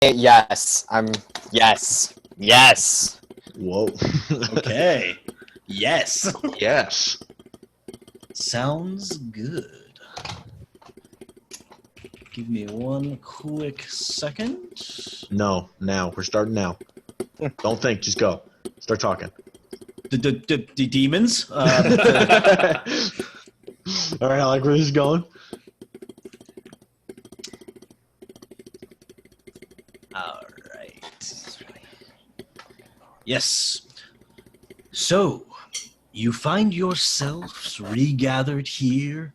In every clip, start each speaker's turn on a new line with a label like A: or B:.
A: Yes. Yes.
B: Whoa.
C: Okay. Yes.
B: Yes.
C: Sounds good. Give me one quick second.
B: No, now. We're starting now. Don't think, just go. Start talking.
C: The demons?
B: All right, I like where this is going.
C: All right. Yes. So, you find yourselves regathered here,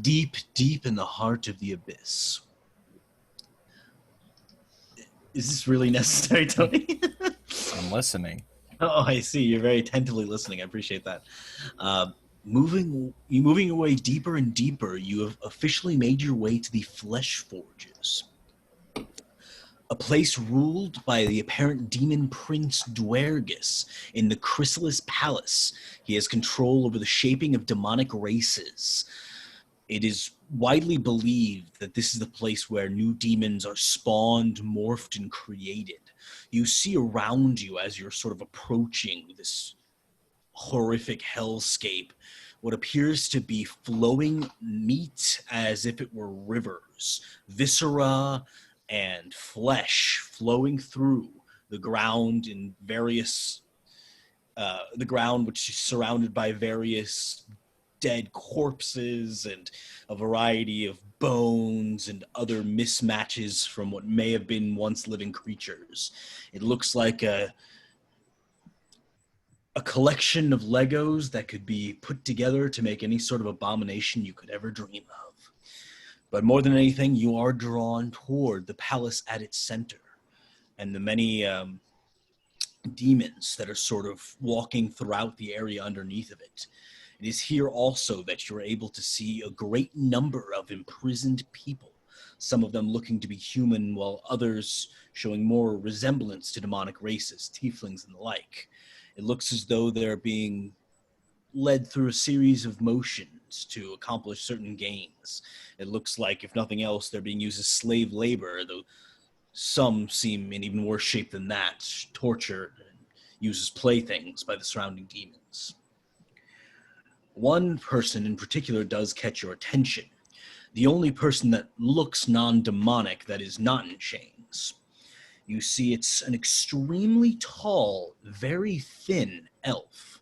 C: deep, deep in the heart of the abyss. Is this really necessary, Tony?
D: I'm listening.
C: Oh, I see. You're very attentively listening. I appreciate that. Moving away deeper and deeper, you have officially made your way to the Flesh Forges. A place ruled by the apparent demon prince Dwergus in the Chrysalis Palace. He has control over the shaping of demonic races. It is widely believed that this is the place where new demons are spawned, morphed, and created. You see around you as you're sort of approaching this horrific hellscape what appears to be flowing meat as if it were rivers, viscera, and flesh flowing through the ground in various, the ground which is surrounded by various dead corpses and a variety of bones and other mismatches from what may have been once living creatures. It looks like a collection of Legos that could be put together to make any sort of abomination you could ever dream of. But more than anything, you are drawn toward the palace at its center and the many demons that are sort of walking throughout the area underneath of it. It is here also that you're able to see a great number of imprisoned people, some of them looking to be human, while others showing more resemblance to demonic races, tieflings and the like. It looks as though they're being led through a series of motions to accomplish certain gains. It looks like, if nothing else, they're being used as slave labor, though some seem in even worse shape than that, tortured and used as playthings by the surrounding demons. One person in particular does catch your attention. The only person that looks non-demonic that is not in chains. You see it's an extremely tall, very thin elf.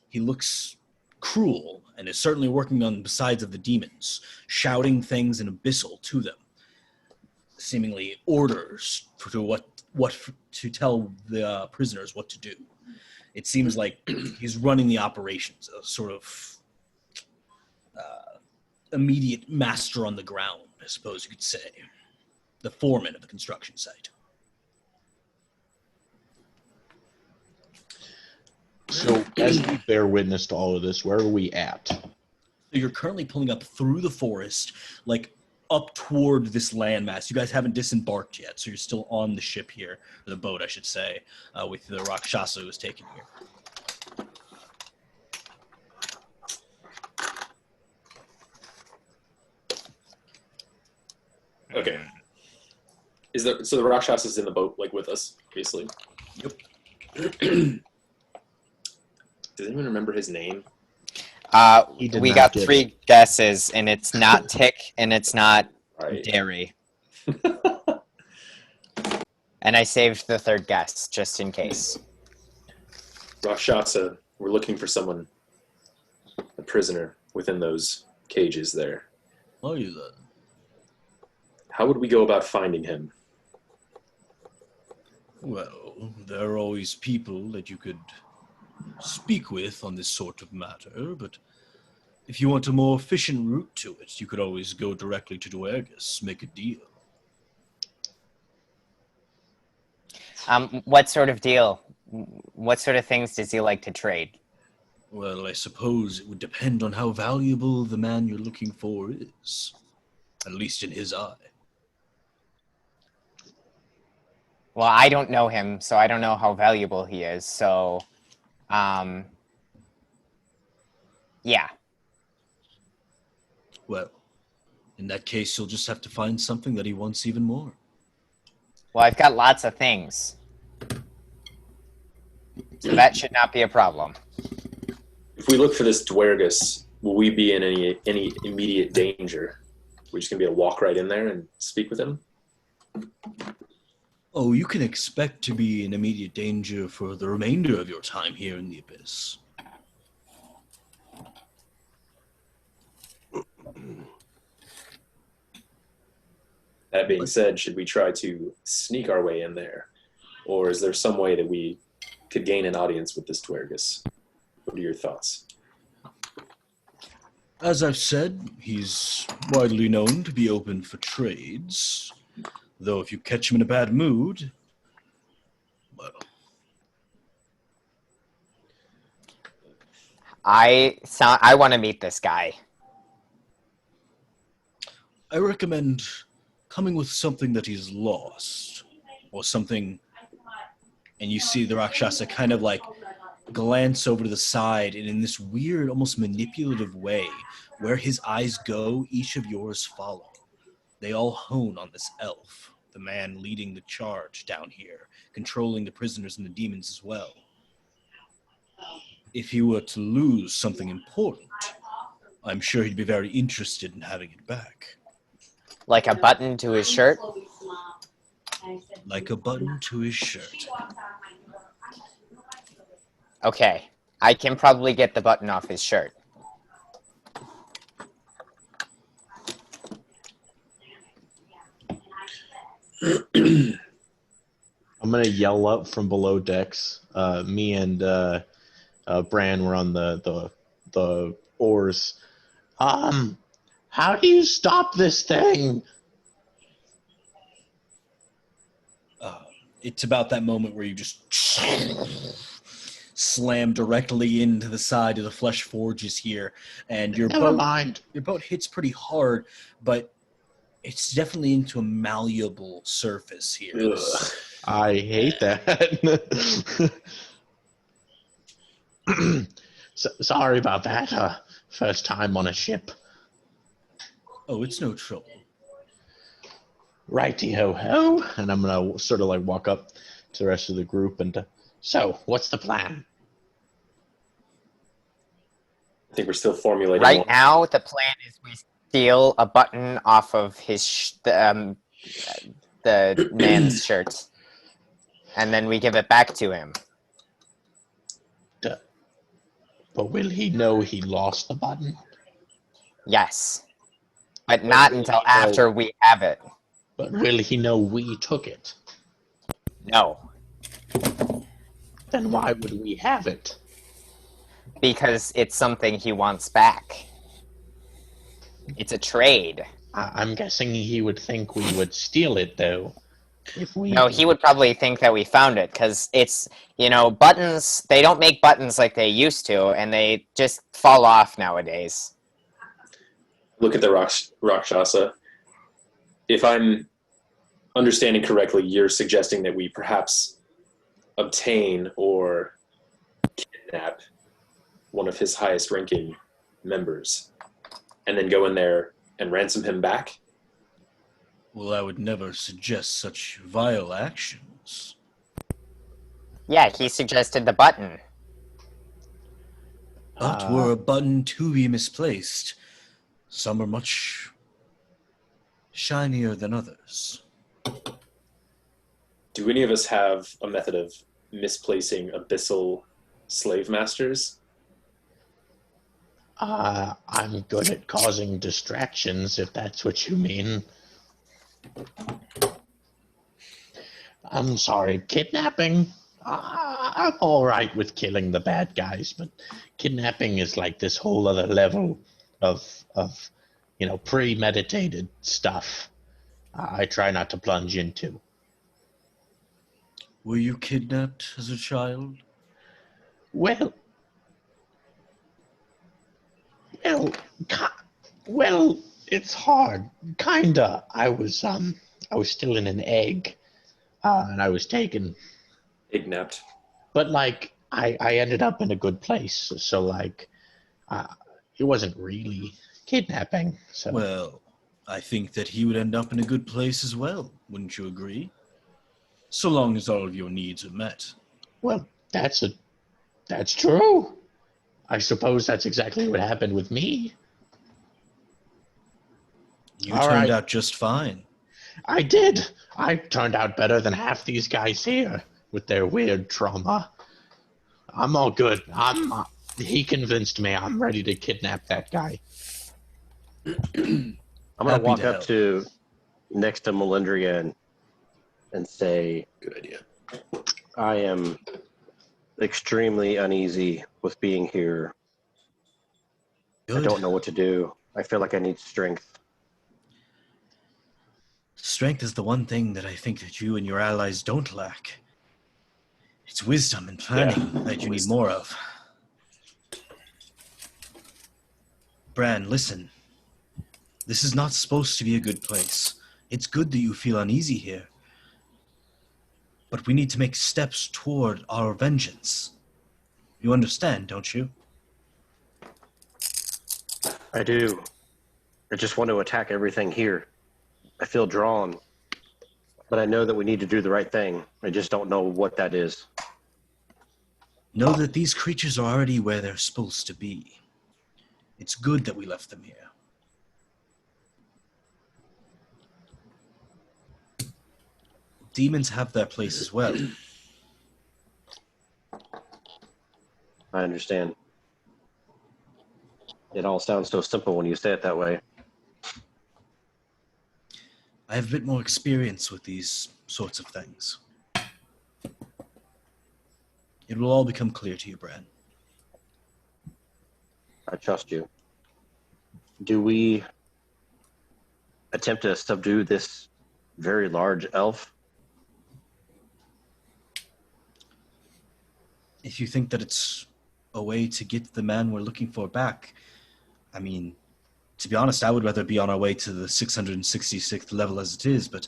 C: He looks cruel and is certainly working on the sides of the demons, shouting things in abyssal to them, seemingly orders to tell the prisoners what to do. It seems like he's running the operations, a sort of immediate master on the ground, I suppose you could say. The foreman of the construction site.
B: So, as we bear witness to all of this, where are we at?
C: So you're currently pulling up through the forest, like up toward this landmass. You guys haven't disembarked yet, so you're still on the ship here, or the boat, I should say, with the Rakshasa who was taken here.
E: Okay. So the Rakshasa is in the boat, like, with us, basically?
C: Yep.
E: Does anyone remember his name?
A: We got 3 guesses, and it's not Tick, and it's not
E: Right.
A: Dairy. And I saved the 3rd guess, just in case.
E: Rakshasa, we're looking for someone, a prisoner, within those cages there.
C: Are you then?
E: How would we go about finding him?
C: Well, there are always people that you could speak with on this sort of matter, but if you want a more efficient route to it, you could always go directly to Dwergus, make a deal.
A: What sort of deal? What sort of things does he like to trade?
C: Well, I suppose it would depend on how valuable the man you're looking for is, at least in his eye.
A: Well, I don't know him, so I don't know how valuable he is, so, yeah.
C: Well, in that case, you'll just have to find something that he wants even more.
A: Well, I've got lots of things. So that should not be a problem.
E: If we look for this Dwergus, will we be in any immediate danger? We're just going to be able to walk right in there and speak with him?
C: Oh, you can expect to be in immediate danger for the remainder of your time here in the Abyss.
E: That being said, should we try to sneak our way in there? Or is there some way that we could gain an audience with this Dwergus? What are your thoughts?
C: As I've said, he's widely known to be open for trades. Though if you catch him in a bad mood, well...
A: I want to meet this guy.
C: I recommend coming with something that he's lost, or something, and you see the Rakshasa kind of like glance over to the side, and in this weird, almost manipulative way, where his eyes go, each of yours follow. They all hone on this elf, the man leading the charge down here, controlling the prisoners and the demons as well. If he were to lose something important, I'm sure he'd be very interested in having it back.
A: Like a button to his shirt?
C: Like a button to his shirt.
A: Okay, I can probably get the button off his shirt.
B: I'm gonna yell up from below decks. Me and Bran were on the oars. How do you stop this thing?
C: It's about that moment where you just slam directly into the side of the flesh forges here, and your boat hits pretty hard, but it's definitely into a malleable surface here.
B: I hate that. Sorry about that. First time on a ship.
C: Oh, it's no trouble.
B: Righty-ho-ho. And I'm going to sort of like walk up to the rest of the group and so, what's the plan?
E: I think we're still formulating.
A: Right now, the plan is we steal a button off of his the man's shirt, and then we give it back to him.
B: But will he know he lost the button?
A: Yes, but not until after we have it.
B: But will he know we took it?
A: No.
B: Then why would we have it?
A: Because it's something he wants back. It's a trade.
B: I'm guessing he would think we would steal it, though. If we...
A: No, he would probably think that we found it, because it's, buttons, they don't make buttons like they used to, and they just fall off nowadays.
E: Look at the Rakshasa. If I'm understanding correctly, you're suggesting that we perhaps obtain or kidnap one of his highest ranking members and then go in there and ransom him back?
C: Well, I would never suggest such vile actions.
A: Yeah, he suggested the button.
C: But were a button to be misplaced, some are much shinier than others.
E: Do any of us have a method of misplacing abyssal slave masters?
B: I'm good at causing distractions, if that's what you mean. I'm sorry, kidnapping? I'm all right with killing the bad guys, but kidnapping is like this whole other level of premeditated stuff I try not to plunge into.
C: Were you kidnapped as a child?
B: Well, it's hard. Kinda. I was still in an egg, and I was taken.
E: Kidnapped.
B: But I ended up in a good place, so it wasn't really kidnapping. So
C: Well, I think that he would end up in a good place as well. Wouldn't you agree? So long as all of your needs are met.
B: Well, that's true. I suppose that's exactly what happened with me.
C: You
B: All
C: turned
B: right.
C: out just fine.
B: I did. I turned out better than half these guys here with their weird trauma. I'm all good. He convinced me. I'm ready to kidnap that guy.
D: I'm gonna
C: Happy
D: walk
C: to
D: up
C: help.
D: to next to Melindrian and say,
E: Good idea.
D: I am extremely uneasy with being here.
C: Good.
D: I don't know what to do. I feel like I need strength.
C: Strength is the one thing that I think that you and your allies don't lack. It's wisdom and planning that you need more of. Bran, listen. This is not supposed to be a good place. It's good that you feel uneasy here. But we need to make steps toward our vengeance. You understand, don't you?
D: I do. I just want to attack everything here. I feel drawn. But I know that we need to do the right thing. I just don't know what that is.
C: Know that these creatures are already where they're supposed to be. It's good that we left them here. Demons have their place as well.
D: I understand. It all sounds so simple when you say it that way.
C: I have a bit more experience with these sorts of things. It will all become clear to you, Bran.
D: I trust you. Do we attempt to subdue this very large elf?
C: If you think that it's a way to get the man we're looking for back, I mean, to be honest, I would rather be on our way to the 666th level as it is, but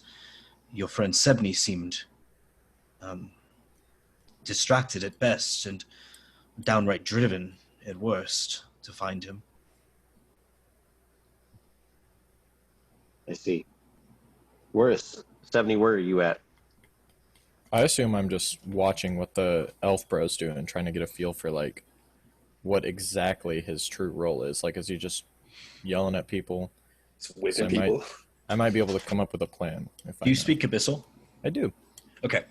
C: your friend Sebni seemed distracted at best and downright driven at worst to find him.
D: I see. Where is 70? Where are you at?
F: I assume I'm just watching what the elf bro's doing and trying to get a feel for, like, what exactly his true role is. Like, is he just yelling at people?
E: It's whipping
F: So
E: people.
F: I might be able to come up with a plan. If
C: Do you speak Abyssal?
F: I do.
C: Okay.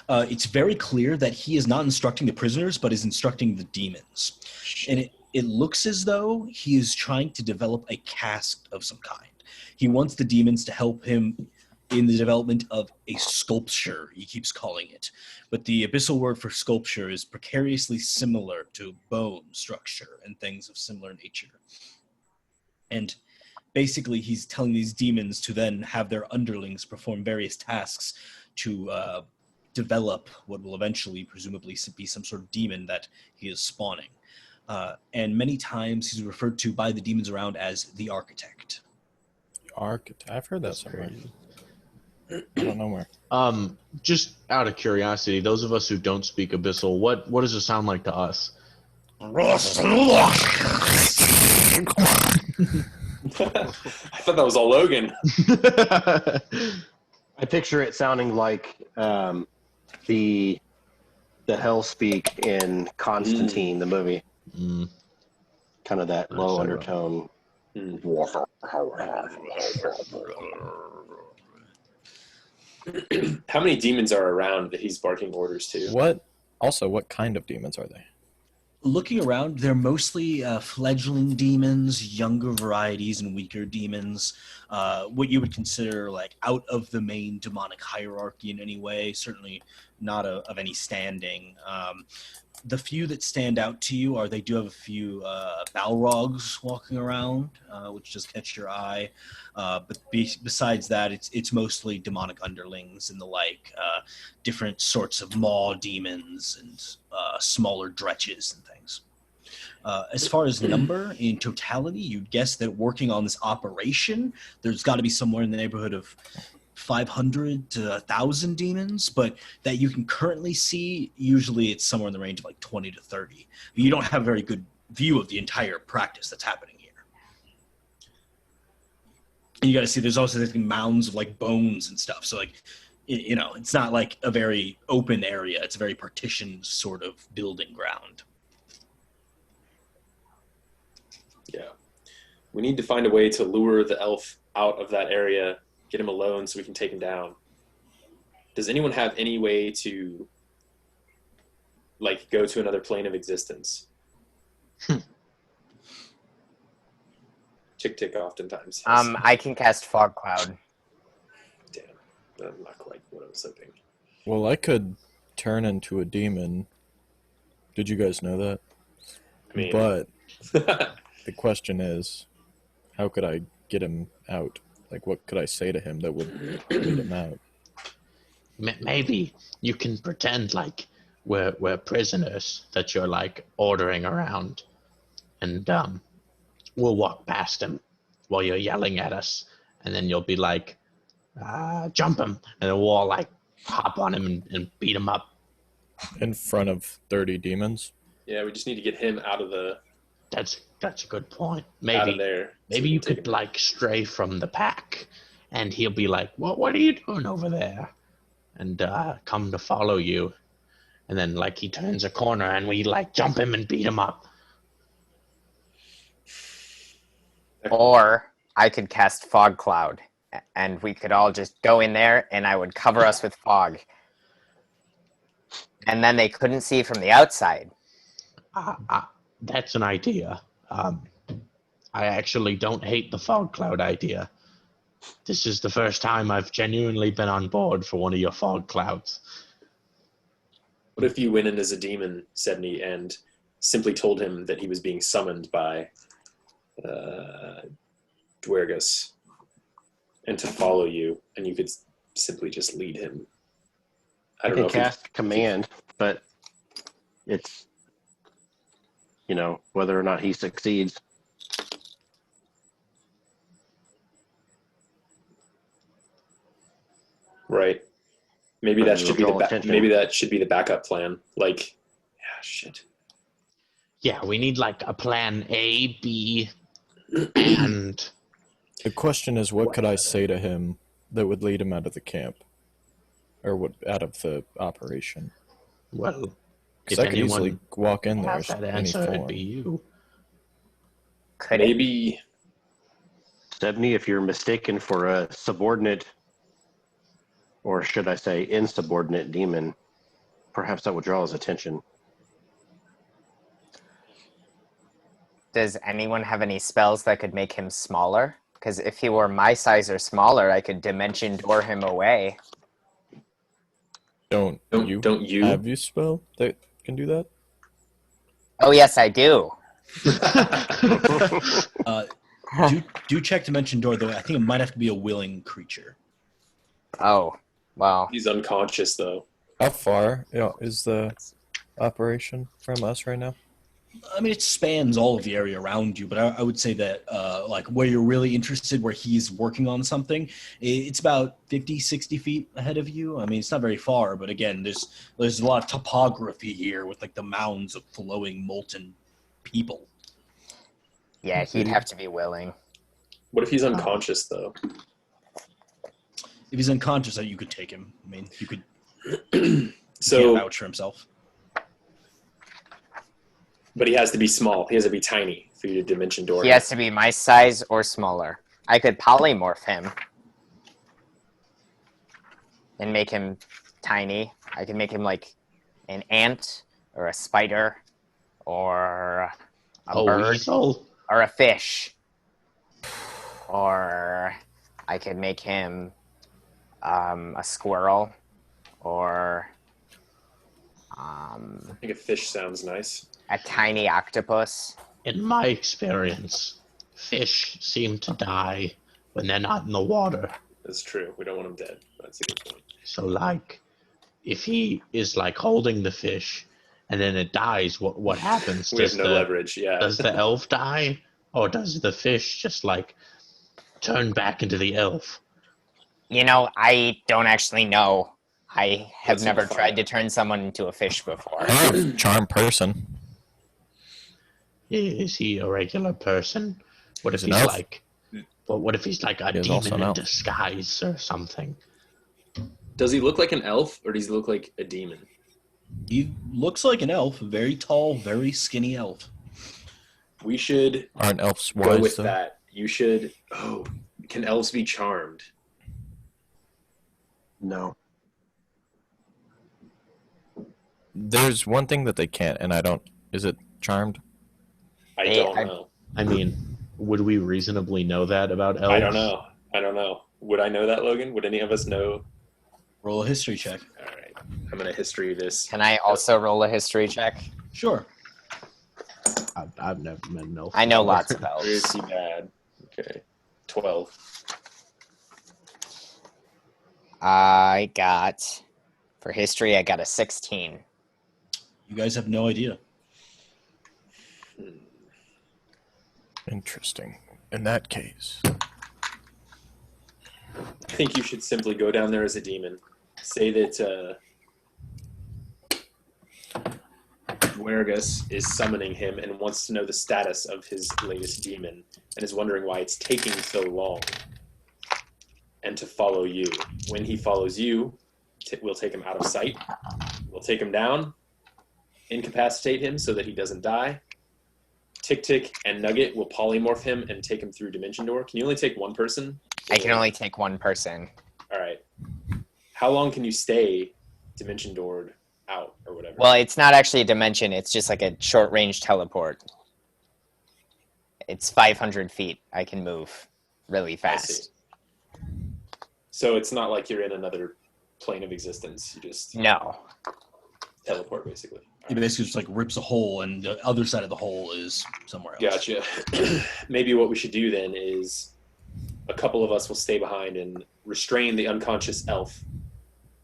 C: It's very clear that he is not instructing the prisoners, but is instructing the demons. And it looks as though he is trying to develop a caste of some kind. He wants the demons to help him in the development of a sculpture, he keeps calling it. But the abyssal word for sculpture is precariously similar to bone structure and things of similar nature. And basically he's telling these demons to then have their underlings perform various tasks to develop what will eventually presumably be some sort of demon that he is spawning. And many times he's referred to by the demons around as the architect.
F: I've heard that somewhere. I don't know where.
B: Just out of curiosity, those of us who don't speak Abyssal, what does it sound like to us?
E: I thought that was all Logan.
D: I picture it sounding like the hell speak in Constantine, the movie. Kind of that low
B: so
D: undertone.
E: How many demons are around that he's barking orders to?
F: What kind of demons are they?
C: Looking around, they're mostly fledgling demons, younger varieties, and weaker demons. What you would consider like out of the main demonic hierarchy in any way, certainly not of any standing. The few that stand out to you are they do have a few Balrogs walking around, which just catch your eye. But besides that, it's mostly demonic underlings and the like, different sorts of maw demons and smaller dretches and things. As far as number, in totality, you'd guess that working on this operation, there's got to be somewhere in the neighborhood of 500 to 1,000 demons, but that you can currently see, usually it's somewhere in the range of like 20 to 30. But you don't have a very good view of the entire practice that's happening here. And you got to see there's also like mounds of like bones and stuff. So like it's not like a very open area. It's a very partitioned sort of building ground.
E: Yeah. We need to find a way to lure the elf out of that area, get him alone so we can take him down. Does anyone have any way to, like, go to another plane of existence? Tick oftentimes.
A: I can cast Fog Cloud.
E: Damn. That's not quite what I was hoping.
F: Well, I could turn into a demon. Did you guys know that?
E: I mean,
F: But the question is, how could I get him out? Like, what could I say to him that would lead him out?
B: Maybe you can pretend like we're prisoners that you're like ordering around, and we'll walk past him while you're yelling at us, and then you'll be like, jump him, and then we'll all like hop on him and beat him up.
F: In front of 30 demons?
E: yeah, we just need to get him out of the
B: That's a good point.
E: out of
B: Maybe
E: there.
B: maybe you could like stray from the pack, and he'll be like, what are you doing over there? And come to follow you. And then like he turns a corner and we like jump him and beat him up.
A: Or I could cast Fog Cloud, and we could all just go in there, and I would cover us with fog. And then they couldn't see from the outside.
B: That's an idea. I actually don't hate the fog cloud idea. This is the first time I've genuinely been on board for one of your fog clouds.
E: What if you went in as a demon, Sebni, and simply told him that he was being summoned by Dwergus and to follow you, and you could simply just lead him? I don't know
D: can
E: if
D: cast command, but it's, whether or not he succeeds.
E: right. Maybe
D: But
E: that should be
D: it'll draw attention.
E: maybe that should be the backup plan. Like, yeah, shit.
B: Yeah, we need like a plan A, B, and
F: The question is, what could I say to him that would lead him out of the camp? Or out of the operation?
B: well,
F: Because
B: if
F: I could easily
B: anyone
F: walk in there
B: has that
F: any
B: answer, it'd
F: form.
B: be you.
A: Could it?
E: Maybe
D: Stebney, if you're mistaken for a subordinate, or should I say insubordinate demon, perhaps that would draw his attention.
A: Does anyone have any spells that could make him smaller? Because if he were my size or smaller, I could dimension door him away.
F: Don't you have you spell that can do that?
A: Oh, yes, I do.
C: Do check Dimension Door, though. I think it might have to be a willing creature.
A: Oh, well.
E: he's unconscious though.
F: How far is the operation from us right now?
C: I mean, it spans all of the area around you, but I would say that, like, where you're really interested, where he's working on something, it's about 50, 60 feet ahead of you. I mean, it's not very far, but again, there's a lot of topography here with, like, the mounds of flowing molten people.
A: Yeah, he'd have to be willing.
E: What if he's unconscious though?
C: If he's unconscious, you could take him. I mean, you could
E: So,
C: vouch for himself.
E: but he has to be small. He has to be tiny for you to dimension door.
A: He has to be my size or smaller. I could polymorph him and make him tiny. I could make him like an ant or a spider or a bird
B: Weasel.
A: or a fish. Or I could make him a squirrel or
E: I think a fish sounds nice.
A: a tiny octopus.
B: In my experience, fish seem to die when they're not in the water.
E: That's true. We don't want him dead. That's a good point.
B: So, like, if he is like holding the fish and then it dies, what happens?
E: We have no leverage. Yeah.
B: Does the elf die, or does the fish just like turn back into the elf?
A: I don't actually know. I have
E: Let's
A: never
E: find
A: tried to
E: out.
A: turn someone into a fish before.
F: Charm person.
B: Is he a regular person? What if
F: He's an
B: he's
F: elf.
B: like? What if he's like a
F: He is also
B: demon
F: an
B: in
F: elf.
B: disguise or something?
E: Does he look like an elf, or does he look like a demon?
C: He looks like an elf, very tall, very skinny elf.
E: We should
F: Aren't elves
E: go
F: wise
E: with
F: though?
E: that. You should. Oh, can elves be charmed?
D: No.
F: There's one thing that they can't, and I don't. Is it charmed?
E: I
A: Hey,
E: don't know.
B: I mean, would we reasonably know that about elves?
E: I don't know. I don't know. Would I know that, Logan? Would any of us know?
C: Roll a history check.
E: All right. I'm going to history this.
A: Can I also roll a history check?
C: Sure.
B: I've never met an elf.
A: I know
B: before.
A: lots of
E: Or is
A: elves.
E: he bad? Okay. 12.
A: I got, for history, I got a 16.
C: You guys have no idea.
F: Interesting. In that case,
E: I think you should simply go down there as a demon. Say that Duergus is summoning him and wants to know the status of his latest demon and is wondering why it's taking so long. And to follow you. When he follows you, we'll take him out of sight. We'll take him down, incapacitate him so that he doesn't die. Tick Tick and Nugget will polymorph him and take him through Dimension Door. Can you only take one person?
A: I can only take one person.
E: All right. How long can you stay Dimension Doored out or whatever?
A: Well, it's not actually a dimension. It's just like a short-range teleport. It's 500 feet. I can move really
E: I see.
A: fast.
E: So it's not like you're in another plane of existence. You just
A: No.
E: teleport, basically.
C: He basically just like rips a hole, and the other side of the hole is somewhere else.
E: Gotcha. Maybe what we should do then is a couple of us will stay behind and restrain the unconscious elf.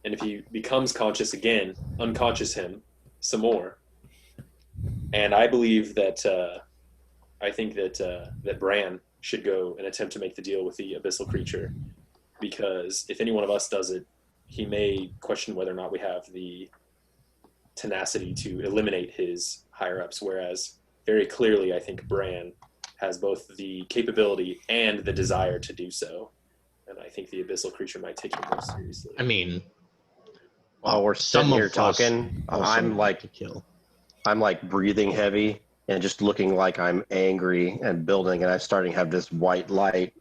E: And if he becomes conscious again, unconscious him some more. And I believe that I think that Bran should go and attempt to make the deal with the abyssal creature, because if any one of us does it, he may question whether or not we have the tenacity to eliminate his higher ups, whereas very clearly I think Bran has both the capability and the desire to do so, and I think the abyssal creature might take him more seriously.
B: I mean,
D: While we're sitting
B: some
D: here
B: of us
D: talking,
B: also
D: I'm
B: want to
D: like
B: kill.
D: breathing heavy and just looking like I'm angry and building, and I'm starting to have this white light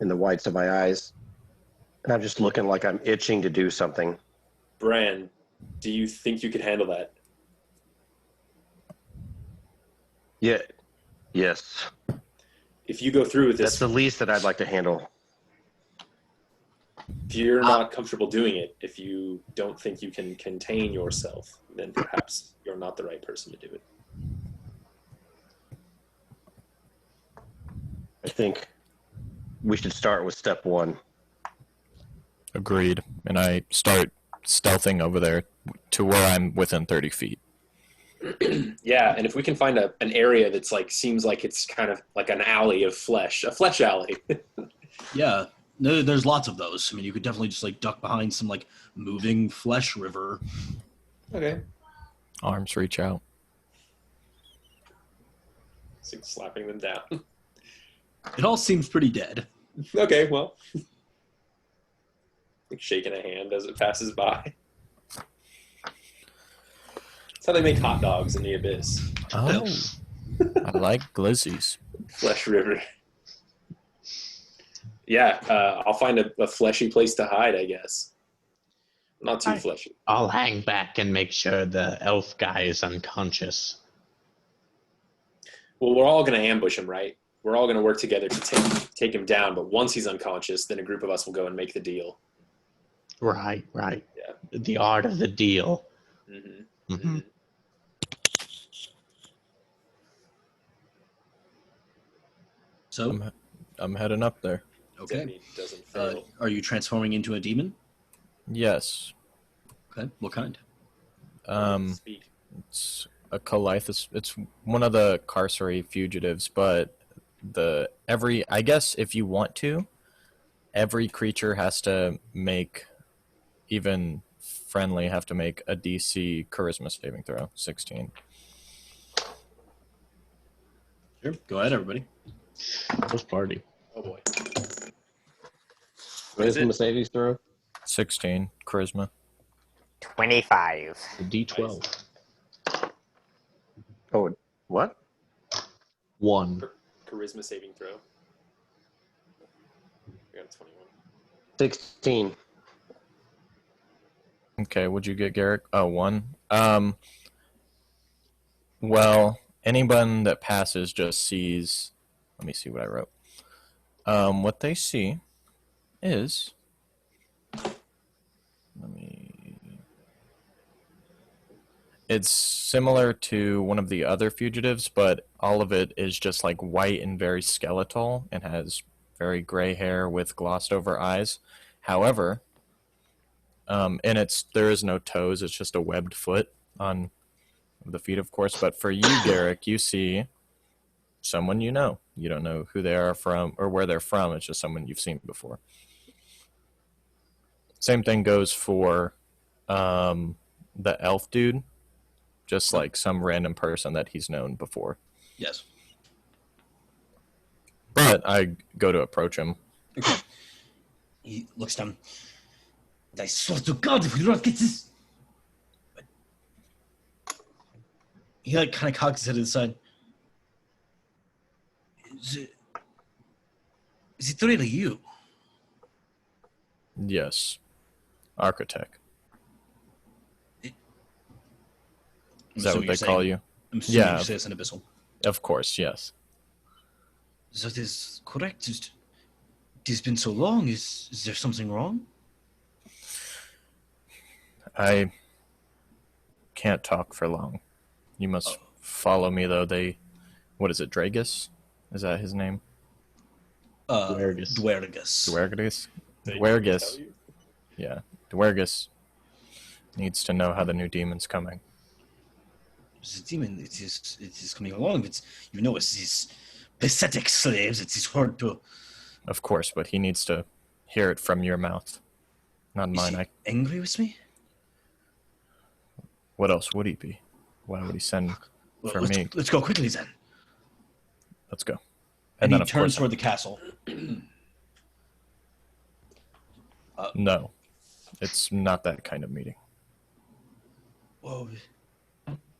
D: in the whites of my eyes, and I'm just looking like I'm itching to do something.
E: Bran, do you think you could handle that?
D: Yeah. Yes.
E: If you go through with
D: That's
E: this,
D: the least that I'd like to handle.
E: if you're not comfortable doing it, if you don't think you can contain yourself, then perhaps you're not the right person to do it.
D: I think we should start with step one.
F: agreed. And I start stealthing over there to where I'm within 30 feet.
E: Yeah, and if we can find an area that's like seems like it's kind of like an alley of flesh, a flesh alley.
C: Yeah, no, there's lots of those. I mean, you could definitely just like duck behind some like moving flesh river.
E: Okay.
F: Arms reach out.
E: It's like slapping them down.
C: It all seems pretty dead.
E: Okay, well. Like shaking a hand as it passes by. That's how they make hot dogs in the abyss.
F: Oh, I like glizzies.
E: Flesh river. Yeah, I'll find a fleshy place to hide, I guess. Not too fleshy.
B: I'll hang back and make sure the elf guy is unconscious.
E: Well, we're all going to ambush him, right? We're all going to work together to take him down, but once he's unconscious, then a group of us will go and make the deal.
B: Right.
E: Yeah.
B: The art of the deal.
E: Mm-hmm.
B: Mm-hmm.
C: So,
F: I'm heading up there.
C: okay.
E: Doesn't fail.
C: Are you transforming into a demon?
F: Yes.
C: Okay. What kind?
E: Speak.
F: It's a Colitis. It's one of the carcery fugitives, but I guess if you want to, every creature has to make, even friendly, have to make a DC charisma saving throw, 16.
C: Sure. Go ahead, everybody.
B: First party.
E: Oh boy.
D: Wisdom savings throw?
F: 16 charisma.
A: 25.
B: A D12.
D: Oh, what?
B: 1.
E: Charisma saving throw. I got a 21.
D: 16.
F: Okay, what'd you get, Garrick? Oh, 1. Well, anyone that passes just sees. Let me see what I wrote. What they see is. It's similar to one of the other fugitives, but all of it is just like white and very skeletal and has very gray hair with glossed over eyes. However, and there is no toes, it's just a webbed foot on the feet, of course. But for you, Garrick, you see someone you know. You don't know who they are from or where they're from. It's just someone you've seen before. Same thing goes for the elf dude. Just like some random person that he's known before.
C: Yes.
F: But I go to approach him.
C: Okay. He looks down. I swear to God, if we do not get this... He like kind of cocks his head to the side. Is it really you?
F: Yes. Architect. Is that what they call you?
C: I'm assuming
F: Yeah.
C: you say it's an abyssal.
F: Of course, yes.
C: That is correct. It has been so long. Is there something wrong?
F: I can't talk for long. You must follow me, though. What is it, Dragus? Is that his name?
B: Dwergus.
F: Dwergus?
E: They
F: Dwergus.
E: tell you?
F: Yeah. Dwergus needs to know how the new demon's coming.
C: The demon, it is coming along. It's these pathetic slaves. It is hard to...
F: Of course, but he needs to hear it from your mouth. Not
C: Is
F: mine.
C: he angry with me?
F: What else would he be? Why would he send for me?
C: Let's go quickly then.
F: Let's go.
C: And
F: then,
C: he
F: of
C: turns
F: course,
C: toward the castle.
F: No. It's not that kind of meeting.
C: Whoa.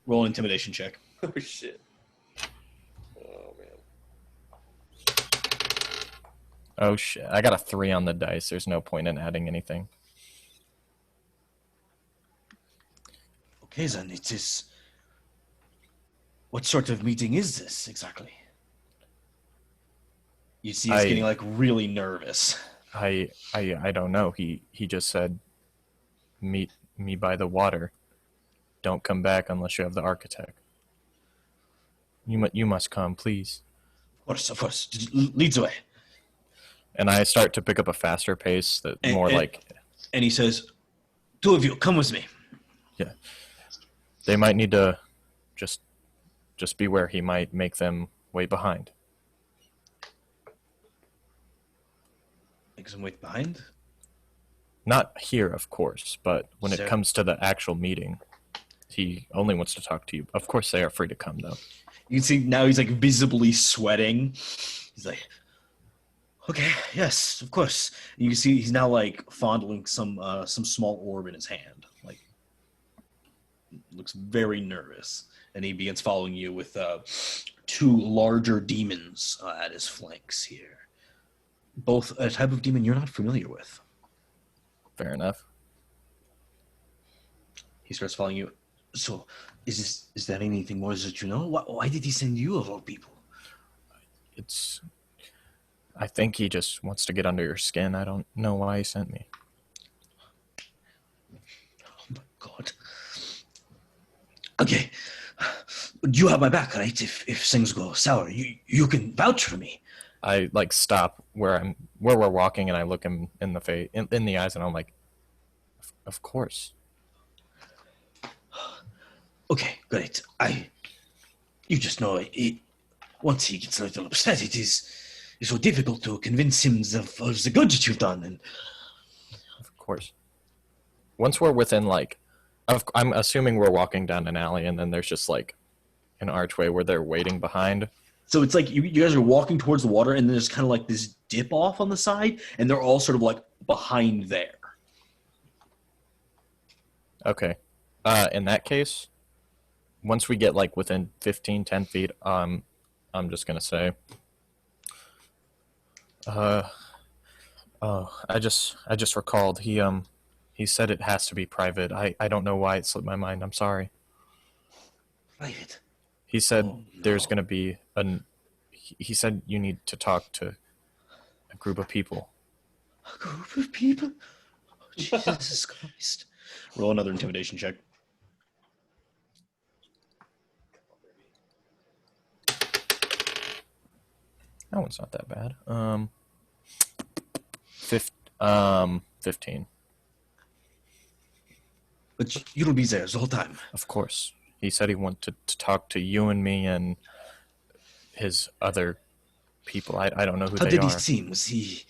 C: Roll an intimidation check.
E: Oh, shit. Oh, man.
F: Oh, shit. I got a 3 on the dice. There's no point in adding anything.
C: Okay, then it is... What sort of meeting is this, exactly? You see he's getting, like, really nervous.
F: I don't know. He just said, meet me by the water. Don't come back unless you have the architect. You must come, please.
C: Of course. Leads away.
F: And I start to pick up a faster pace that
C: And he says, 2 of you, come with me.
F: Yeah. They might need to just beware. He might make them wait behind.
C: Make some wait behind?
F: Not here, of course, but when
C: Sir.
F: it comes to the actual meeting, he only wants to talk to you. Of course, they are free to come, though.
C: You can see now he's like visibly sweating. He's like, okay, yes, of course. And you can see he's now like fondling some small orb in his hand. Like, looks very nervous. And he begins following you with 2 larger demons at his flanks here. Both a type of demon you're not familiar with.
F: Fair enough.
C: He starts following you. So, is there anything more that you know? Why did he send you of all people?
F: I think he just wants to get under your skin. I don't know why he sent me.
C: Oh my God. Okay. You have my back, right? If things go sour, you can vouch for me.
F: I like stop where we're walking, and I look him in the face, in the eyes, and I'm like, of course.
C: Okay, great. You just know, once he gets a little upset, it's so difficult to convince him of the good that you've done. And
F: Of course. Once we're within I'm assuming we're walking down an alley, and then there's just like an archway where they're waiting behind.
C: so it's like you guys are walking towards the water, and then there's kind of like this dip off on the side, and they're all sort of like behind there.
F: Okay. In that case, once we get like within 10 feet, I'm just gonna say, I just recalled he said it has to be private. I don't know why it slipped my mind. I'm sorry.
C: Private.
F: He said
C: Oh, no.
F: there's gonna be he said you need to talk to a group of people.
C: A group of people? Oh, Jesus Christ. Roll another intimidation check.
F: That one's not that bad. 15.
C: But you'll be there the whole time.
F: Of course. He said he wanted to talk to you and me and his other people. I don't know who
C: How
F: they
C: did
F: are.
C: he seem? Was he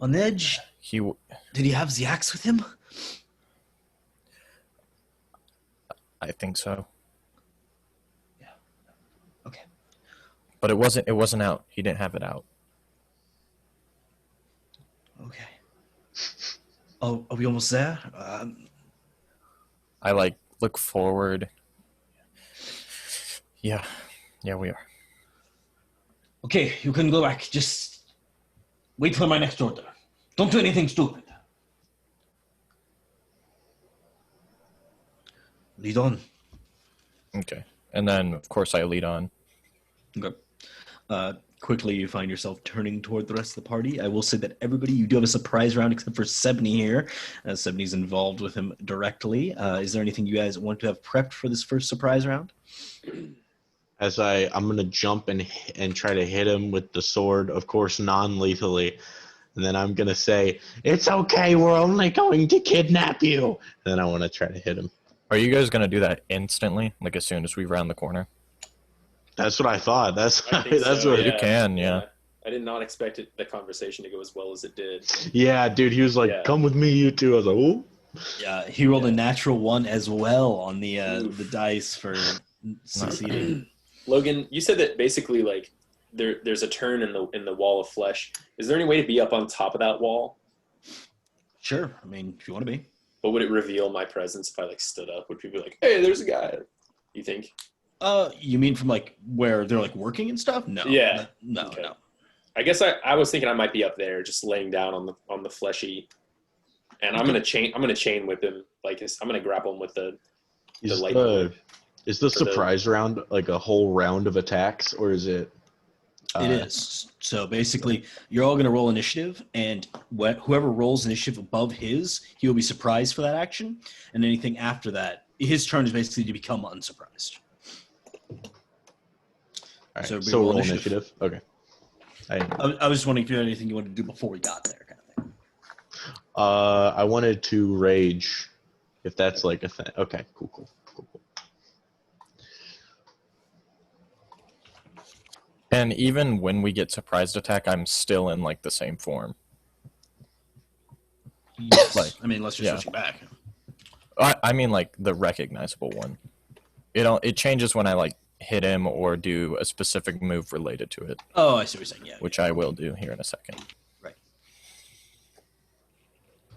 C: on edge?
F: Did
C: he have the axe with him?
F: I think so.
C: Yeah. Okay.
F: But it wasn't out. He didn't have it out.
C: Okay. Oh, are we almost there?
F: I like look forward. Yeah, we are.
C: Okay, you can go back. Just wait for my next order. Don't do anything stupid. Lead on.
F: Okay. And then of course I lead on.
C: Okay. Quickly, you find yourself turning toward the rest of the party. I will say that everybody, you do have a surprise round except for Sebney here. Sebney's involved with him directly. Is there anything you guys want to have prepped for this first surprise round?
B: As I'm gonna jump and try to hit him with the sword, of course, non-lethally. And then I'm gonna say, "It's okay. We're only going to kidnap you." And then I want to try to hit him.
F: Are you guys gonna do that instantly, like as soon as we round the corner?
B: That's what I thought.
E: I think
B: That's
E: so,
B: what.
F: You can, yeah.
E: I did not expect the conversation to go as well as it did.
B: Yeah, dude. He was like,
E: Yeah.
B: "Come with me, you two." I was like, "Oh."
C: Yeah, he rolled a natural 1 as well on the dice for succeeding.
E: Logan, you said that basically like there's a turn in the wall of flesh. Is there any way to be up on top of that wall?
C: Sure. I mean, if you want to be.
E: But would it reveal my presence if I like stood up? Would people be like, "Hey, there's a guy"? You think?
C: You mean from like where they're like working and stuff? No.
E: Yeah.
C: No.
E: Okay.
C: No.
E: I guess I was thinking I might be up there, just laying down on the fleshy, and I'm gonna chain whip him. Like I'm gonna grapple him with the lightning whip.
B: Is the surprise round like a whole round of attacks, or is it?
C: It is. So basically, you're all going to roll initiative, and whoever rolls initiative above his, he will be surprised for that action. And anything after that, his turn is basically to become unsurprised.
B: All right,
C: So
B: so
C: roll
B: roll
C: initiative.
B: initiative. Okay.
C: I was just wondering if you had anything you wanted to do before we got there, kind of thing.
B: I wanted to rage, if that's like a thing. Okay, cool.
F: And even when we get surprised attack, I'm still in like the same form.
C: Yes.
F: Like,
C: I mean, unless you're
F: yeah.
C: switching back.
F: I mean like the recognizable one. It changes when I like hit him or do a specific move related to it.
C: Oh, I see what you're saying. Yeah.
F: Which I will do here in a second.
C: Right.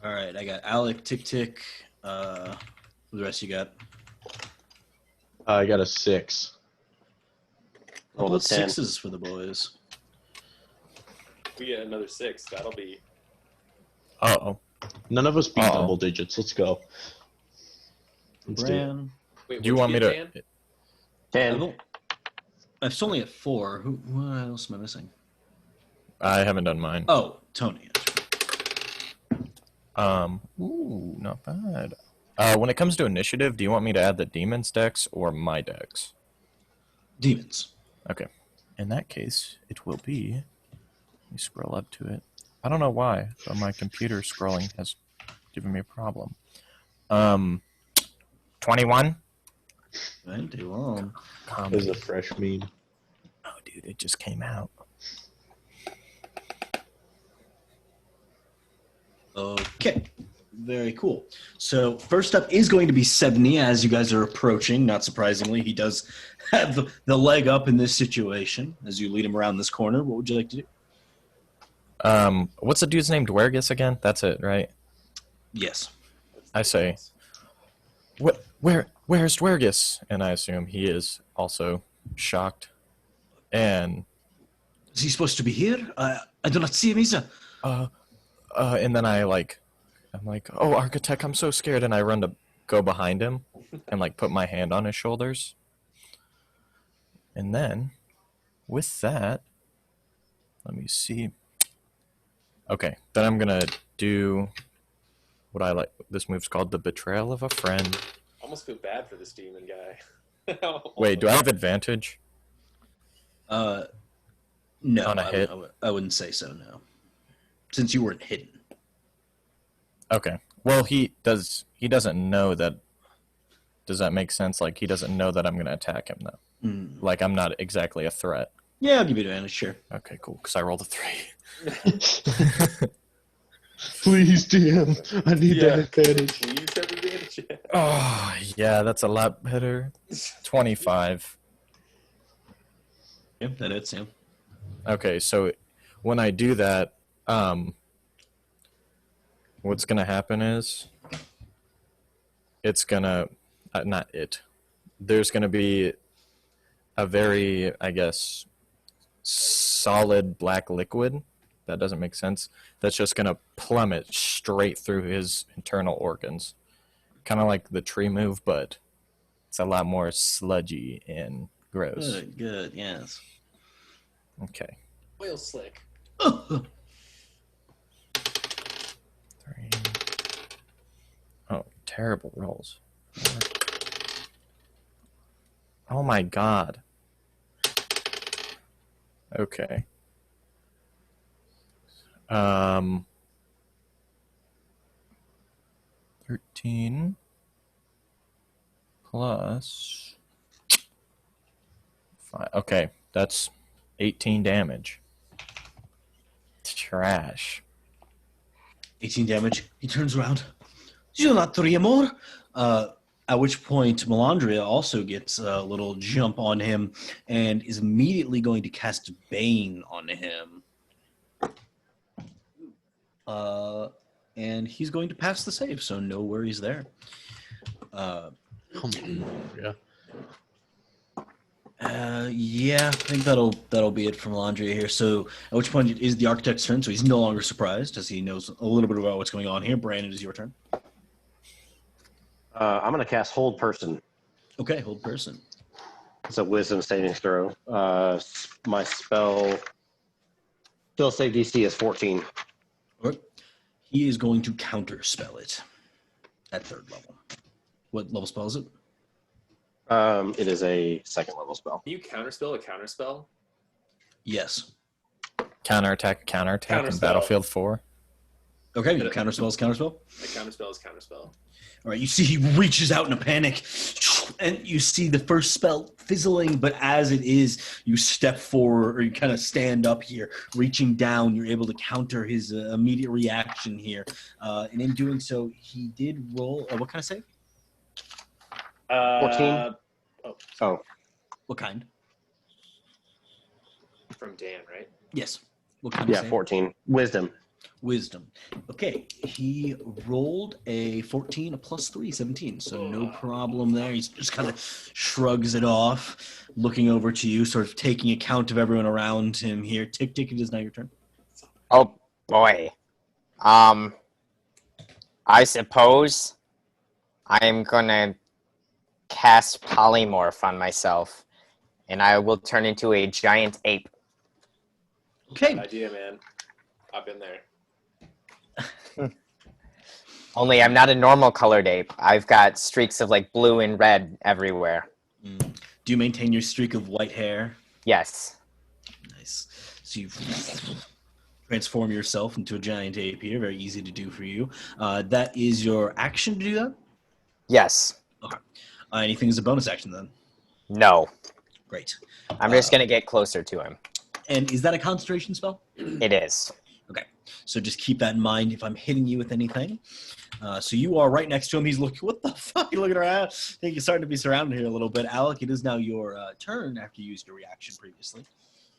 C: All right. I got Alec, Tick. Who the rest you got?
B: I got a 6.
D: Roll
C: Roll
D: a 10.
C: 6s for the boys.
E: If we get another 6, that'll be.
F: Uh-oh.
B: None of us beat
F: Uh-oh.
B: double digits. Let's go. Let's do it.
C: Bran.
E: Wait,
F: Do you want me to?
D: 10.
C: I'm still only at 4. What else am I missing?
F: I haven't done mine.
C: Oh, Tony.
F: Ooh, not bad. When it comes to initiative, do you want me to add the demon's dex or my dex?
C: Demons.
F: Okay. In that case, it will be. Let me scroll up to it. I don't know why, but my computer scrolling has given me a problem. 21.
C: 21.
B: This is a fresh meme.
F: Oh, dude, it just came out.
C: Okay. Very cool. So first up is going to be Sebney as you guys are approaching. Not surprisingly, he does have the leg up in this situation as you lead him around this corner. What would you like to do?
F: What's the dude's name? Dwergus again? That's it, right?
C: Yes.
F: I say, Where's Dwergus? And I assume he is also shocked. And
C: Is he supposed to be here? I do not see him either.
F: and then I'm like, oh, Architect, I'm so scared, and I run to go behind him and like put my hand on his shoulders. And then, with that, let me see. Okay, then I'm gonna do what I like. This move's called the Betrayal of a Friend.
E: I almost feel bad for this demon guy.
F: Wait, do I have advantage?
C: No,
F: On a hit?
C: I wouldn't say so, no. Since you weren't hidden.
F: Okay. Well, he doesn't know that. Does that make sense? Like, he doesn't know that I'm going to attack him, though.
C: Mm.
F: Like, I'm not exactly a threat.
C: Yeah, I'll give you advantage, sure.
F: Okay, cool, because I rolled a 3.
B: Please, DM. I need that advantage.
E: Please have advantage.
F: Oh, yeah, that's a lot better. 25.
C: Yeah, that hits, yeah.
F: Okay, so when I do that, what's going to happen is it's going to, there's going to be a very, I guess, solid black liquid. That doesn't make sense. That's just going to plummet straight through his internal organs. Kind of like the tree move, but it's a lot more sludgy and gross.
C: Good, yes.
F: Okay.
E: Oil slick.
F: 3. Oh, terrible rolls. 4. Oh my god. Okay. 13 plus 5. Okay, that's 18 damage. Trash.
C: 18 damage. He turns around. You're not 3 more. At which point, Melandria also gets a little jump on him and is immediately going to cast Bane on him. And he's going to pass the save, so no worries there.
B: Come on, yeah.
C: Yeah, I think that'll be it from Melandria here. So at which point it is the Architect's turn, so he's no longer surprised as he knows a little bit about what's going on here. Brandon, it is your turn.
D: I'm going to cast Hold Person.
C: Okay, hold person.
D: It's a Wisdom saving throw. My spell save DC is 14.
C: Okay. He is going to counter spell it at 3rd level. What level spell is it?
D: It is a 2nd level spell.
E: Can you counterspell a counterspell?
C: Yes.
F: Counterattack in
E: Counterspell.
F: Battlefield 4.
C: Okay, you counter spell is counterspell.
E: A counterspell is counterspell.
C: All right, you see he reaches out in a panic, and you see the first spell fizzling, but as it is, you step forward, or you kind of stand up here, reaching down, you're able to counter his immediate reaction here. And in doing so, he did roll, what kind of save?
D: 14? Oh.
C: What kind?
E: From Dan, right?
C: Yes. What kind of
D: Yeah,
C: save?
D: 14. Wisdom.
C: Wisdom. Okay, he rolled a 14, a plus 3, 17. So no problem there. He just kind of shrugs it off, looking over to you, sort of taking account of everyone around him here. Tick, Tick, it is now your turn.
A: Oh boy. I suppose I'm gonna cast polymorph on myself, and I will turn into a giant ape.
C: Okay.
E: Good idea, man. I've been there.
A: Only I'm not a normal colored ape. I've got streaks of like blue and red everywhere.
C: Do you maintain your streak of white hair?
A: Yes.
C: Nice. So you transform yourself into a giant ape here. Very easy to do for you. That is your action to do that?
A: Yes.
C: Okay. Anything as a bonus action then?
A: No.
C: Great.
A: I'm just gonna get closer to him.
C: And is that a concentration spell?
A: It is.
C: Okay. So just keep that in mind if I'm hitting you with anything. So you are right next to him. He's looking, what the fuck? You're looking around. I think you're starting to be surrounded here a little bit. Alec, it is now your turn after you used your reaction previously.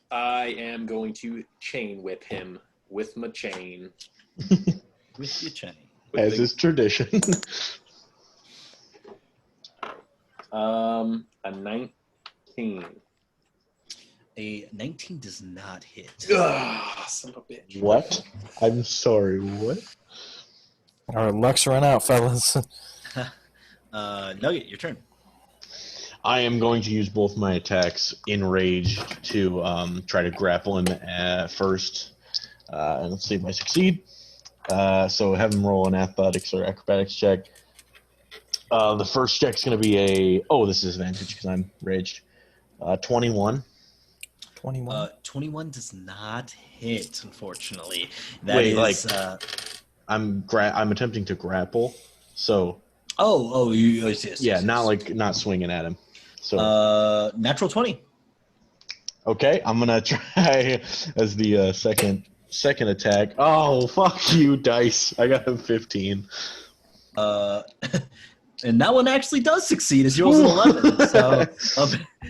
E: I am going to chain whip him with my chain.
C: With your chain.
E: With
B: As
E: the-
B: is tradition.
E: A 19.
C: A 19 does not hit.
E: Ugh, son of a bitch.
B: What? I'm sorry, what?
F: Our luck's run out, fellas.
C: Nugget, your turn.
B: I am going to use both my attacks enraged to try to grapple him first. And let's see if I succeed. So have him roll an athletics or acrobatics check. The first check's going to be this is advantage because I'm raged. 21.
F: 21.
C: 21 does not hit, unfortunately.
B: I'm attempting to grapple, so.
C: Yes,
B: yeah, not swinging at him.
C: So. Natural 20.
B: Okay, I'm gonna try as the second attack. Oh, fuck you, dice! I got a 15.
C: And that one actually does succeed as yours an 11. So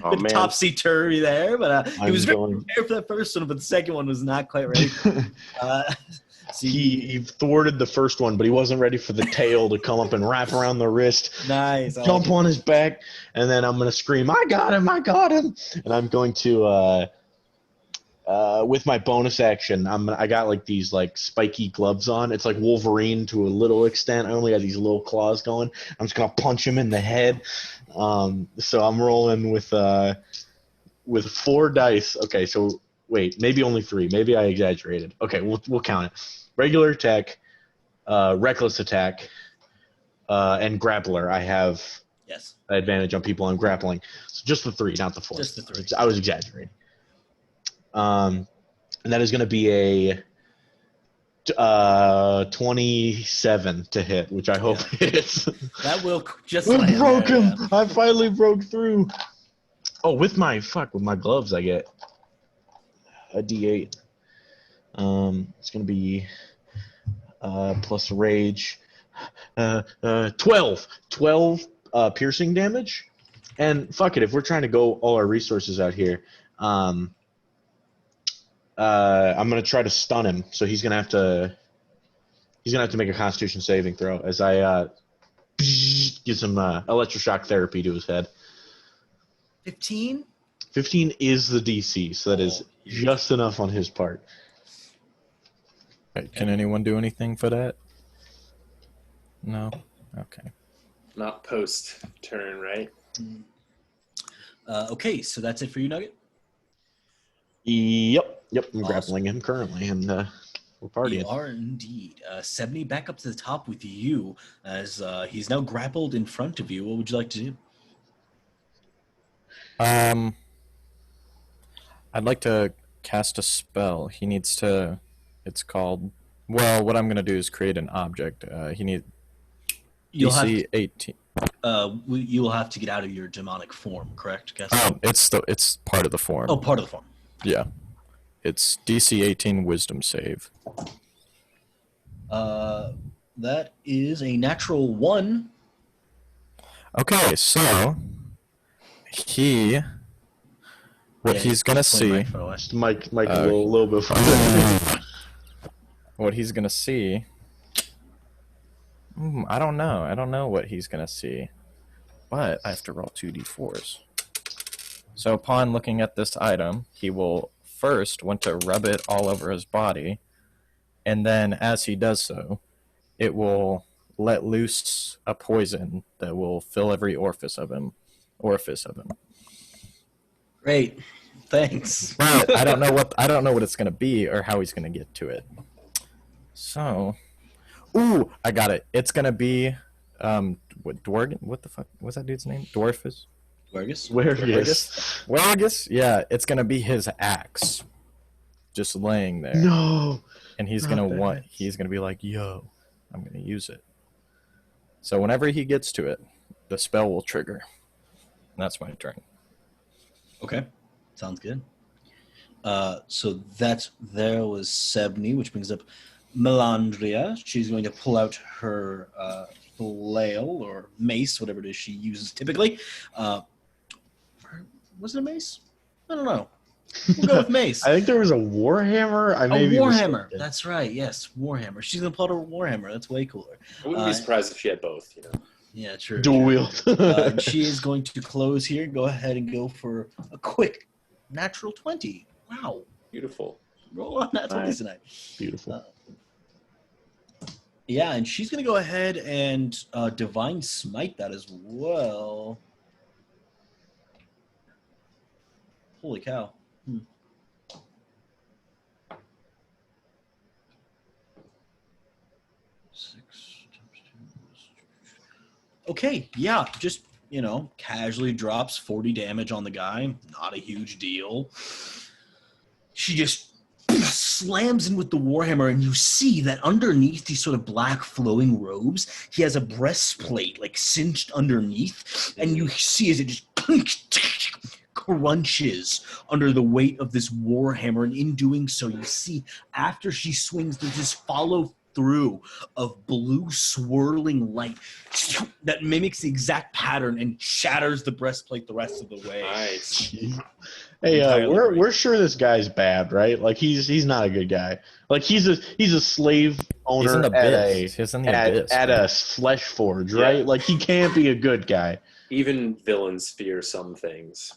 C: a bit topsy-turvy there, but he was very prepared for that first one, but the second one was not quite ready.
B: He thwarted the first one, but he wasn't ready for the tail to come up and wrap around the wrist.
C: Nice.
B: Jump on his back, and then I'm going to scream, I got him! And I'm going to, with my bonus action, I got like these like spiky gloves on. It's like Wolverine to a little extent. I only got these little claws going. I'm just going to punch him in the head. So I'm rolling with 4 dice. Okay, so wait, maybe only 3. Maybe I exaggerated. Okay, we'll count it. Regular attack, reckless attack, and grappler. I have advantage on people I'm grappling. So just the 3, not the 4.
C: Just the 3.
B: I was exaggerating. And that is going to be a 27 to hit, which I hope hits.
C: That will just
B: I broke him.
C: Yeah.
B: I finally broke through. Oh, with my gloves, I get a D8. It's going to be plus rage. 12 piercing damage. And fuck it, if we're trying to go all our resources out here, I'm going to try to stun him. So he's going to have to make a Constitution saving throw as I give some electroshock therapy to his head.
C: 15?
B: 15 is the DC, so that is just enough on his part.
F: Wait, can anyone do anything for that? No? Okay.
E: Not post turn, right?
C: Okay, so that's it for you, Nugget?
B: Yep. I'm grappling him currently, and we're partying.
C: You are indeed. 70 back up to the top with you as he's now grappled in front of you. What would you like to do?
F: I'd like to cast a spell. He needs to. It's called. Well, what I'm going to do is create an object. He needs DC 18.
C: You will have to get out of your demonic form, correct? Guess.
F: It's part of the form.
C: Oh, part of the form.
F: Yeah. It's DC 18 Wisdom save.
C: That is a natural 1.
F: Okay, so he's gonna see.
B: Mike, a little bit farther.
F: What he's gonna see. I don't know. I don't know what he's gonna see, but I have to roll 2d4s. So upon looking at this item, he will first want to rub it all over his body, and then as he does so, it will let loose a poison that will fill every orifice of him.
C: Great, thanks.
F: But I don't know what it's gonna be or how he's gonna get to it. So, I got it. It's gonna be Dworgen. What the fuck was that dude's name? Dwarfus.
B: Wergus.
F: Yeah, it's gonna be his axe, just laying there.
B: No.
F: And he's gonna be like, "Yo, I'm gonna use it." So whenever he gets to it, the spell will trigger. And that's my turn.
C: Okay, sounds good. So there was Sebni, which brings up Melandria. She's going to pull out her flail or mace, whatever it is she uses typically. Was it a mace? I don't know. We'll go with mace.
B: I think there was a warhammer.
C: Warhammer. That's right. Yes, warhammer. She's gonna pull out a warhammer. That's way cooler.
E: I wouldn't be surprised if she had both.
C: Yeah, true.
B: Dual
C: true.
B: wield.
C: And she is going to close here. Go ahead and go for a quick natural 20. Wow.
E: Beautiful.
C: Roll on natural
D: Nice.
C: tonight.
B: Beautiful.
C: Yeah, and she's going to go ahead and Divine Smite that as well. Holy cow. Okay, yeah, just, casually drops 40 damage on the guy. Not a huge deal. She just slams in with the Warhammer, and you see that underneath these sort of black flowing robes, he has a breastplate, like, cinched underneath, and you see as it just crunches under the weight of this Warhammer, and in doing so, you see, after she swings, there's this follow through of blue swirling light that mimics the exact pattern and shatters the breastplate the rest of the way.
E: Nice.
B: Hey,
C: Entirely
B: we're
C: great.
B: sure this guy's bad, right? Like he's not a good guy. Like he's a slave owner
F: He's in the
B: at
F: abyss. He's in the abyss.
B: at
F: man.
B: a flesh forge, right?
E: Yeah.
B: Like he can't be a good guy.
E: Even villains fear some things.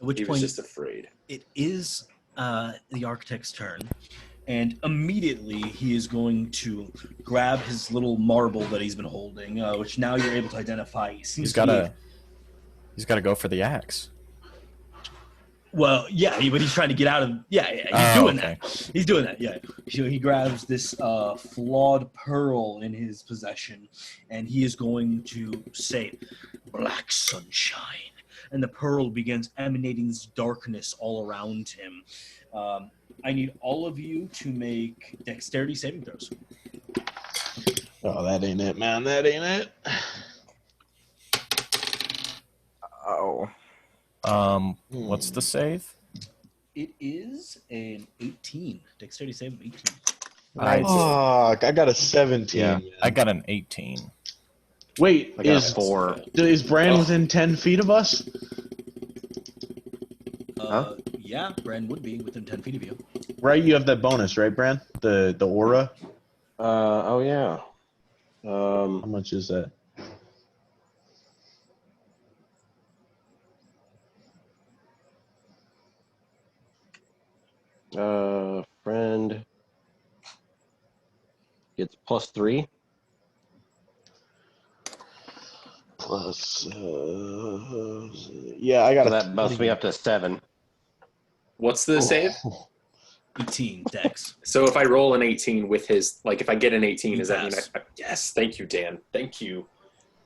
C: At which
E: He was
C: point,
E: just afraid.
C: it is the architect's turn, and immediately he is going to grab his little marble that he's been holding, which now you're able to identify.
F: He's got to go for the axe.
C: Well, yeah, but he's trying to get out of. Yeah, he's doing that. He's doing that. Yeah, he grabs this flawed pearl in his possession, and he is going to say, "Black sunshine," and the pearl begins emanating this darkness all around him. I need all of you to make dexterity saving throws.
B: Oh, that ain't it, man. That ain't it.
A: Oh.
F: What's the save?
C: It is an 18. Dexterity save of 18.
B: Oh, I got a 17.
E: Yeah.
B: man.
F: I got an 18.
B: Wait,
D: I got
B: is
D: a 4.
B: is Bran within 10 feet of us?
C: Yeah, Bran would be within 10 feet of you.
B: Right, you have that bonus, right, Bran? The aura.
D: Oh yeah.
B: How much is that?
D: Friend gets +3.
B: Plus, yeah, I got
D: So that bumps me up to 7.
E: What's the save?
C: 18 dex.
E: So if I roll an 18 with his, like, if I get an 18,
C: You
E: does that mean
C: pass.
E: yes, thank you, Dan. Thank you.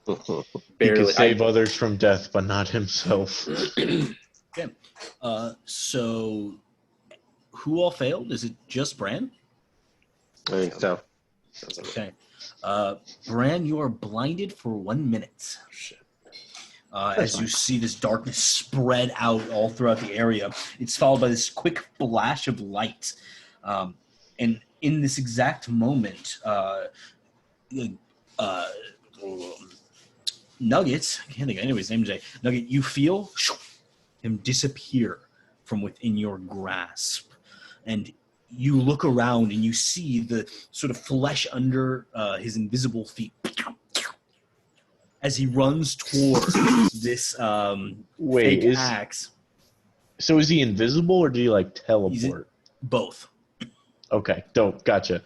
B: He can
E: Barely.
B: save others from death, but not himself.
C: Okay. So who all failed? Is it just Bran?
D: I think so.
E: Sounds like
C: Okay. Bran, you are blinded for 1 minute.
E: shit.
C: As you see this darkness spread out all throughout the area. It's followed by this quick flash of light. And in this exact moment, Nugget, I can't think of anybody's name today. Nugget, you feel him disappear from within your grasp. And you look around and you see the sort of flesh under his invisible feet as he runs towards this
B: Wait,
C: fake axe.
B: so is he invisible or do you like teleport?
C: Both.
B: Okay, dope, gotcha.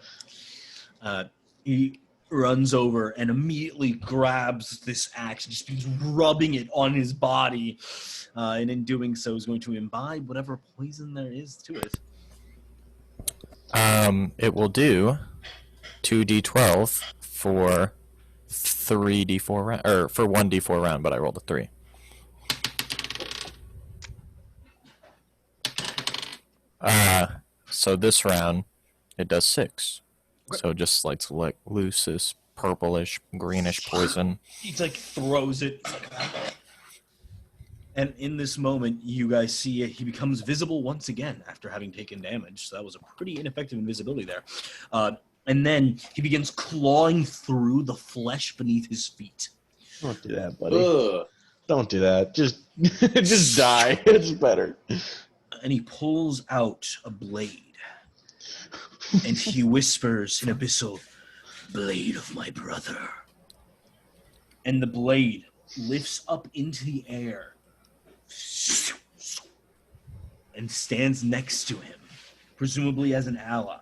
C: He runs over and immediately grabs this axe and just begins rubbing it on his body. And in doing so, is going to imbibe whatever poison there is to it.
F: It will do 2d12 for 3d4 round, or for 1d4 round, but I rolled a 3. So this round it does 6. So it just like to let loose this purplish, greenish poison.
C: He like throws it. And in this moment, you guys see he becomes visible once again after having taken damage. So that was a pretty ineffective invisibility there. And then he begins clawing through the flesh beneath his feet.
B: Don't do that, buddy.
E: Ugh.
B: Don't do that. Just just die. It's better.
C: And he pulls out a blade. And he whispers in abyssal, "Blade of my brother." and the blade lifts up into the air and stands next to him, presumably as an ally.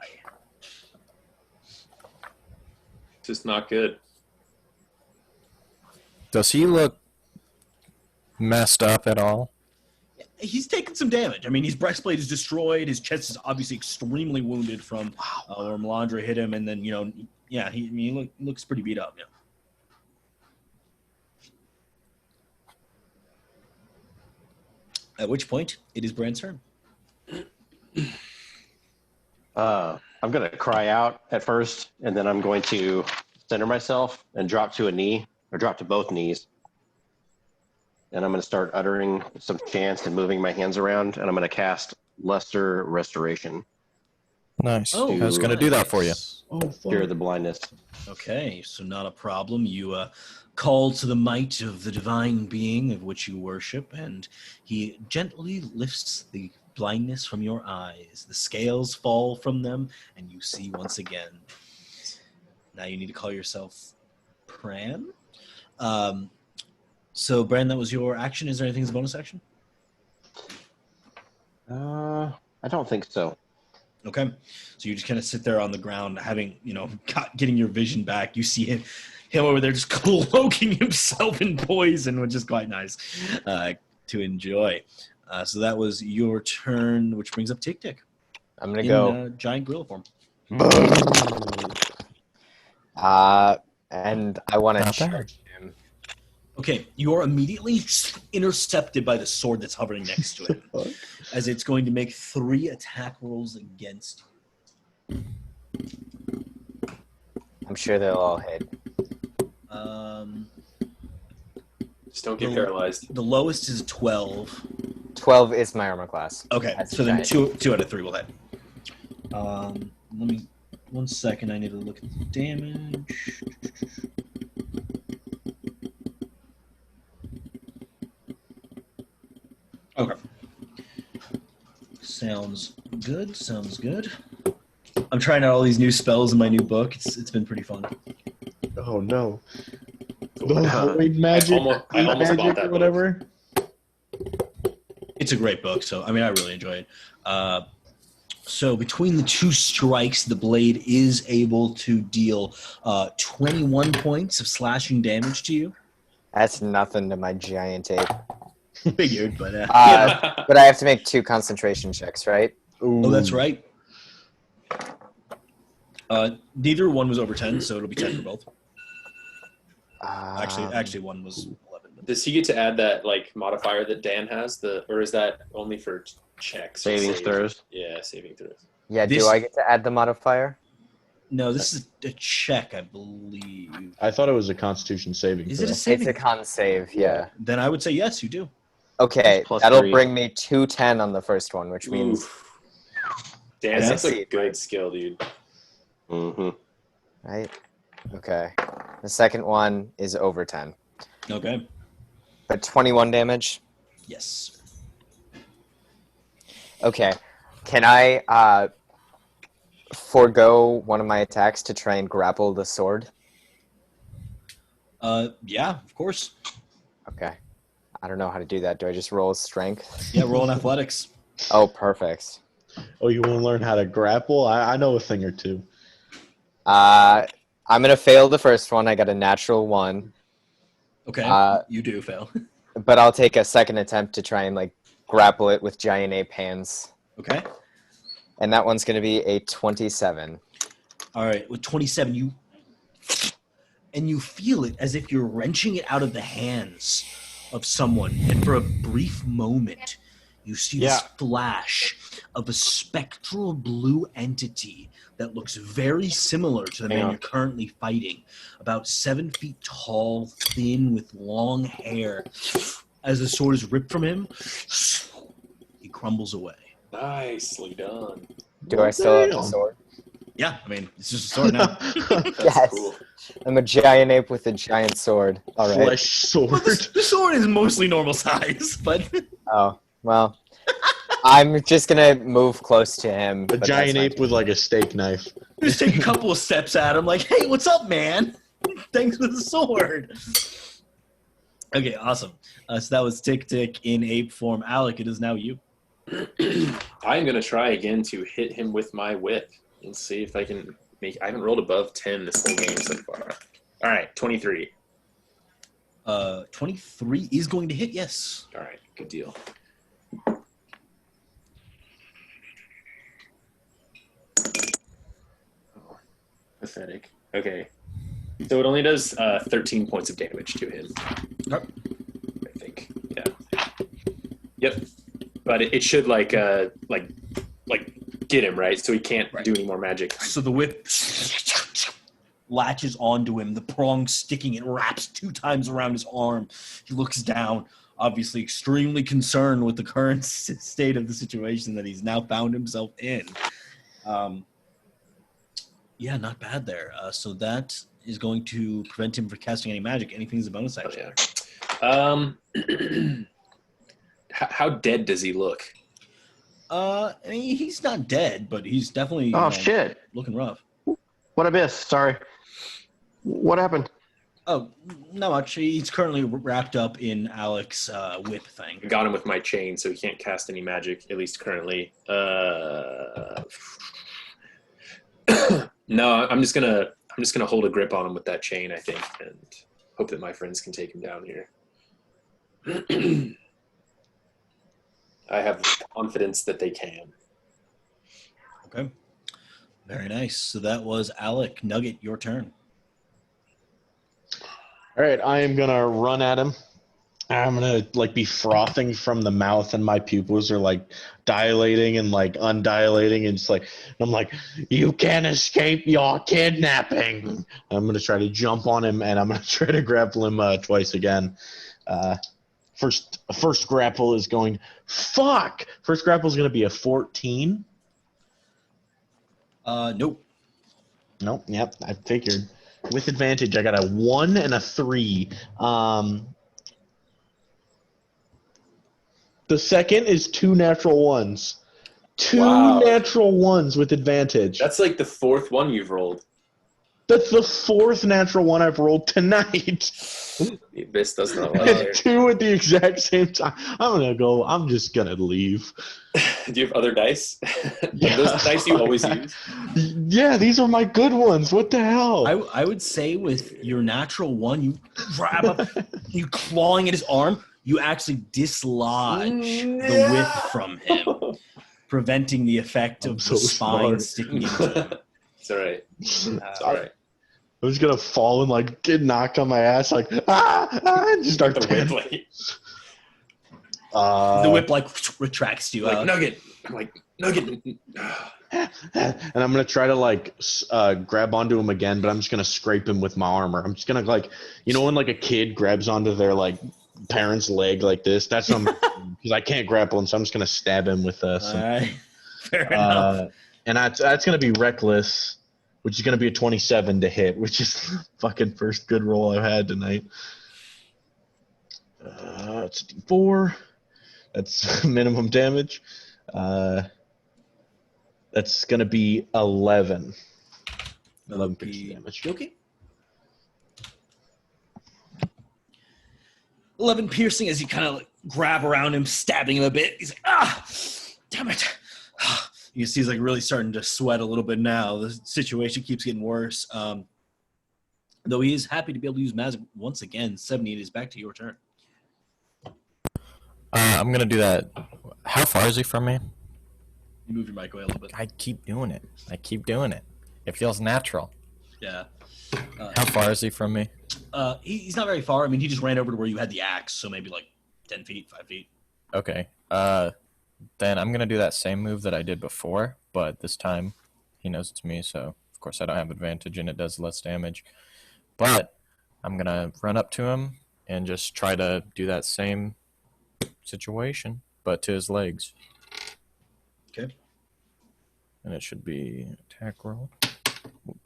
E: Just not good.
F: Does he look messed up at all?
C: He's taken some damage. I mean, his breastplate is destroyed. His chest is obviously extremely wounded from where Melandra hit him, and then he looks pretty beat up. Yeah. At which point, it is Brand's turn.
D: I'm going to cry out at first, and then I'm going to center myself and drop to a knee, or drop to both knees. And I'm going to start uttering some chants and moving my hands around, and I'm going to cast Lesser Restoration.
F: Nice.
C: Oh,
F: I was going to do that for you.
D: Cure the blindness.
C: Okay, so not a problem. You call to the might of the divine being of which you worship, and he gently lifts the blindness from your eyes. The scales fall from them, and you see once again. Now you need to call yourself Pran. So, Bran, that was your action. Is there anything as a bonus action?
D: I don't think so.
C: Okay, so you just kind of sit there on the ground, having getting your vision back. You see him over there just cloaking himself in poison, which is quite nice to enjoy. So that was your turn, which brings up Tick Tick.
A: I'm gonna go
C: giant gorilla form.
A: and I want to
F: Not bad.
A: charge him.
C: Okay, you are immediately intercepted by the sword that's hovering next to him, as it's going to make 3 attack rolls against you.
A: I'm sure they'll all hit.
E: Just don't get paralyzed.
C: The lowest is 12.
A: 12 is my armor class.
C: Okay,
A: That's
C: so then
A: giant.
C: two out of 3 will hit. Let me 1 second. I need to look at the damage. Okay. Sounds good. Sounds good. I'm trying out all these new spells in my new book. It's been pretty fun.
B: Oh no.
E: Cool.
B: The void magic,
E: I almost bought that
B: or whatever.
C: It's a great book, so I really enjoy it. So between the 2 strikes, the blade is able to deal 21 points of slashing damage to you.
A: That's nothing to my giant ape.
C: Figured, but
A: But I have to make 2 concentration checks, right?
C: oh, that's right. Neither one was over 10, so it'll be 10 for both. Actually, one was 11. But...
E: Does he get to add that modifier that Dan has? Or is that only for checks? or
D: Saving
E: saves?
D: throws.
E: Yeah, saving throws.
A: Yeah,
C: This-
A: do I get to add the modifier?
C: No, this is a check, I believe.
B: I thought it was a Constitution saving
C: Is
B: throw.
C: it a saving?
A: It's a con save, yeah.
C: Then I would say yes, you do.
A: Okay,
D: Plus
A: that'll
D: 3.
A: bring me 210 on the first one, which means
E: Oof. Dan,
A: I
E: that's a
A: succeed,
E: good
A: right?
E: skill, dude.
D: Mm-hmm.
A: right. Okay, the second one is over 10,
C: Okay.
A: but 21 damage.
C: Yes.
A: Okay, can I forego one of my attacks to try and grapple the sword?
C: Yeah, of course.
A: Okay, I don't know how to do that. Do I just roll strength?
C: Yeah, roll in athletics.
A: Oh, perfect.
B: Oh, you want to learn how to grapple? I know a thing or two.
A: I'm gonna fail the first one. I got a natural 1,
C: Okay, you do fail.
A: but I'll take a second attempt to try and grapple it with giant ape hands,
C: Okay.
A: and that one's gonna be a 27.
C: All right, with 27, you feel it as if you're wrenching it out of the hands of someone, and for a brief moment, you see this flash of a spectral blue entity that looks very similar to the man you're currently fighting. About 7 feet tall, thin, with long hair. As the sword is ripped from him, he crumbles away.
E: Nicely done.
A: Do I still have the
B: Damn.
A: sword?
C: Yeah, it's just a sword now.
A: Yes.
E: Cool.
A: I'm a giant ape with a giant sword. All right.
B: Flesh sword.
C: The sword is mostly normal size, but
A: Oh, well. I'm just going to move close to him.
B: A
A: but
B: giant
A: that's
B: ape with a steak knife.
C: just take a couple of steps at him like, hey, what's up, man? Thanks for the sword. Okay, awesome. So that was Tick Tick in ape form. Alec, it is now you.
E: I'm going to try again to hit him with my whip and see if I can make. I haven't rolled above 10 this whole game so far. All right, 23.
C: 23 is going to hit, yes.
E: All right, good deal. Oh, pathetic. Okay. So it only does 13 points of damage to him.
C: Yep.
E: I think. Yeah. Yep. But it should like get him, right? So he can't do any more magic.
C: So the whip latches onto him, the prong sticking, it wraps 2 times around his arm. He looks down, obviously extremely concerned with the current state of the situation that he's now found himself in. Yeah, not bad there. So that is going to prevent him from casting any magic. Anything is a bonus action.
E: Oh, yeah. How dead does he look?
C: I mean, he's not dead, but he's definitely
D: Shit.
C: looking rough.
D: What I missed? Sorry. What happened?
C: Oh, not much. He's currently wrapped up in Alec's whip thing.
E: I got him with my chain, so he can't cast any magic, at least currently. No, I'm just gonna hold a grip on him with that chain, I think, and hope that my friends can take him down here. I have confidence that they can.
C: Okay. Very nice. So that was Alec. Nugget, your turn.
B: All right, I am gonna run at him. I'm gonna like be frothing from the mouth, and my pupils are like dilating and like undilating, and it's like I'm like, you can't escape your kidnapping. I'm gonna try to jump on him, and I'm gonna try to grapple him twice again. First grapple is going. Fuck. First grapple is gonna be a 14.
C: Nope.
B: Nope. Yep. I figured. With advantage, I got a 1 and a 3. The second is 2 natural ones. Two
E: Wow.
B: natural ones with advantage.
E: That's like the 4th one you've rolled.
B: That's the 4th natural one I've rolled tonight.
E: The abyss does not
B: And
E: like it.
B: 2 at the exact same time. I'm just gonna leave.
E: Do you have other dice?
B: Yeah.
E: Those dice you always use?
B: Yeah, these are my good ones. What the hell?
C: I would say with your natural one, you grab up, you clawing at his arm, you actually dislodge the whip from him, preventing the effect of
B: so
C: the spine
B: smart.
C: sticking into him.
E: It's all right. It's all right.
B: I was gonna fall and like get knocked on my ass, like and just start
E: The whip, like
C: The whip like retracts you out.
E: Nugget. I'm like, Nugget.
B: and I'm gonna try to like grab onto him again, but I'm just gonna scrape him with my armor. I'm just gonna like, you know, when like a kid grabs onto their like parent's leg like this. That's what I'm because I can't grapple him, so I'm just gonna stab him with some.
C: All right. Fair enough.
B: And that's gonna be reckless, which is gonna be a 27 to hit, which is fucking first good roll I've had tonight. It's D4. That's minimum damage. That's gonna be 11. 11 piercing damage.
C: Okay. 11 piercing as you kind of like grab around him, stabbing him a bit. He's like, damn it. You see he's like really starting to sweat a little bit now. The situation keeps getting worse. Though he is happy to be able to use magic once again. 70, it is back to your turn.
F: I'm going to do that. How far is he from me?
C: You move your mic away a little bit.
F: I keep doing it. It feels natural.
C: Yeah.
F: How far is he from me?
C: He's not very far. I mean, he just ran over to where you had the axe, so maybe like 10 feet, 5 feet.
F: Okay. Then I'm going to do that same move that I did before, but this time he knows it's me, so of course I don't have advantage and it does less damage. But I'm going to run up to him and just try to do that same situation, but to his legs.
C: Okay.
F: And it should be attack roll. Oops.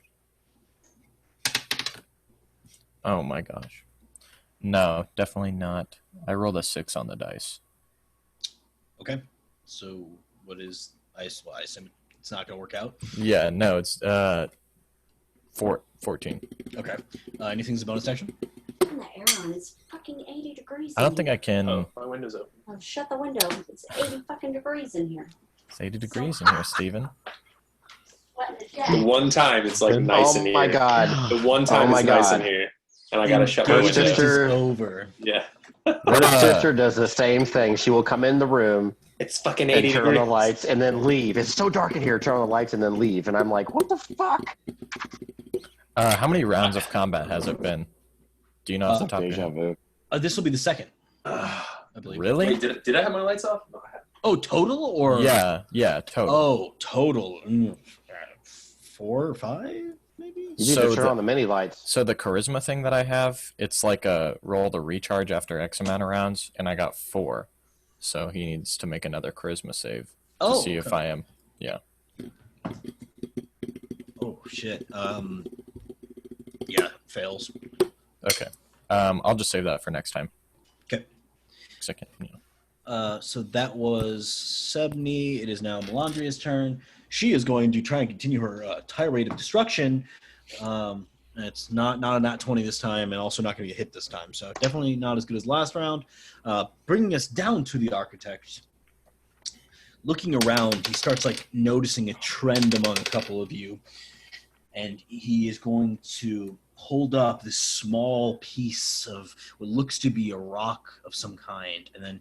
F: Oh my gosh. No, definitely not. I rolled a 6 on the dice.
C: Okay. So what is I assume it's not going to work out?
F: Yeah, no, it's 14.
C: Okay. Anything's a bonus action?
G: the air on. It's fucking 80 degrees.
F: I don't think I can.
E: Oh, my window's open.
G: Oh, shut the window. It's 80 fucking degrees in here.
F: It's 80 degrees in here, Steven.
G: Sweating to
E: The
G: death.
E: one time it's like nice
D: Oh
E: in here.
D: my god.
E: The one time
D: my
E: it's nice
D: God.
E: in here, and I gotta shut my
C: Engagement
E: window.
D: sister-
C: is over.
E: Yeah,
D: Her sister does the same thing. She will come in the room
E: it's fucking
D: and
E: 80
D: turn on the
E: degrees.
D: lights and then leave. It's so dark in here. Turn on the lights and then leave. And I'm like, what the fuck?
F: How many rounds of combat has it been? Do you know off the top of your
B: Deja
F: head?
B: vu.
C: This will be the second,
E: Uh,
C: I believe.
F: Really?
E: wait, did I have my lights off? No, I haven't.
C: Oh, total or?
F: Yeah, total.
C: Oh, total. 4 or 5, maybe?
D: You need
F: So
D: to turn on the mini lights.
F: So the charisma thing that I have, it's like a roll to recharge after X amount of rounds, and I got 4. So he needs to make another charisma save to see if I am. Yeah.
C: Oh shit. Yeah, fails.
F: Okay. I'll just save that for next time.
C: Okay.
F: Second. Yeah.
C: So that was Sebni. It is now Melandria's turn. She is going to try and continue her tirade of destruction. It's not a nat 20 this time, and also not going to get hit this time. So definitely not as good as last round. Bringing us down to the architect. Looking around, he starts like noticing a trend among a couple of you, and he is going to hold up this small piece of what looks to be a rock of some kind, and then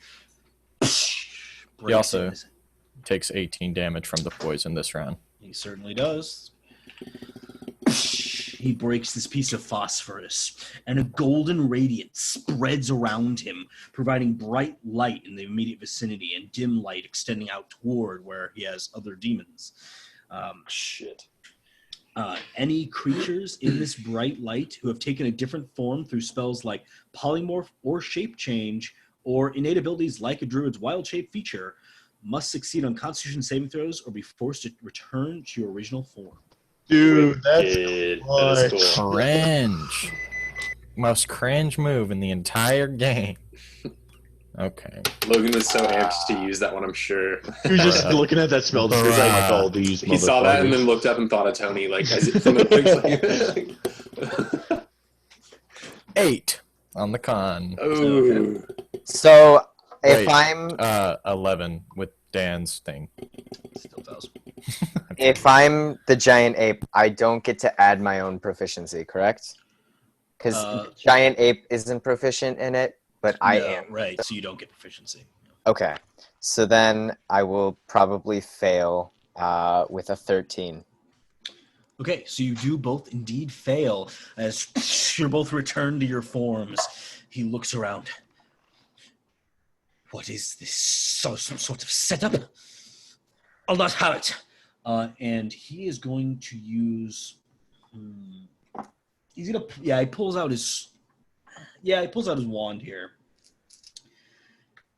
F: He also takes 18 damage from the poison this round.
C: He certainly does. He breaks this piece of phosphorus, and a golden radiance spreads around him, providing bright light in the immediate vicinity and dim light extending out toward where he has other demons.
E: Shit.
C: Any creatures in this bright light who have taken a different form through spells like polymorph or shape change, or innate abilities like a druid's wild shape feature, must succeed on Constitution saving throws or be forced to return to your original form.
B: Dude, that's
E: Wicked. That is cool.
F: Cringe. Most cringe move in the entire game. Okay.
E: Logan was so amped to use that one, I'm sure.
B: He was just looking at that spell. Just like all these.
E: He saw that and then
B: motherfuckers.
E: looked up and thought of Tony, like as it from the like,
F: 8 on the con.
E: oh.
A: So if
F: Wait.
A: I'm
F: 11 with Dan's thing.
C: Still does.
A: if I'm the giant ape, I don't get to add my own proficiency, correct? Because giant ape isn't proficient in it, but I
C: No,
A: am.
C: Right, so you don't get proficiency.
A: Okay, so then I will probably fail with a 13.
C: Okay, so you do both indeed fail as you're both returned to your forms. He looks around. What is this? Some sort of setup? I'll not have it. And he is going to use. He's gonna. Yeah, he pulls out his. Yeah, he pulls out his wand here.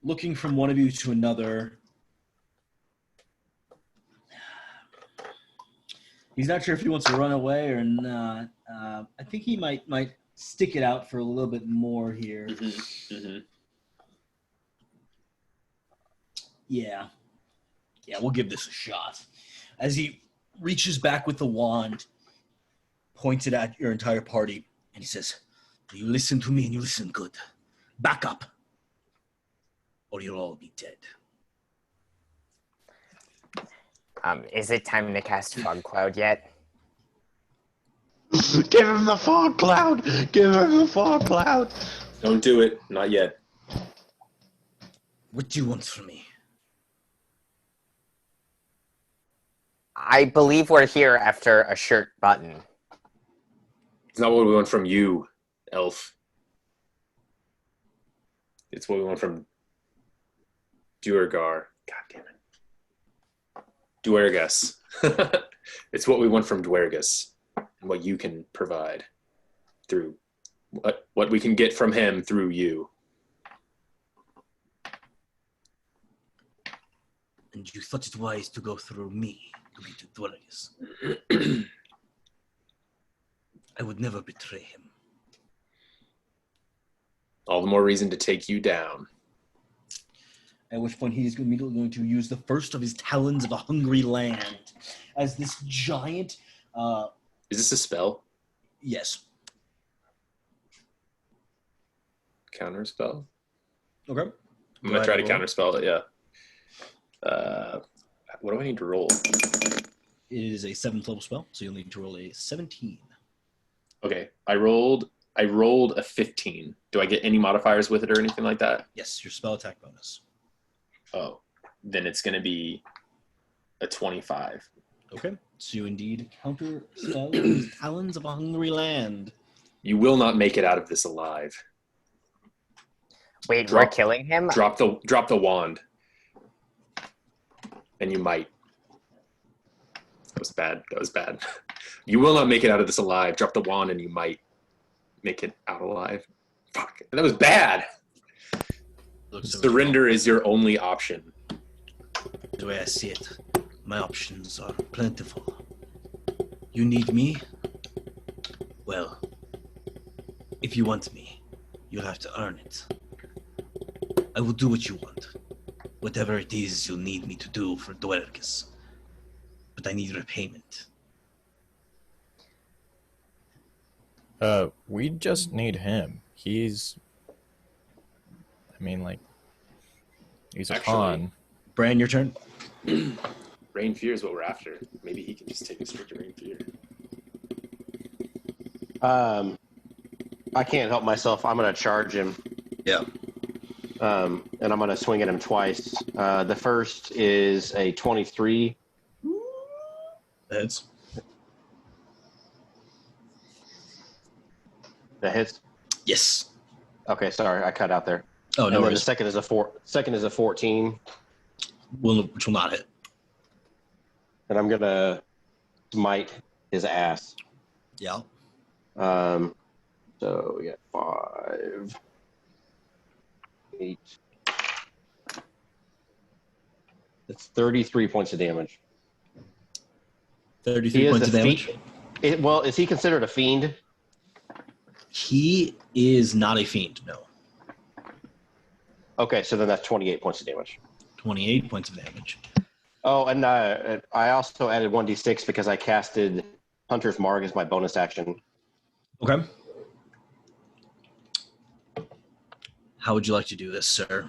C: Looking from one of you to another. He's not sure if he wants to run away or not. I think he might stick it out for a little bit more here.
E: Mm-hmm. Mm-hmm.
C: Yeah, we'll give this a shot. As he reaches back with the wand, points it at your entire party, and he says, "You listen to me and you listen good. Back up, or you'll all be dead."
A: Is it time to cast Fog Cloud yet?
B: Give him the fog cloud. Give him the fog cloud.
E: Don't do it. Not yet.
C: What do you want from me?
A: I believe we're here after a shirt button.
E: It's not what we want from you, elf. It's what we want from Duergar. God damn it. Duergus. It's what we want from Duergus. And what you can provide through what we can get from him through you.
C: And you thought it wise to go through me to be to Dwellis. I would never betray him.
E: All the more reason to take you down.
C: At which point he is immediately going to use the first of his talons of a hungry land as this giant.
E: Is this a spell?
C: Yes.
E: counterspell.
C: Okay.
E: I'm gonna
C: Go
E: try to
C: ahead and
E: counterspell it. Yeah. What do I need to roll?
C: It is a 7th level spell, so you'll need to roll a 17.
E: Okay, I rolled a 15. Do I get any modifiers with it or anything like that?
C: Yes, your spell attack bonus.
E: Oh, then it's gonna be a 25.
C: Okay. So you indeed counter spell these Talons of a Hungry Land.
E: You will not make it out of this alive.
A: Wait,
E: Drop-
A: we're killing him?
E: Drop the wand, and you might. That was bad. You will not make it out of this alive. Drop the wand, and you might make it out alive. Fuck, that was bad. Surrender is your only option.
C: The way I see it, my options are plentiful. You need me? Well, if you want me, you'll have to earn it. I will do what you want. Whatever it is you'll need me to do for Duergus. But I need repayment.
F: We just need him. He's a
E: Actually,
F: pawn.
C: Bran, your turn.
E: Rain Fear is what we're after. Maybe he can just take us straight to Rain Fear.
D: I can't help myself. I'm going to charge him.
C: Yeah.
D: And I'm going to swing at him twice. The first is a 23.
C: Heads.
D: That hits.
C: Yes.
D: Okay, sorry, I cut out there.
C: Oh, no
D: and then the
C: worries.
D: second is a 14,
C: Which will not hit.
D: and I'm gonna smite his ass.
C: Yeah.
D: So we got 5, 8. That's 33 points of damage.
C: 33 points of damage.
D: Is he considered a fiend?
C: He is not a fiend, no.
D: Okay, so then that's 28 points of damage.
C: 28 points of damage.
D: Oh, and I also added 1d6 because I casted Hunter's Mark as my bonus action.
C: Okay. How would you like to do this, sir?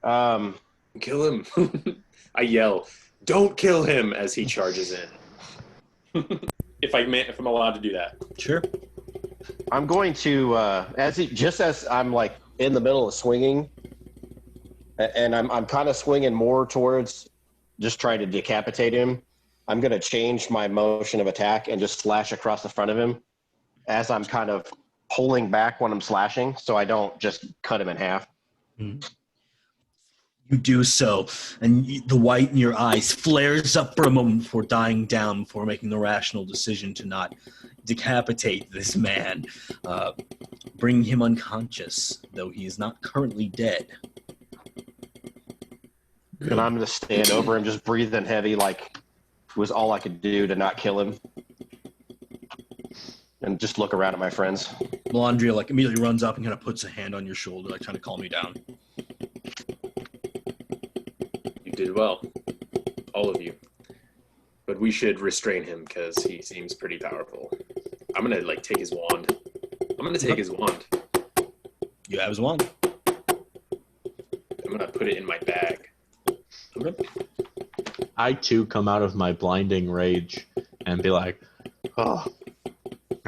E: Kill him. I yell, "Don't kill him!" as he charges in. if I'm allowed to do that.
C: Sure.
D: I'm going to as I'm like in the middle of swinging, and I'm kind of swinging more towards just trying to decapitate him. I'm going to change my motion of attack and just slash across the front of him as I'm kind of pulling back when I'm slashing, so I don't just cut him in half.
C: You do so, and the white in your eyes flares up for a moment before dying down, before making the rational decision to not decapitate this man, bring him unconscious, though he is not currently dead.
D: And I'm going to stand over him, just breathing heavy, like it was all I could do to not kill him, and just look around at my friends.
C: Melandria immediately runs up and kind of puts a hand on your shoulder, trying to calm you down.
E: You did well, all of you. But we should restrain him because he seems pretty powerful. I'm gonna take his wand. I'm gonna take his wand.
C: You have his wand.
E: I'm gonna put it in my bag.
C: Okay.
B: I too come out of my blinding rage and be like, "Oh,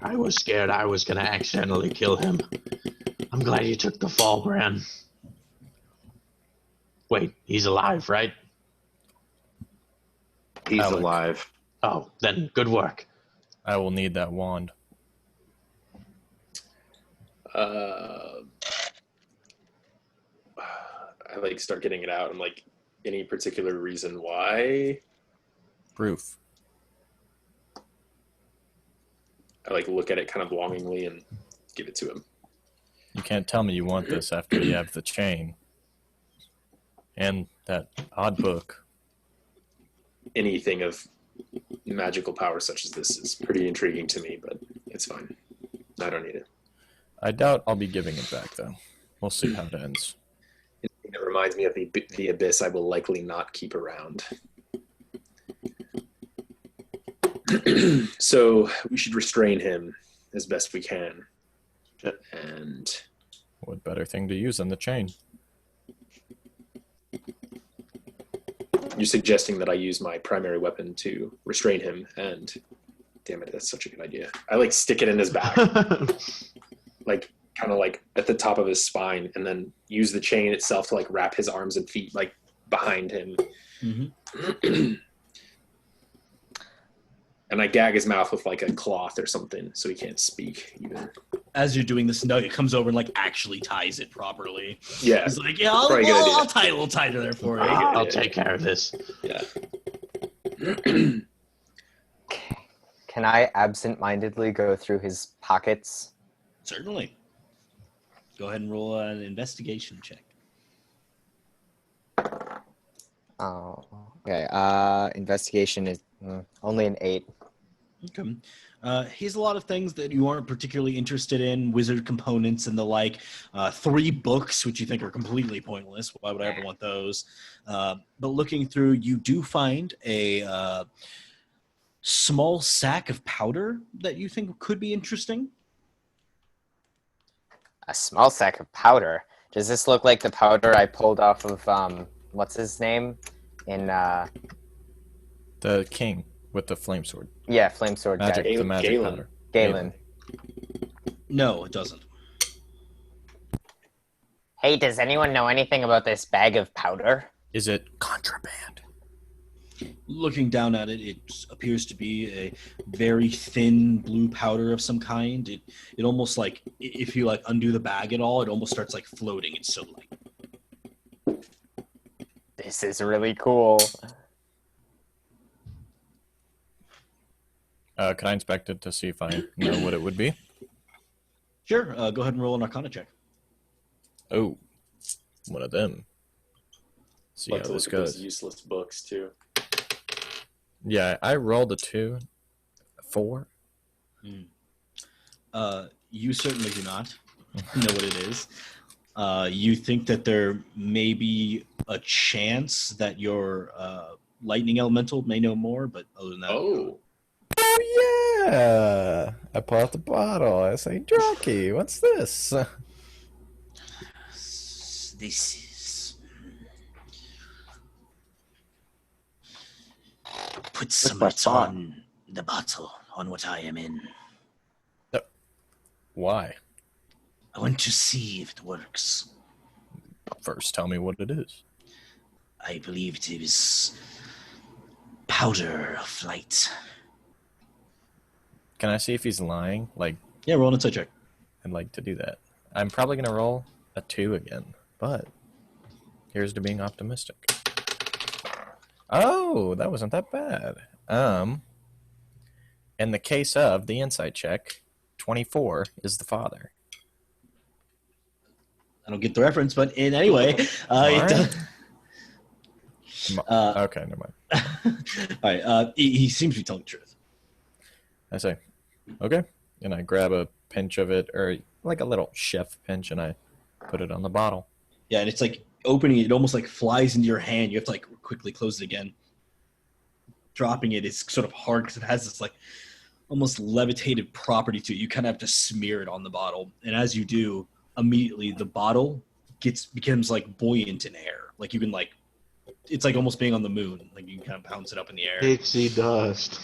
B: I was scared I was gonna accidentally kill him. I'm glad you took the fall, Bran." Wait, he's alive, right?
D: He's
F: Alec.
D: alive.
B: Oh, then good work.
F: I will need that wand.
E: I start getting it out. I'm like, any particular reason why?
F: Proof.
E: I look at it kind of longingly and give it to him.
F: You can't tell me you want this after you have the chain. And that odd book.
E: Anything of magical power such as this is pretty intriguing to me, but it's fine. I don't need it.
F: I doubt I'll be giving it back, though. We'll see how it ends.
E: Anything that reminds me of the abyss, I will likely not keep around. So we should restrain him as best we can. And
F: What better thing to use than the chain?
E: you're suggesting that I use my primary weapon to restrain him, and damn it, that's such a good idea. I like stick it in his back, like kind of like at the top of his spine, and then use the chain itself to like wrap his arms and feet like behind him.
C: Mm-hmm.
E: And I gag his mouth with like a cloth or something so he can't speak even.
C: As you're doing this, Nugget comes over and like actually ties it properly.
E: Yeah.
C: He's like, yeah, I'll tie it a little tighter there for you.
B: I'll take care of this.
E: Yeah.
A: Can I absent-mindedly go through his pockets?
C: Certainly. Go ahead and roll an investigation check.
A: Oh, okay. Investigation is only an 8.
C: Okay. He has a lot of things that you aren't particularly interested in, wizard components and the like. 3 books, which you think are completely pointless. Why would I ever want those? But looking through, you do find a small sack of powder that you think could be interesting.
A: A small sack of powder. Does this look like the powder I pulled off of what's his name in
F: The king with the flame sword.
A: yeah, flame sword
F: Magic,
A: guy.
F: the magic
E: Galen.
F: powder.
A: Galen.
C: No, it doesn't.
A: Hey, does anyone know anything about this bag of powder?
F: Is it contraband?
C: Looking down at it, it appears to be a very thin blue powder of some kind. It almost like, if you like undo the bag at all, it almost starts like floating. It's so light.
A: This is really cool.
F: Can I inspect it to see if I know what it would be?
C: Sure, go ahead and roll an Arcana check.
F: Oh, one of them. See
E: Like
F: how
E: to
F: this
E: look at those
F: goes.
E: useless books too.
F: Yeah, I rolled a 2. 4.
C: You certainly do not know what it is. You think that there may be a chance that your lightning elemental may know more, but other than that,
E: Oh,
F: Oh yeah! I pull out the bottle. I say, "Jockey, what's this?"
C: this is. Put some
D: my
C: it
D: thought.
C: on the bottle, on what I am in.
F: Why?
C: I want to see if it works.
F: First, tell me what it is.
C: I believe it is powder of light.
F: Can I see if he's lying? Like,
C: Yeah, roll an insight check.
F: I'd like to do that. I'm probably gonna roll a 2 again, but here's to being optimistic. Oh, that wasn't that bad. In the case of the insight check, 24 is the father.
C: I don't get the reference, but in anyway, it
F: Alright.
C: does.
F: Okay, never mind.
C: All right, he seems to be telling the truth.
F: I say, okay, and I grab a pinch of it, or like a little chef pinch, and I put it on the bottle.
C: Yeah, and it's like opening it almost like flies into your hand. You have to like quickly close it again. Dropping it is sort of hard because it has this like almost levitated property to it. You kind of have to smear it on the bottle, and as you do, immediately the bottle becomes like buoyant in air. Like you can like, it's like almost being on the moon. Like you can kind of bounce it up in the air.
B: Pixie dust.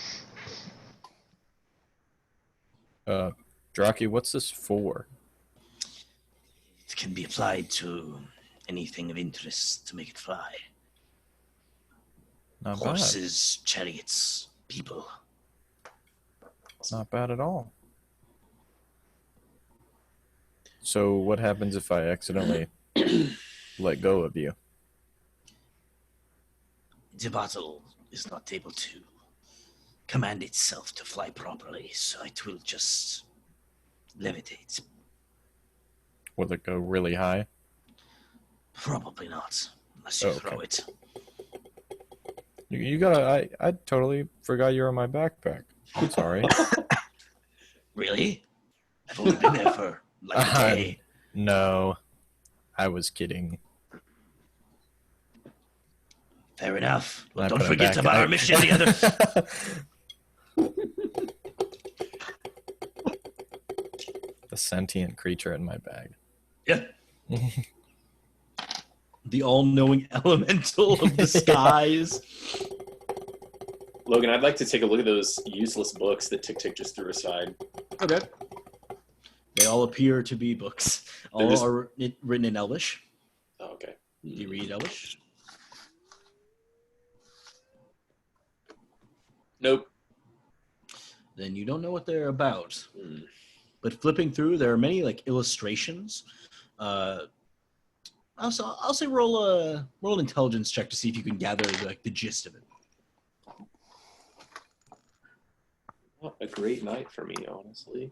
F: Draki, what's this for?
C: It can be applied to anything of interest to make it fly.
F: Not bad.
C: Horses, chariots, people.
F: It's not bad at all. So what happens if I accidentally let go of you?
C: The bottle is not able to command itself to fly properly, so it will just levitate.
F: Will it go really high?
C: Probably not, unless you
F: Okay.
C: throw it.
F: You gotta. I totally forgot you're in my backpack. I'm sorry.
C: Really? I've only been there for like a day.
F: No, I was kidding.
C: Fair enough. Well,
F: I
C: don't
F: put it
C: forget
F: back.
C: about our mission together.
F: the sentient creature in my bag.
C: Yeah. The all-knowing elemental of the skies.
E: Logan, I'd like to take a look at those useless books that Tick Tick just threw aside.
C: Okay. They all appear to be books. All
E: just-
C: are written in Elvish.
E: Oh, okay.
C: Do you read Elvish?
E: Nope.
C: Then you don't know what they're about.
E: Hmm.
C: But flipping through, there are many like illustrations. I'll say roll an intelligence check to see if you can gather like the gist of it.
E: Not a great night for me, honestly.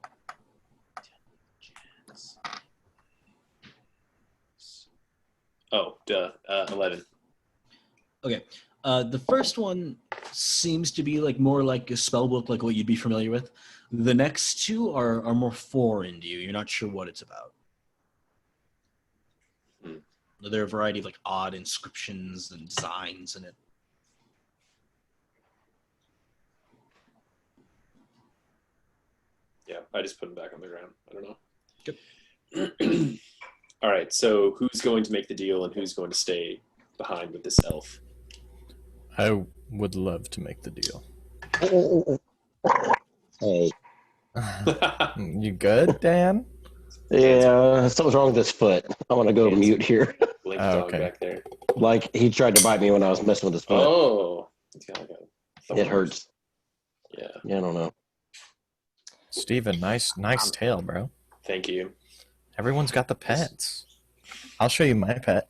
E: Oh, duh. 11.
C: Okay. The first one seems to be like more like a spell book, like what you'd be familiar with. The next two are more foreign to you. You're not sure what it's about.
E: Hmm.
C: There are a variety of like odd inscriptions and designs in it.
E: Yeah, I just put them back on the ground. I don't know.
C: Good.
E: All right, so who's going to make the deal and who's going to stay behind with this elf?
F: I would love to make the deal.
D: Hey.
F: You good, Dan?
D: Yeah, something's wrong with this foot. I want to go
E: Yes.
D: mute here.
E: Blink
F: Oh,
E: dog
F: okay.
E: back there.
D: Like he tried to bite me when I was messing with his foot.
E: Oh, it's got like a thorn.
D: It hurts.
E: Yeah,
D: Yeah, I don't know.
F: Steven, nice tail, bro.
E: thank you.
F: Everyone's got the pets. I'll show you my pet.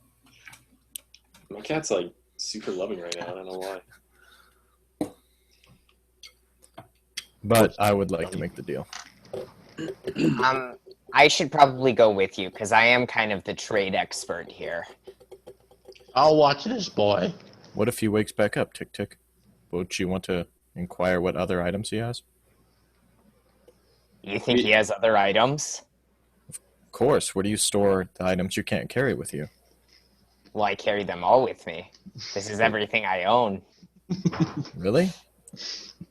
E: My cat's like super loving right now. I don't know why.
F: But I would like to make the deal.
A: I should probably go with you because I am kind of the trade expert here.
B: I'll watch this boy.
F: What if he wakes back up, Tick Tick? Would you want to inquire what other items he has?
A: You think he has other items?
F: Of course. Where do you store the items you can't carry with you?
A: Well, I carry them all with me. This is everything I own.
F: Really?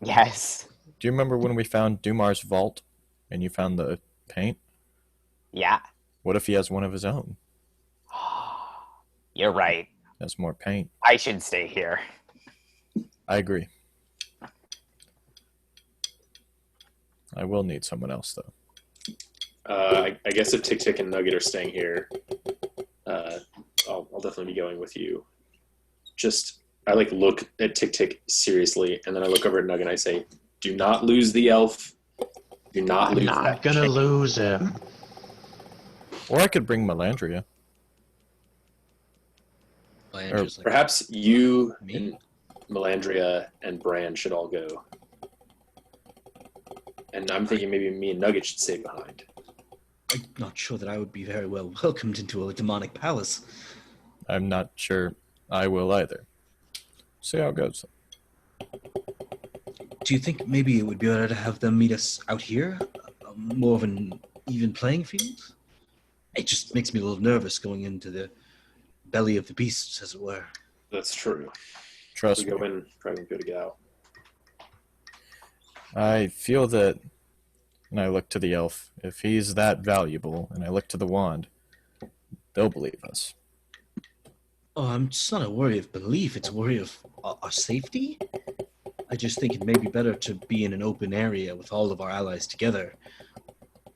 A: Yes.
F: Do you remember when we found Dumar's vault and you found the paint?
A: Yeah.
F: What if he has one of his own?
A: You're right.
F: Has more paint.
A: I should stay here.
F: I agree. I will need someone else, though.
E: I guess if Tick Tick and Nugget are staying here, I'll definitely be going with you. I like look at Tick Tick seriously, and then I look over at Nugget and I say, "Do not lose the elf. Do not
B: I'm
E: lose
B: not
E: that
B: gonna
E: chick."
B: lose him.
F: Or I could bring Melandria.
C: Just like,
E: Perhaps you
C: Me?
E: and Melandria and Bran should all go. And I'm thinking maybe me and Nugget should stay behind.
C: I'm not sure that I would be very well welcomed into a demonic palace.
F: I'm not sure I will either. See how it goes.
C: Do you think maybe it would be better to have them meet us out here? More of an even playing field? It just makes me a little nervous going into the belly of the beasts, as it were.
E: That's true.
F: Trust
E: We
F: me.
E: go in, probably good to get out.
F: I feel that, and I look to the elf, if he's that valuable, and I look to the wand, they'll believe us.
C: Oh, I'm just not a worry of belief. It's a worry of our safety. I just think it may be better to be in an open area with all of our allies together.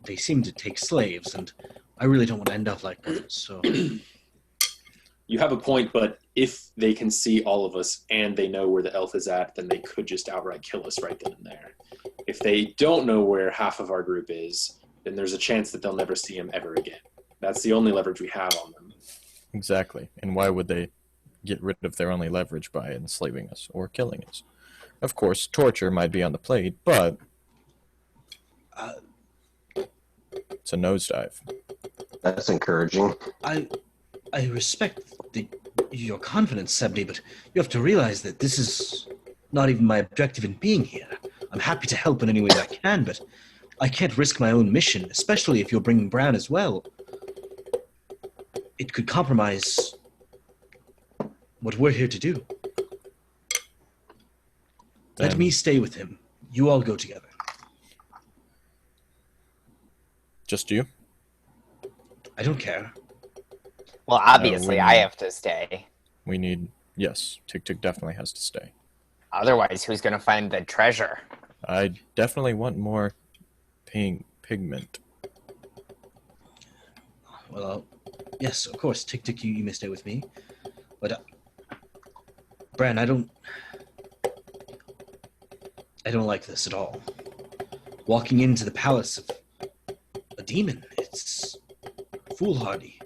C: They seem to take slaves, and I really don't want to end up like that. So,
E: You have a point, but if they can see all of us and they know where the elf is at, then they could just outright kill us right then and there. If they don't know where half of our group is, then there's a chance that they'll never see him ever again. That's the only leverage we have on them.
F: Exactly. And why would they get rid of their only leverage by enslaving us or killing us? Of course, torture might be on the plate, but it's a nosedive.
D: That's encouraging.
C: I respect your confidence, Sebni, but you have to realize that this is not even my objective in being here. I'm happy to help in any way that I can, but I can't risk my own mission, especially if you're bringing Bran as well. It could compromise what we're here to do. Let
F: Then-
C: me stay with him. You all go together.
F: Just you?
C: I don't care.
A: Well, obviously,
F: we
A: I
F: need-
A: have to stay.
F: We need. Yes, Tick Tick definitely has to stay.
A: Otherwise, who's going to find the treasure?
F: I definitely want more pigment.
C: Well, yes, of course. Tick Tick, you may stay with me. But, Bran, I don't like this at all. Walking into the palace of a demon, it's foolhardy.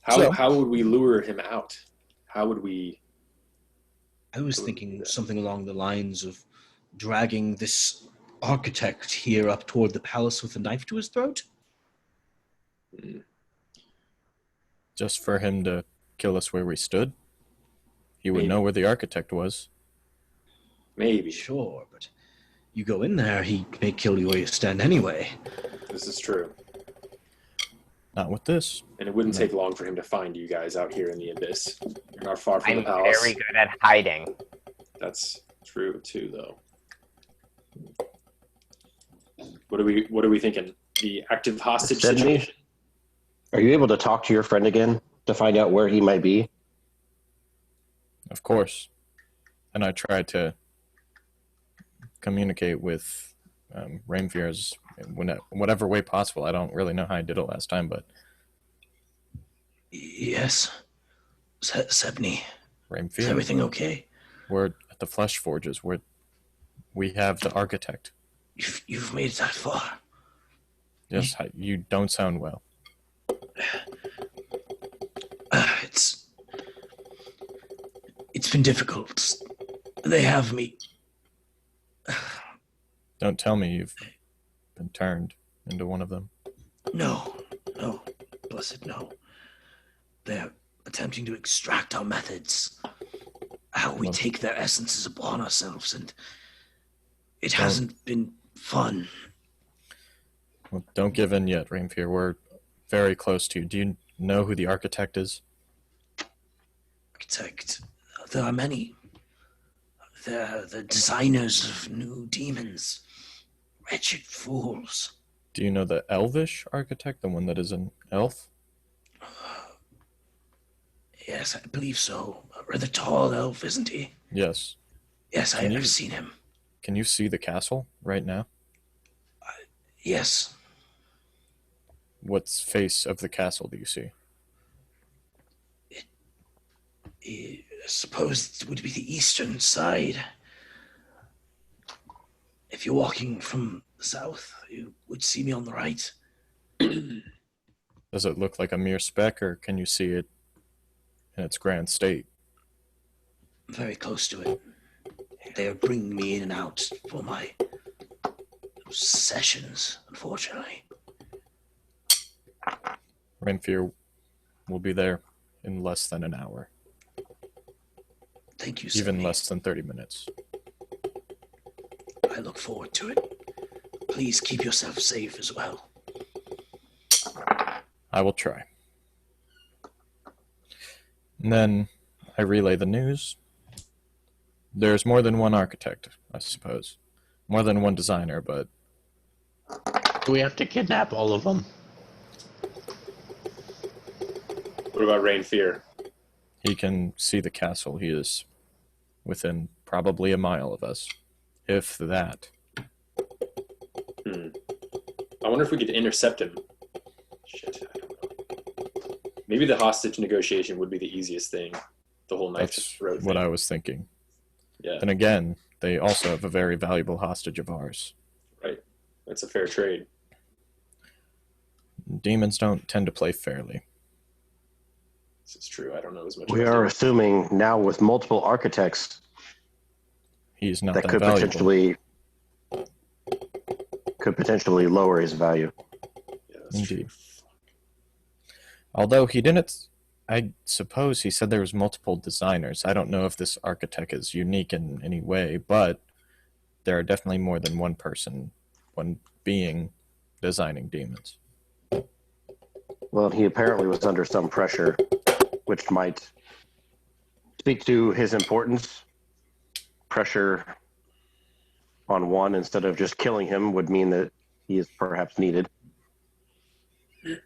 E: How would we lure him out? How would we?
C: I was thinking something along the lines of dragging this architect here up toward the palace with a knife to his throat.
F: Just for him to kill us where we stood? He would
E: Maybe.
F: know where the architect was.
E: Maybe.
C: Sure, but you go in there, he may kill you where you stand anyway.
E: This is true.
F: Not with this.
E: And it wouldn't
F: No.
E: take long for him to find you guys out here in the abyss. You're not far from the
A: I'm
E: palace.
A: very good at hiding.
E: That's true too, though. What are we thinking? The active hostage
D: Sydney?
E: situation?
D: Are you able to talk to your friend again to find out where he might be?
F: Of course. And I tried to communicate with Rainfears in whatever way possible. I don't really know how I did it last time, but
C: Yes. Sebni, is
F: Rainfear,
C: everything okay?
F: we're at the Flesh Forges. We have the architect.
C: You've made it that far.
F: Yes, you don't sound well.
C: It's been difficult. They have me.
F: Don't tell me you've been turned into one of them.
C: No, blessed no. They're attempting to extract our methods, how we
F: Well-
C: take their essences upon ourselves, and it hasn't been fun.
F: Well, don't give in yet, Rainfear. We're very close to you. Do you know who the architect is?
C: Architect, there are many. They're the designers of new demons. Wretched fools.
F: Do you know the elvish architect, the one that is an elf?
C: Yes, I believe so. A rather tall elf, isn't he?
F: Yes.
C: Yes,
F: Can you-
C: I've seen him.
F: Can you see the castle right now?
C: Yes.
F: What face of the castle do you see?
C: I suppose it would be the eastern side. If you're walking from the south, you would see me on the right.
F: Does it look like a mere speck, or can you see it in its grand state?
C: I'm very close to it. They are bringing me in and out for my sessions, unfortunately.
F: Rainfear will be there in less than an hour.
C: Thank you,
F: Even
C: Sebni.
F: less than 30 minutes.
C: I look forward to it. Please keep yourself safe as well.
F: I will try. And then I relay the news. There's more than one architect, I suppose. More than one designer, but
B: Do we have to kidnap all of them?
E: What about Rainfear?
F: he can see the castle. He is within probably a mile of us, if that.
E: I wonder if we could intercept him. Shit, I don't know. Maybe the hostage negotiation would be the easiest thing. The whole knife to
F: That's
E: throat
F: what
E: thing.
F: I was thinking.
E: Yeah,
F: Then again, they also have a very valuable hostage of ours.
E: right. That's a fair trade.
F: Demons don't tend to play fairly.
E: This is true. I don't know as much.
D: We
E: about
D: are
E: it.
D: assuming now with multiple architects
F: He's not
D: that
F: that
D: could
F: valuable.
D: potentially lower his value.
E: Yeah, that's
F: Indeed.
E: true.
F: Although he didn't, I suppose he said there was multiple designers. I don't know if this architect is unique in any way, but there are definitely more than one person, one being designing demons.
D: Well, he apparently was under some pressure, which might speak to his importance pressure on one instead of just killing him would mean that he is perhaps needed.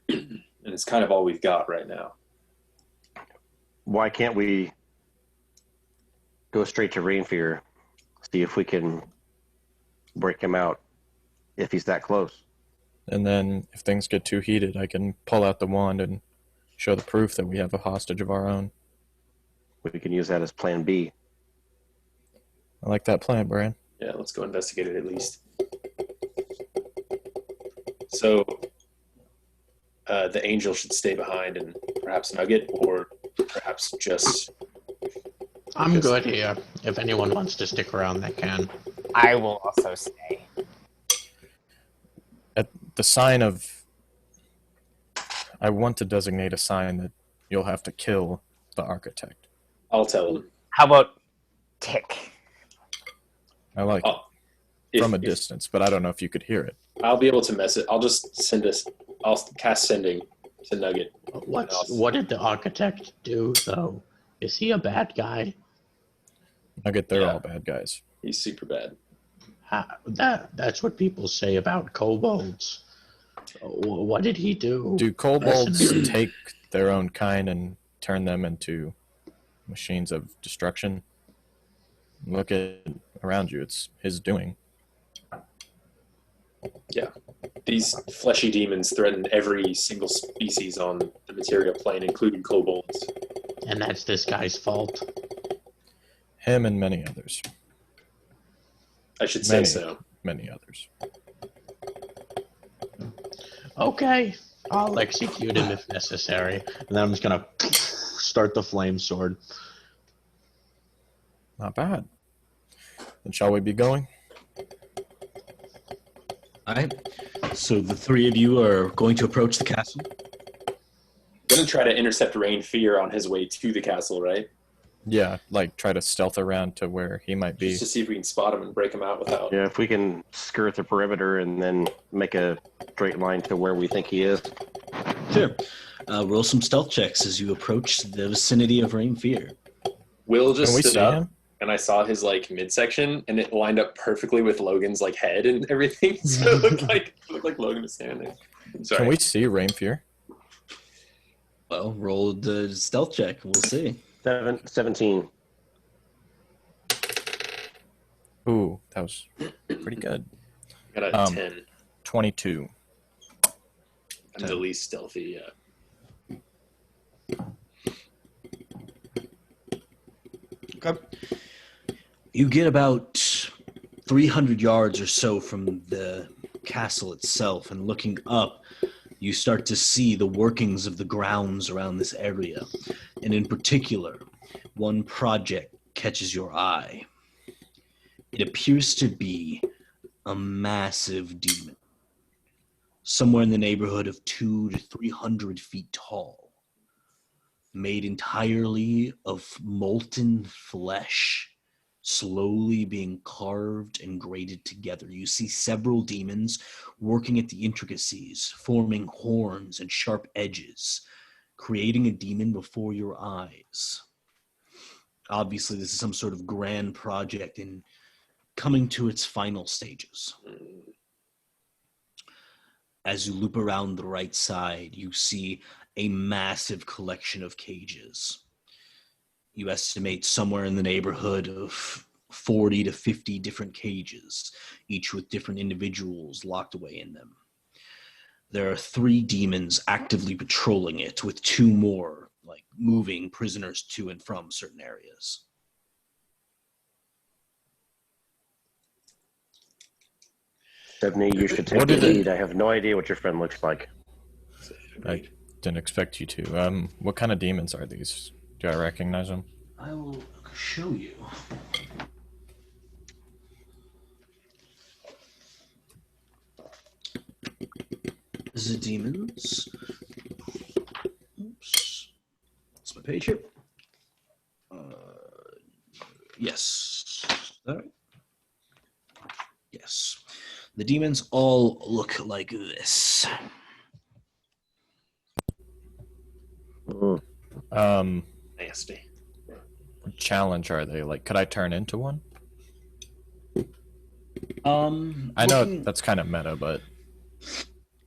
E: And it's kind of all we've got right now.
D: Why can't we go straight to Rainfear, see if we can break him out if he's that close?
F: And then if things get too heated, I can pull out the wand and show the proof that we have a hostage of our own.
D: We can use that as plan B.
F: I like that plan, Brian.
E: Yeah, let's go investigate it at least. So the angel should stay behind and perhaps Nugget, or perhaps just...
B: I'm good here. If anyone wants to stick around, they can.
A: I will also stay.
F: At the sign of... I want to designate a sign that you'll have to kill the architect.
E: I'll tell him.
A: How about tick?
F: I like it. From a distance, but I don't know if you could hear it.
E: I'll be able to mess it. I'll just send us. I'll cast sending to Nugget.
B: What did the architect do, though? Is he a bad guy?
F: Nugget, they're
E: Yeah.
F: all bad guys.
E: He's super bad.
B: That's what people say about kobolds. What did he do?
F: Do kobolds take their own kind and turn them into machines of destruction? Look at around you. It's his doing.
E: Yeah. These fleshy demons threaten every single species on the material plane, including kobolds.
B: And that's this guy's fault.
F: Him and many others.
E: I should say
F: Many.
E: so.
F: Many others.
B: Okay, I'll execute him if necessary. And then I'm just gonna start the flame sword.
F: Not bad. Then shall we be going?
C: All right. So the three of you are going to approach the castle.
E: We're going to try to intercept Rain Fear on his way to the castle, right?
F: Yeah, like try to stealth around to where he might be.
E: Just to see if we can spot him and break him out without...
D: Yeah, if we can skirt the perimeter and then make a straight line to where we think he is.
C: Sure. Roll some stealth checks as you approach the vicinity of Rain Fear.
E: Will just
F: Can we
E: stood
F: see
E: up,
F: him?
E: and I saw his like midsection, and it lined up perfectly with Logan's like head and everything. So it looked like Logan was standing. Sorry.
F: Can we see Rain Fear?
C: Well, roll the stealth check. We'll see.
D: 17.
F: Ooh, that was pretty good.
E: Got a 10.
F: 22.
E: I'm the least stealthy.
C: Okay. You get about 300 yards or so from the castle itself, and looking up, you start to see the workings of the grounds around this area. And in particular, one project catches your eye. It appears to be a massive demon, somewhere in the neighborhood of 200 to 300 feet tall, made entirely of molten flesh, slowly being carved and grated together. You see several demons working at the intricacies, forming horns and sharp edges, creating a demon before your eyes. Obviously, this is some sort of grand project and coming to its final stages. As you loop around the right side, you see a massive collection of cages. You estimate somewhere in the neighborhood of 40 to 50 different cages, each with different individuals locked away in them. There are 3 demons actively patrolling it, with 2 more, like, moving prisoners to and from certain areas.
D: Stephanie, you should take
F: What
D: the
F: did it-
D: lead. I have no idea what your friend looks like.
F: I didn't expect you to. What kind of demons are these? Do I recognize them?
C: I will show you. The demons. Oops. That's my page here. Yes. Is that right? Yes. The demons all look like this.
D: Mm.
E: Nasty.
F: What challenge are they? Like, could I turn into one? I know that's kind of meta, but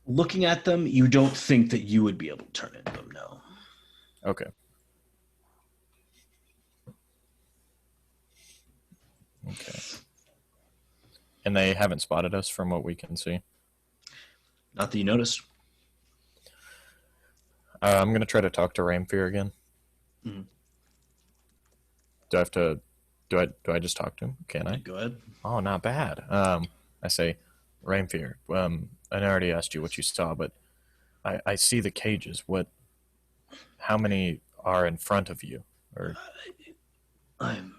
C: looking at them, you don't think that you would be able to turn into them, no.
F: okay. Okay. And they haven't spotted us from what we can see?
C: Not that you noticed.
F: I'm going to try to talk to Rainfear again.
C: Mhm.
F: Do I have to... Do I just talk to him? Can I?
C: Go ahead.
F: Oh, not bad. I say, Rainfear, I already asked you what you saw, but I see the cages. How many are in front of you? Or
C: I'm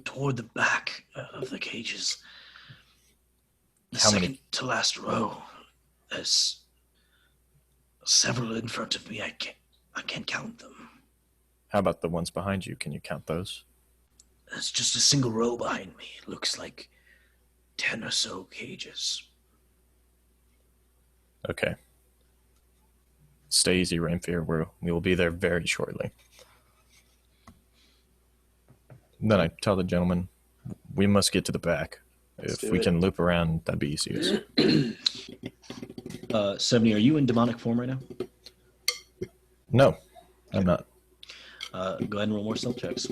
C: toward the back of the cages. The
F: How many?
C: second to last row. There's several in front of me. I can't count them.
F: how about the ones behind you? Can you count those?
C: There's just a single row behind me. It looks like 10 or so cages.
F: Okay. Stay easy, Rainfear. We will be there very shortly. Then I tell the gentleman, we must get to the back. If we can loop around, that'd be easiest.
C: 70, are you in demonic form right now?
F: No, I'm not.
C: Go ahead and roll more stealth checks.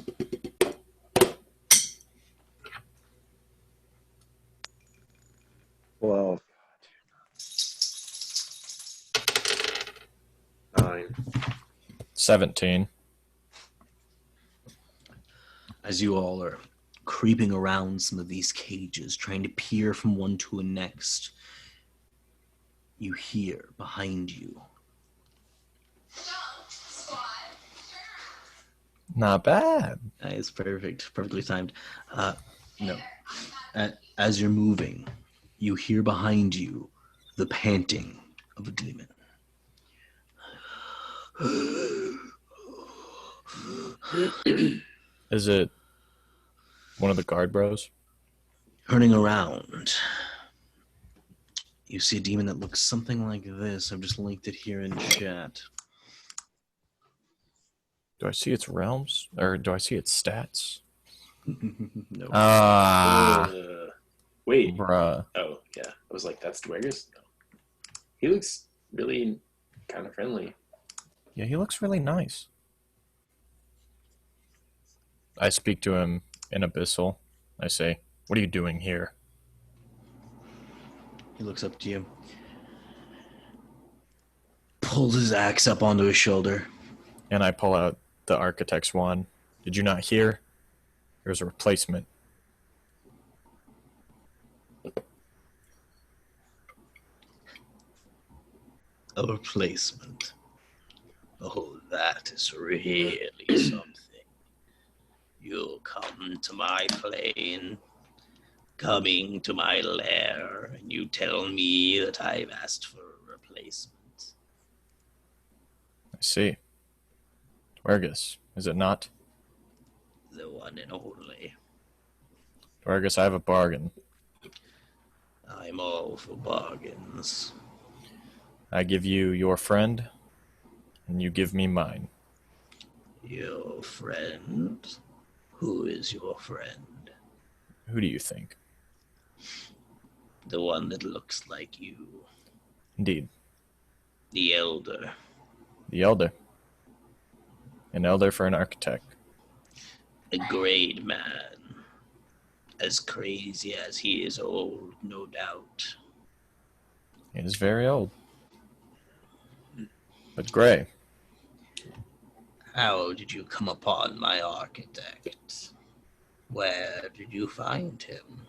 D: Well, 9.
F: 17.
C: As you all are creeping around some of these cages, trying to peer from one to the next, you hear behind you.
F: Not bad.
C: It's perfect, perfectly timed. No. As you're moving, you hear behind you the panting of a demon.
F: Is it one of the guard bros?
C: Turning around, you see a demon that looks something like this. I've just linked it here in chat.
F: Do I see its realms? Or do I see its stats?
C: No.
E: Wait.
F: Bruh.
E: Oh, yeah. I was like, that's Dwergus? No. He looks really kind of friendly.
F: Yeah, he looks really nice. I speak to him in Abyssal. I say, what are you doing here?
C: He looks up to you. Pulls his axe up onto his shoulder.
F: And I pull out the Architect's wand. Did you not hear? There's a replacement.
C: A replacement. Oh, that is really something. You'll come to my plane, coming to my lair, and you tell me that I've asked for a replacement.
F: I see. Dwergus, is it not?
C: The one and only.
F: Dwergus, I have a bargain.
C: I'm all for bargains.
F: I give you your friend, and you give me mine.
C: Your friend? Who is your friend?
F: Who do you think?
C: The one that looks like you.
F: Indeed.
C: The elder.
F: The Elder. An elder for an architect.
C: A great man. As crazy as he is old, no doubt.
F: He is very old. But gray.
C: How did you come upon my architect? Where did you find him?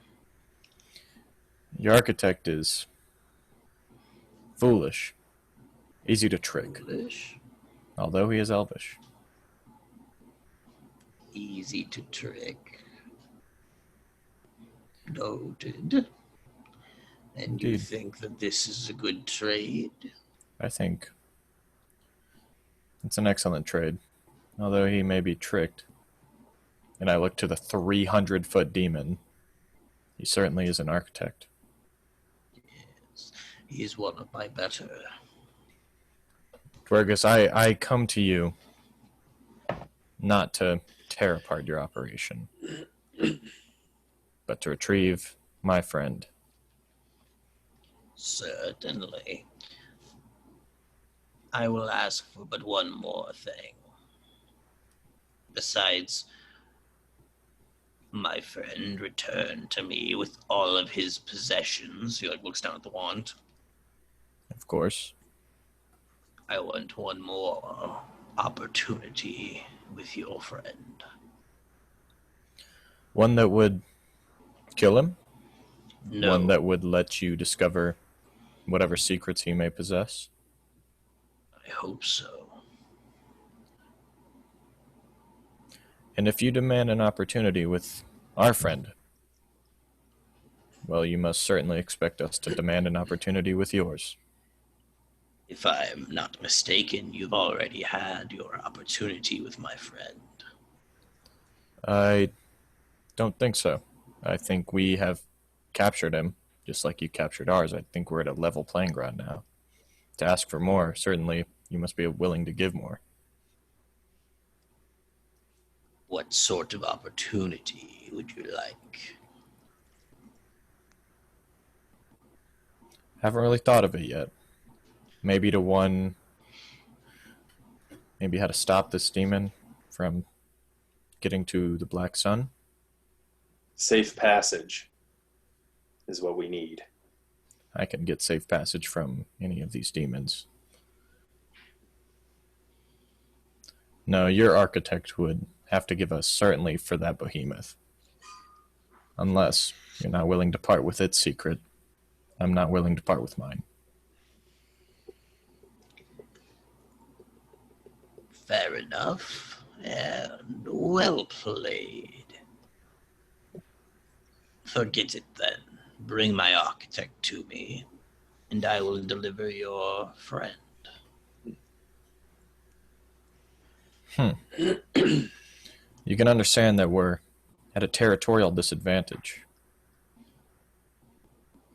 F: Your architect is foolish. Easy to trick.
C: Foolish?
F: Although he is elvish.
C: Easy to trick. Noted. And you
F: Indeed.
C: think that this is a good trade?
F: I think it's an excellent trade. Although he may be tricked. And I look to the 300-foot demon. He certainly is an architect.
C: Yes. He is one of my better.
F: Dwergus, I come to you not to tear apart your operation, but to retrieve my friend.
C: Certainly. I will ask for but one more thing. Besides, my friend returned to me with all of his possessions. He looks down at the wand.
F: Of course.
C: I want one more opportunity with your friend.
F: One that would kill him?
C: No.
F: One that would let you discover whatever secrets he may possess?
C: I hope so.
F: And if you demand an opportunity with our friend, well, you must certainly expect us to demand an opportunity with yours.
C: If I'm not mistaken, you've already had your opportunity with my friend.
F: I don't think so. I think we have captured him, just like you captured ours. I think we're at a level playing ground now. To ask for more, certainly you must be willing to give more.
C: What sort of opportunity would you like?
F: Haven't really thought of it yet. Maybe maybe how to stop this demon from getting to the Black Sun.
E: Safe passage is what we need.
F: I can get safe passage from any of these demons. No, your architect would have to give us certainly for that behemoth. Unless you're not willing to part with its secret, I'm not willing to part with mine.
C: Fair enough, and well played. Forget it then. Bring my architect to me, and I will deliver your friend.
F: You can understand that we're at a territorial disadvantage.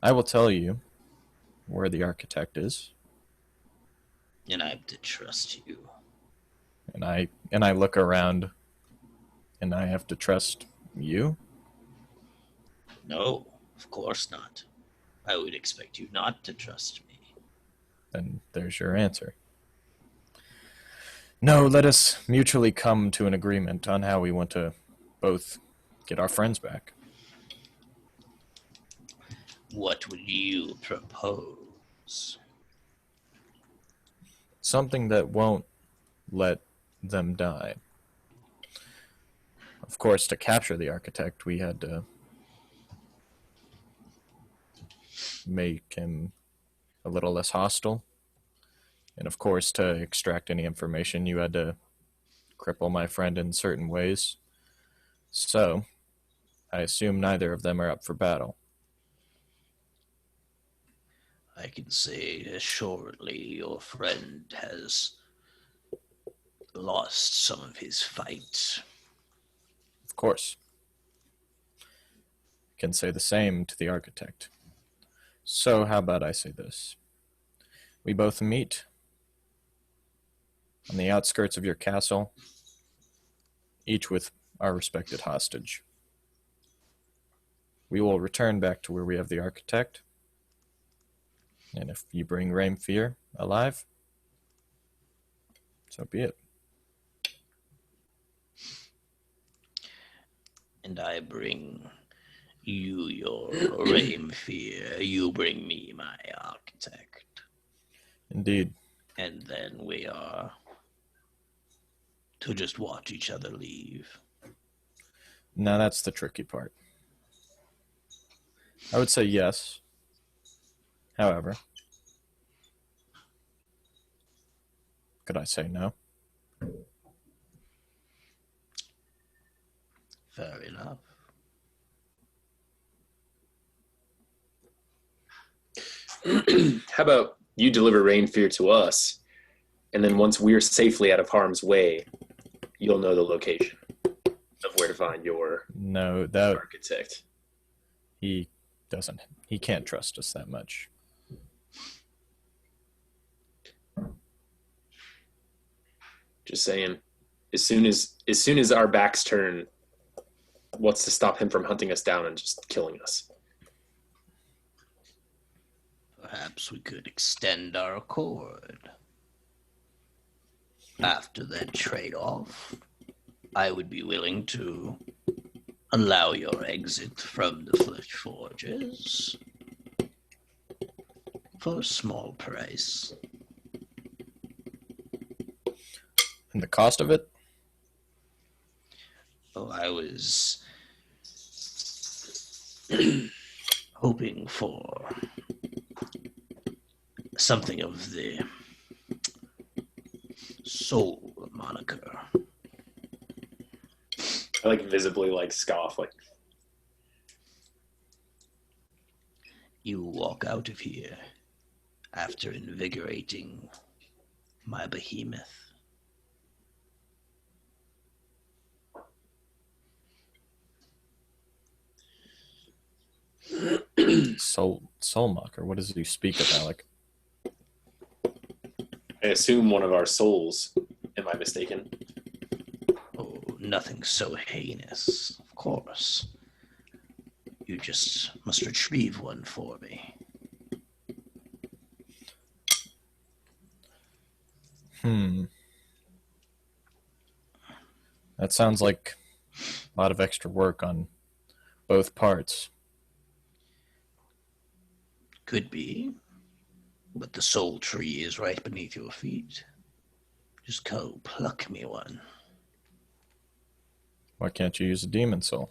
F: I will tell you where the architect is,
C: And I have to trust you.
F: and I look around, and I have to trust you.
C: No, of course not. I would expect you not to trust me.
F: Then there's your answer. No, let us mutually come to an agreement on how we want to both get our friends back.
C: What would you propose?
F: Something that won't let them die. Of course, to capture the architect, we had to make him a little less hostile. And of course, to extract any information, you had to cripple my friend in certain ways. So, I assume neither of them are up for battle.
C: I can say assuredly your friend has lost some of his fight.
F: Of course. I can say the same to the architect. So, how about I say this? We both meet on the outskirts of your castle, each with our respected hostage. We will return back to where we have the architect, and if you bring Rainfear alive, so be it.
C: And I bring you your Rainfear. You bring me my architect.
F: Indeed.
C: And then we are to just watch each other leave.
F: Now that's the tricky part. I would say yes. However, could I say no?
C: Fair enough.
E: How about you deliver Rainfear to us, and then once we're safely out of harm's way, you'll know the location of where to find your
F: No, that
E: architect.
F: he can't trust us that much.
E: Just saying, as soon as our backs turn, What's to stop him from hunting us down and just killing us?
H: Perhaps we could extend our accord. After that trade-off, I would be willing to allow your exit from the Flesh Forges for a small price.
F: And the cost of it?
H: Oh, I was hoping for something of the soul moniker.
E: I like visibly like scoff, like
H: You walk out of here after invigorating my behemoth.
F: Soul Mocker. What does he speak of, Alec?
E: I assume one of our souls. Am I mistaken?
H: Oh, nothing so heinous, of course. You just must retrieve one for me.
F: That sounds like a lot of extra work on both parts.
H: Could be, but the soul tree is right beneath your feet. Just go pluck me one.
F: Why can't you use a demon soul?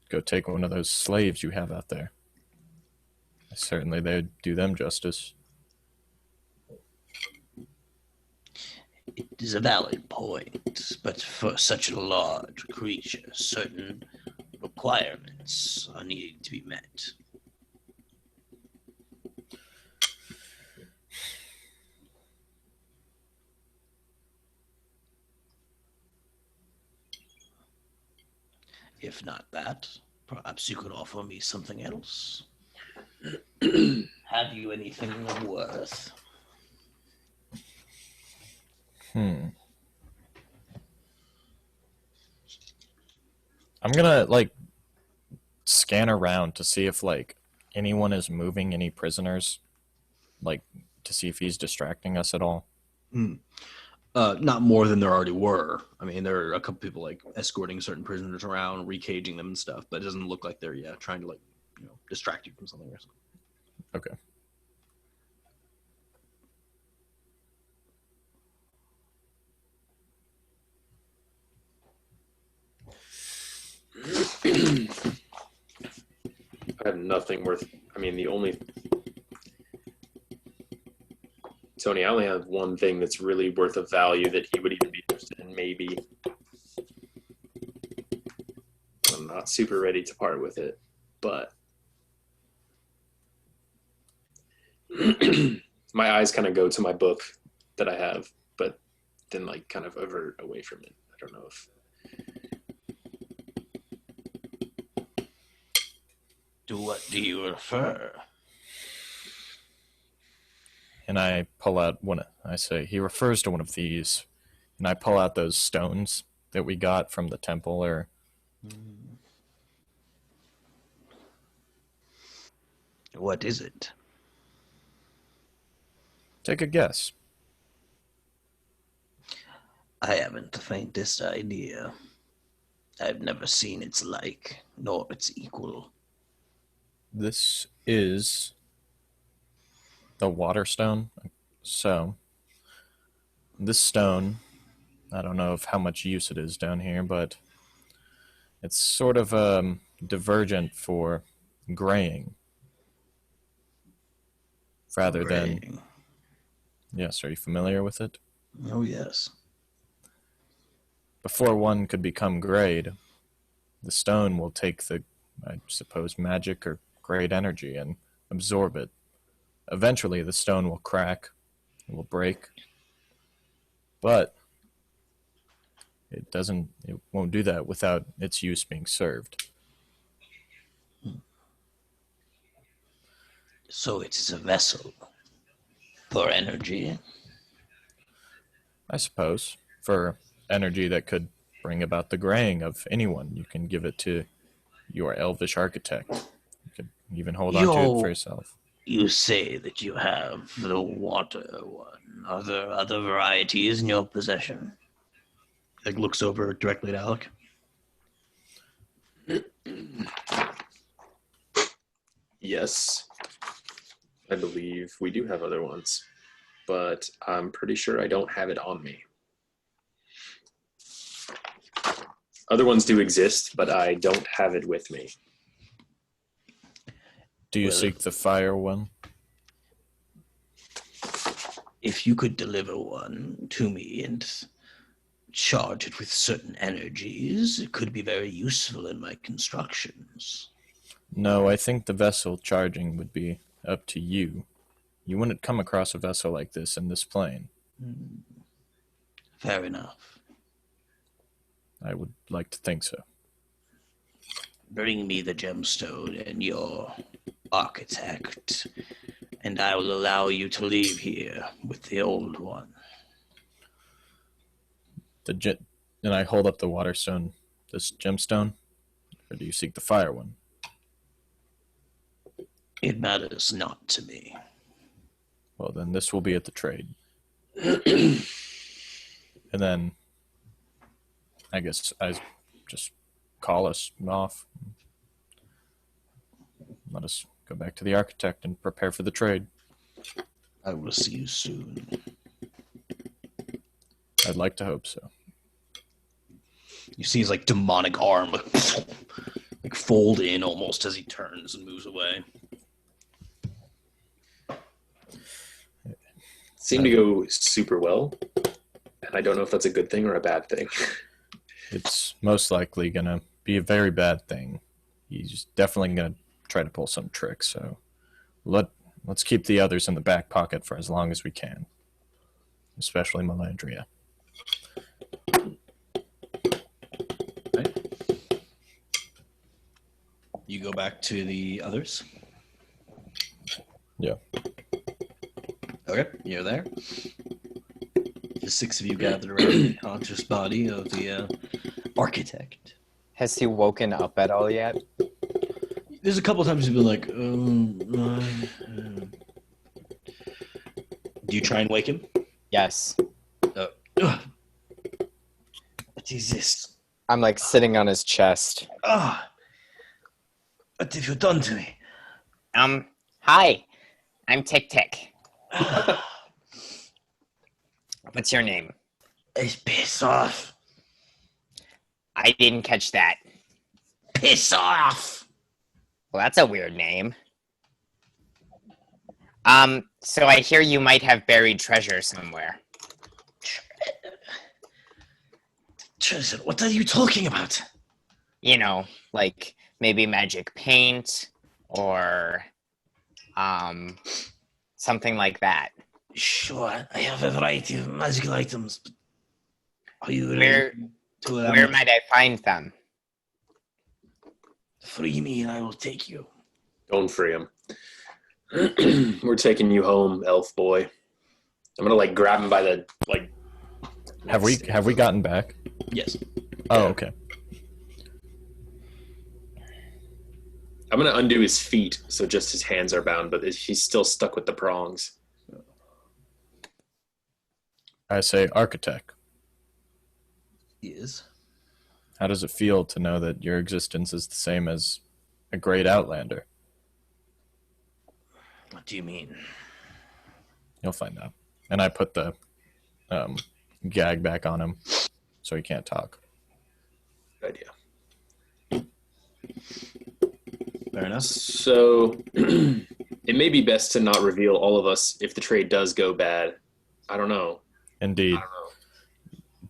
F: Go take one of those slaves you have out there. Certainly they'd do them justice.
H: It is a valid point, but for such a large creature, certain requirements are needed to be met. If not that, perhaps you could offer me something else. Have you anything of worth?
F: I'm gonna scan around to see if anyone is moving any prisoners, to see if he's distracting us at all.
C: Not more than there already were. I mean, there are a couple people escorting certain prisoners around, recaging them and stuff, but it doesn't look like they're trying to distract you from something or something.
F: Okay.
E: I have nothing worth. I mean, Tony, I only have one thing that's really worth of value that he would even be interested in, maybe. I'm not super ready to part with it, but my eyes kind of go to my book that I have, but then kind of avert away from it. I don't know if.
H: To what do you refer?
F: And I pull out I say, he refers to one of these, and I pull out those stones that we got from the temple, or...
H: What is it?
F: Take a guess.
H: I haven't the faintest idea. I've never seen its like, nor its equal.
F: This is the water stone. So, this stone, I don't know of how much use it is down here, but it's sort of divergent for graying. Rather than... Yes, are you familiar with it?
H: Oh, yes.
F: Before one could become grayed, the stone will take the, I suppose, magic or grayed energy and absorb it. Eventually, the stone will crack, it will break, but it won't do that without its use being served.
H: So it is a vessel for energy?
F: I suppose, for energy that could bring about the graying of anyone. You can give it to your elvish architect. You can even hold on to it for yourself.
H: You say that you have the water one. Are there other varieties in your possession?
C: Like looks over directly at Alec.
E: Yes, I believe we do have other ones, but I'm pretty sure I don't have it on me. Other ones do exist, but I don't have it with me.
F: Do you seek the fire one?
H: If you could deliver one to me and charge it with certain energies, it could be very useful in my constructions.
F: No, I think the vessel charging would be up to you. You wouldn't come across a vessel like this in this plane.
H: Fair enough.
F: I would like to think so.
H: Bring me the gemstone and your architect, and I will allow you to leave here with the old one.
F: And I hold up the waterstone, this gemstone, or do you seek the fire one?
H: It matters not to me.
F: Well, then this will be at the trade. And then I guess I just call us off. Let us go back to the architect and prepare for the trade.
H: I will see you soon.
F: I'd like to hope so.
C: You see his like demonic arm like fold in almost as he turns and moves away.
E: Seemed to go super well, and I don't know if that's a good thing or a bad thing.
F: It's most likely going to be a very bad thing. He's definitely going to try to pull some tricks, so let's keep the others in the back pocket for as long as we can, especially Melandria.
C: Right. You go back to the others.
F: Yeah.
C: Okay, you're there. The six of you gathered around the conscious body of the architect.
A: Has he woken up at all yet?
C: There's a couple times you've been like, do you try and wake him?
A: Yes.
C: What is this?
A: I'm like sitting on his chest.
H: What have you done to me?
A: Hi. I'm Tick Tick. What's your name?
H: Piss off.
A: I didn't catch that.
H: Piss off.
A: Well, that's a weird name. So I hear you might have buried treasure somewhere.
H: Treasure? What are you talking about?
A: You know, like maybe magic paint or something like that.
H: Sure, I have a variety of magical items. But are you
A: Where might I find them?
H: Free me and I will take you.
E: Don't free him. We're taking you home, elf boy. I'm gonna like grab him by the like.
F: Have we gotten back?
C: Yes.
F: Oh, okay.
E: I'm gonna undo his feet so just his hands are bound, but he's still stuck with the prongs.
F: I say, architect,
C: Yes.
F: how does it feel to know that your existence is the same as a great outlander?
H: What do you mean?
F: You'll find out. And I put the gag back on him so he can't talk.
E: Good idea.
C: Fair enough.
E: So it may be best to not reveal all of us if the trade does go bad. I don't know.
F: Indeed.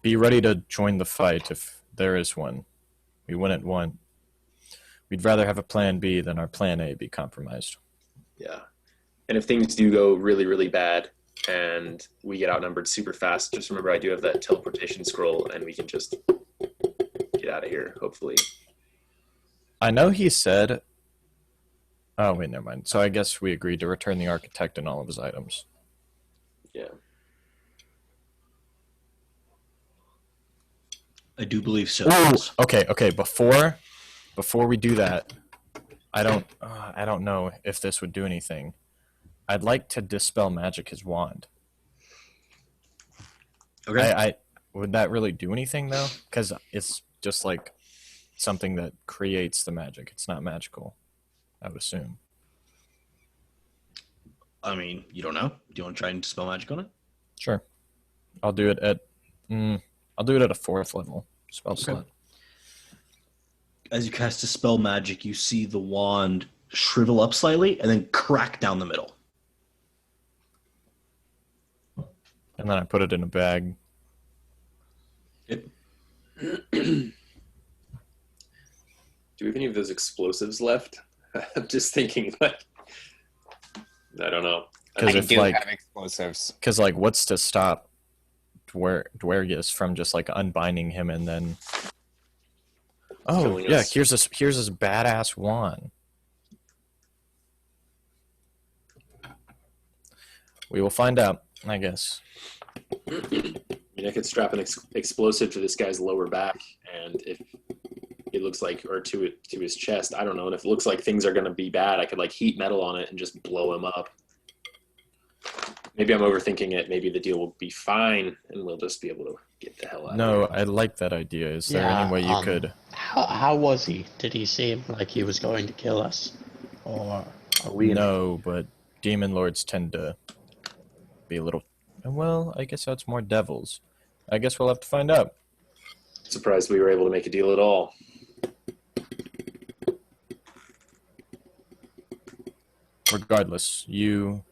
F: Be ready to join the fight if there is one. We wouldn't want... We'd rather have a plan B than our plan A be compromised.
E: Yeah. And if things do go really, really bad and we get outnumbered super fast, just remember I do have that teleportation scroll and we can just get out of here, hopefully.
F: I know he said... Oh, wait, never mind. So I guess we agreed to return the architect and all of his items.
E: Yeah.
C: I do believe so.
F: Ooh, okay. Before we do that, I don't know if this would do anything. I'd like to dispel magic his wand.
C: Okay.
F: I would that really do anything though? Because it's just like something that creates the magic. It's not magical, I would assume.
C: I mean, you don't know. Do you want to try and dispel magic on it?
F: Sure. I'll do it at a 4th level spell slot.
C: As you cast Dispel Magic, you see the wand shrivel up slightly and then crack down the middle.
F: And then I put it in a bag.
C: Yep.
E: Do we have any of those explosives left? I'm just thinking, like, I don't know.
A: I
F: if,
A: do
F: like,
A: have explosives.
F: Because, like, what's to stop Dwergus from just, like, unbinding him and then... Oh,
E: Killing
F: yeah,
E: us.
F: here's this badass wand. We will find out, I guess.
E: I mean, I could strap an explosive to this guy's lower back, and if it looks like, or to his chest, I don't know. And if it looks like things are going to be bad, I could like heat metal on it and just blow him up. Maybe I'm overthinking it. Maybe the deal will be fine, and we'll just be able to get the hell out
F: No,
E: of here.
F: I like that idea. Is there any way you could...
B: How was he? Did he seem like he was going to kill us? Or are we...
F: No, but demon lords tend to be a little... Well, I guess that's more devils. I guess we'll have to find out.
E: Surprised we were able to make a deal at all.
F: Regardless, you,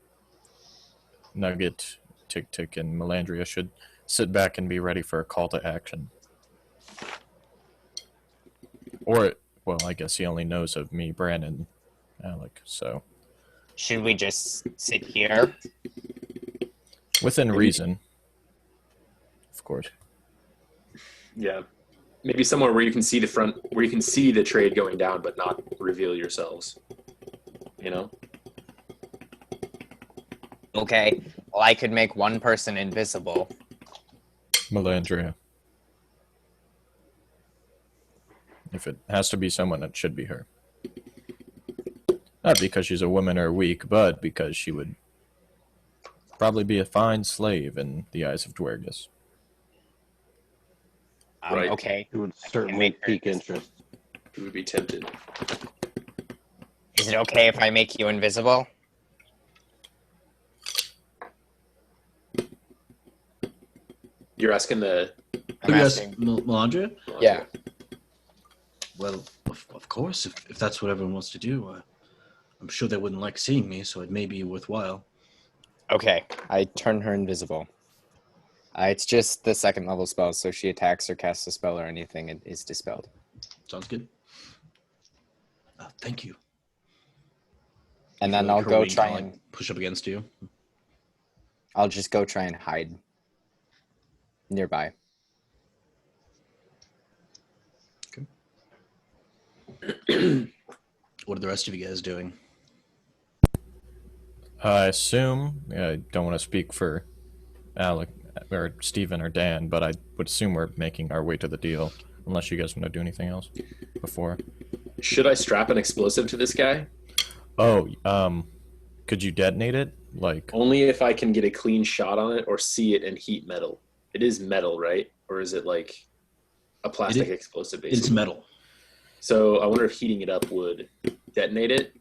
F: Nugget, Tick Tick, and Melandria should sit back and be ready for a call to action. Or, well, I guess he only knows of me, Brandon, Alec, so...
A: Should we just sit here?
F: Within reason. Of course.
E: Yeah. Maybe somewhere where you can see the front, where you can see the trade going down, but not reveal yourselves. You know?
A: Okay. Well, I could make one person invisible.
F: Melandria. If it has to be someone, it should be her. Not because she's a woman or weak, but because she would probably be a fine slave in the eyes of Dwergus.
E: Right.
A: Okay.
D: It would certainly
A: make her
D: pique
A: invisible.
D: interest.
E: Who would be tempted?
A: Is it okay if I make you invisible?
E: You're asking the...
A: I'm
C: Yes,
A: asking.
C: Melandria?
A: Yeah.
C: Well, of course, if that's what everyone wants to do. I'm sure they wouldn't like seeing me, so it may be worthwhile.
A: Okay. I turn her invisible. It's just the 2nd level spell, so she attacks or casts a spell or anything, it is dispelled.
C: Sounds good. Thank you.
A: And then
C: Like
A: I'll
C: her
A: go
C: wing
A: try
C: can, like,
A: and...
C: push up against you.
A: I'll just go try and hide nearby.
C: What are the rest of you guys doing?
F: I assume, I don't want to speak for Alec or Steven or Dan, but I would assume we're making our way to the deal, unless you guys want to do anything else before.
E: Should I strap an explosive to this guy?
F: Oh, could you detonate it? Like,
E: Only if I can get a clean shot on it or see it in heat metal. It is metal, right? Or is it like a plastic explosive, basically?
C: It's metal.
E: So I wonder if heating it up would detonate it,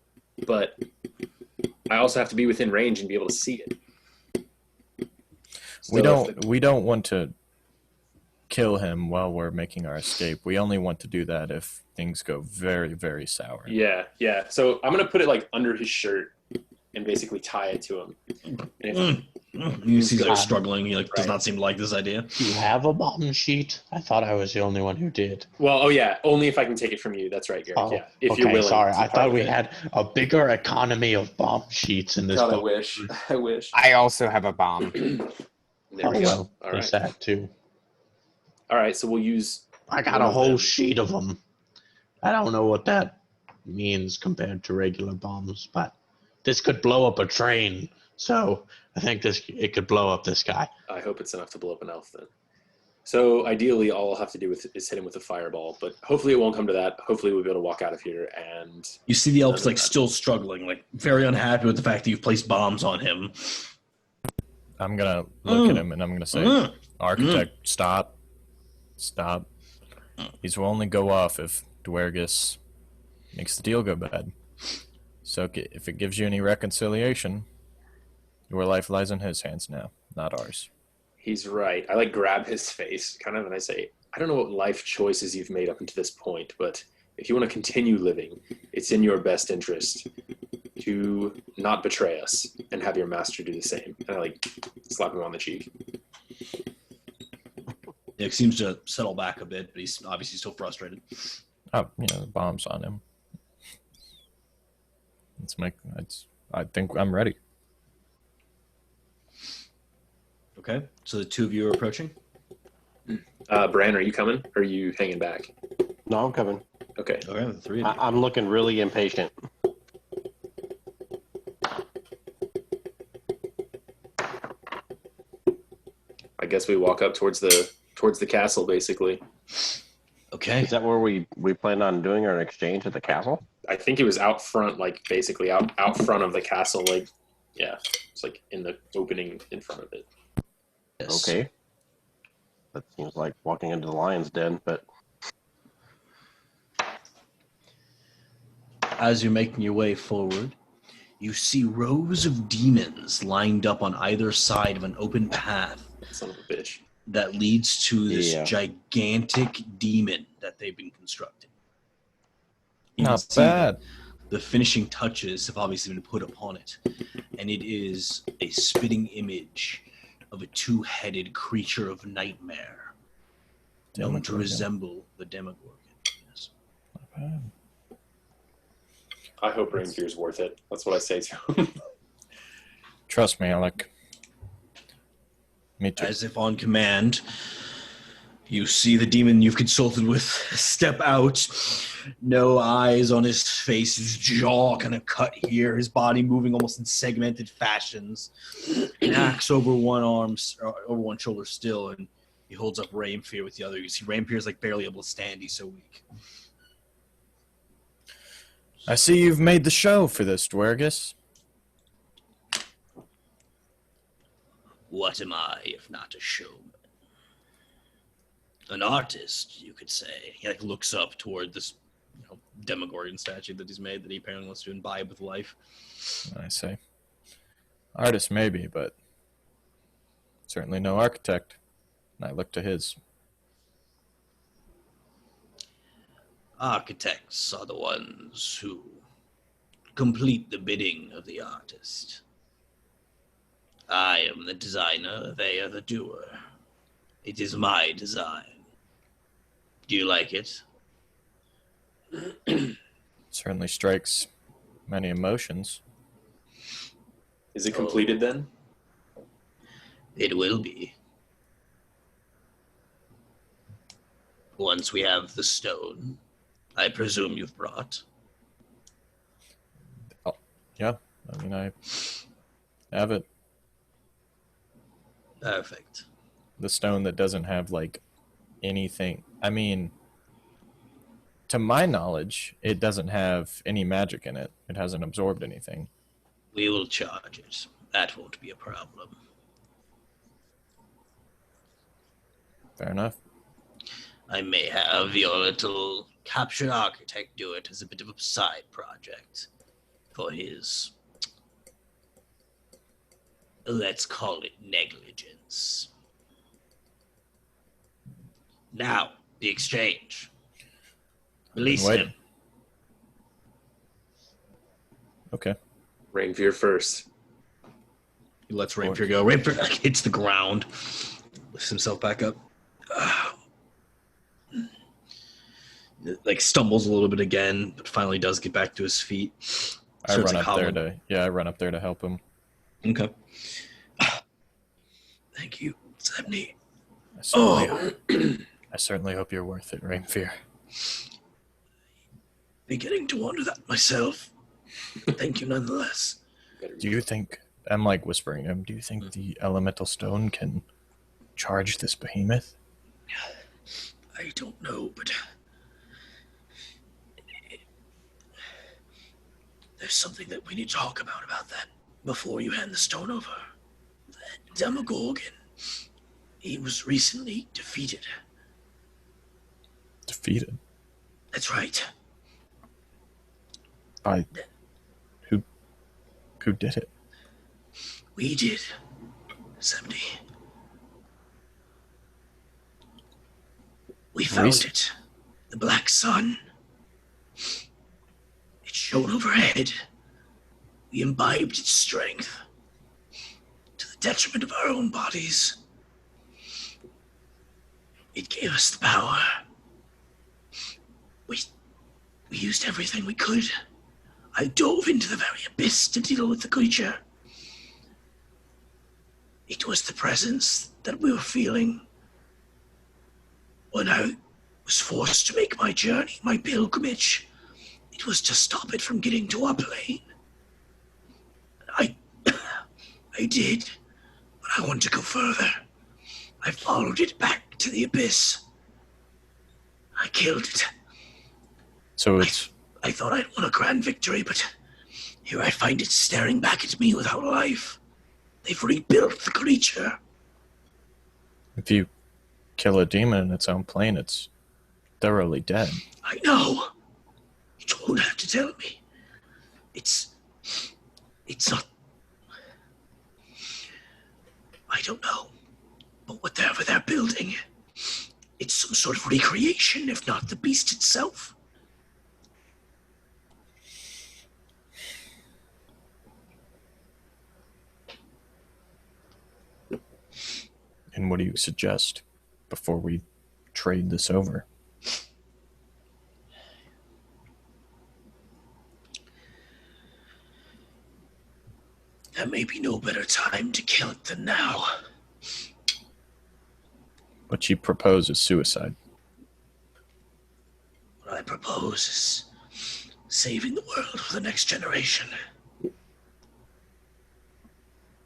E: but I also have to be within range and be able to see it.
F: we
E: So
F: don't want to kill him while we're making our escape. We only want to do that if things go very, very sour.
E: Yeah. So I'm gonna put it like under his shirt and basically tie it to him. And if-
C: You see, he's like struggling. He like does
E: Right.
C: not seem to like this idea.
B: Do you have a bomb sheet? I thought I was the only one who did.
E: Well, oh yeah, only if I can take it from you. That's right, Garrick.
B: Oh,
E: Yeah, if
B: okay,
E: you're willing.
B: sorry.
E: to
B: I
E: part
B: thought
E: with
B: we
E: it.
B: had a bigger economy of bomb sheets in this
E: God, I
B: book.
E: wish. I wish.
A: I also have a bomb.
E: There
B: Oh
E: we go.
B: well,
E: All
B: there's
E: right.
B: that too.
E: All right. So we'll use.
B: I got
E: One
B: a
E: of
B: whole
E: them.
B: sheet of them. I don't know what that means compared to regular bombs, but this could blow up a train. So I think it could blow up this guy.
E: I hope it's enough to blow up an elf then. So ideally, all I'll have to do is hit him with a fireball, but hopefully it won't come to that. Hopefully we'll be able to walk out of here and...
C: You see the elf's like still struggling, like very unhappy with the fact that you've placed bombs on him.
F: I'm gonna look at him and I'm gonna say, Architect, stop. These will only go off if Dwergus makes the deal go bad. So if it gives you any reconciliation, your life lies in his hands now, not ours.
E: He's right. I grab his face kind of and I say, I don't know what life choices you've made up until this point, but if you want to continue living, it's in your best interest to not betray us and have your master do the same. And I slap him on the cheek.
C: It seems to settle back a bit, but he's obviously still frustrated.
F: Oh, the bomb's on him. I think I'm ready.
C: Okay, so the two of you are approaching?
E: Bran, are you coming? Or are you hanging back?
D: No, I'm coming.
E: Okay.
C: Okay, the three of you.
D: I'm looking really impatient.
E: I guess we walk up towards the castle, basically.
C: Okay.
D: Is that where we planned on doing our exchange at the castle?
E: I think it was out front, basically out front of the castle. Yeah, it's in the opening in front of it.
C: Yes.
D: Okay. That seems like walking into the lion's den, but...
C: As you're making your way forward, you see rows of demons lined up on either side of an open path
E: Son of a bitch.
C: that leads to this
D: Yeah.
C: gigantic demon that they've been constructing. You can
F: Not
C: see
F: bad.
C: The finishing touches have obviously been put upon it, and it is a spitting image of a two-headed creature of nightmare, known to
F: Demogorgon.
C: resemble the Demogorgon. Yes.
F: Not bad.
E: I hope Rainfear's worth it. That's what I say to him.
F: Trust me, Alec. Me too.
C: As if on command, you see the demon you've consulted with step out. No eyes on his face, his jaw kind of cut here, his body moving almost in segmented fashions. An axe over one arm, over one shoulder still, and he holds up Rainfear with the other. You see Rainfear's barely able to stand, he's so weak.
F: I see you've made the show for this, Dwergus.
H: What am I if not a showman? An artist, you could say.
C: He looks up toward this Demogorgon statue that he's made that he apparently wants to imbibe with life.
F: I say. Artist maybe, but certainly no architect. And I look to his.
H: Architects are the ones who complete the bidding of the artist. I am the designer, they are the doer. It is my design. Do you like it?
F: Certainly strikes many emotions.
E: Is it completed then?
H: It will be. Once we have the stone, I presume you've brought.
F: Yeah, I mean, I have it.
H: Perfect.
F: The stone that doesn't have, anything. I mean, to my knowledge, it doesn't have any magic in it. It hasn't absorbed anything.
H: We will charge it. That won't be a problem.
F: Fair enough.
H: I may have your little captured architect do it as a bit of a side project for his, let's call it negligence. Now, the exchange. Release
F: Wait.
H: him.
F: Okay.
E: Rainfear first.
C: He lets Rainfear go. Rainfear hits the ground, lifts himself back up. Stumbles a little bit again, but finally does get back to his feet.
F: I run up there to help him.
C: Okay. Thank you, Zebney.
F: I certainly hope you're worth it, Rainfear.
C: Beginning to wonder that myself. Thank you nonetheless.
F: Do you think, I'm whispering to him, do you think the elemental stone can charge this behemoth?
C: I don't know, but there's something that we need to talk about that before you hand the stone over. That Demogorgon, he was recently defeated.
F: Defeated?
C: That's right.
F: By who did it?
C: We did. 70. We found it. The black sun. It shone overhead. We imbibed its strength to the detriment of our own bodies. It gave us the power. We used everything we could. I dove into the very abyss to deal with the creature. It was the presence that we were feeling when I was forced to make my journey, my pilgrimage. It was to stop it from getting to our plane. I did, but I wanted to go further. I followed it back to the abyss. I killed it.
F: So it's...
C: I thought I'd won a grand victory, but here I find it staring back at me without life. They've rebuilt the creature.
F: If you kill a demon in its own plane, it's thoroughly dead.
C: I know. You don't have to tell me. It's not... I don't know. But whatever they're building, it's some sort of recreation, if not the beast itself.
F: And what do you suggest before we trade this over?
C: There may be no better time to kill it than now.
F: What you propose is suicide.
C: What I propose is saving the world for the next generation.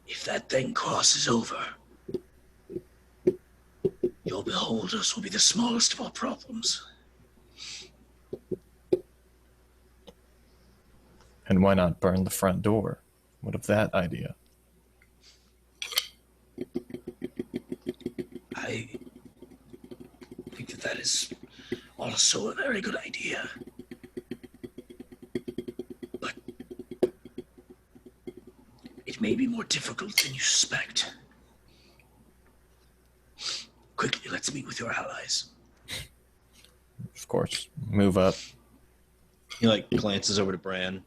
C: If that thing crosses over, your beholders will be the smallest of our problems.
F: And why not burn the front door? What of that idea?
C: I think that is also a very good idea. But it may be more difficult than you suspect. Quickly, let's meet with your allies.
F: Of course. Move up.
I: He glances over to Bran.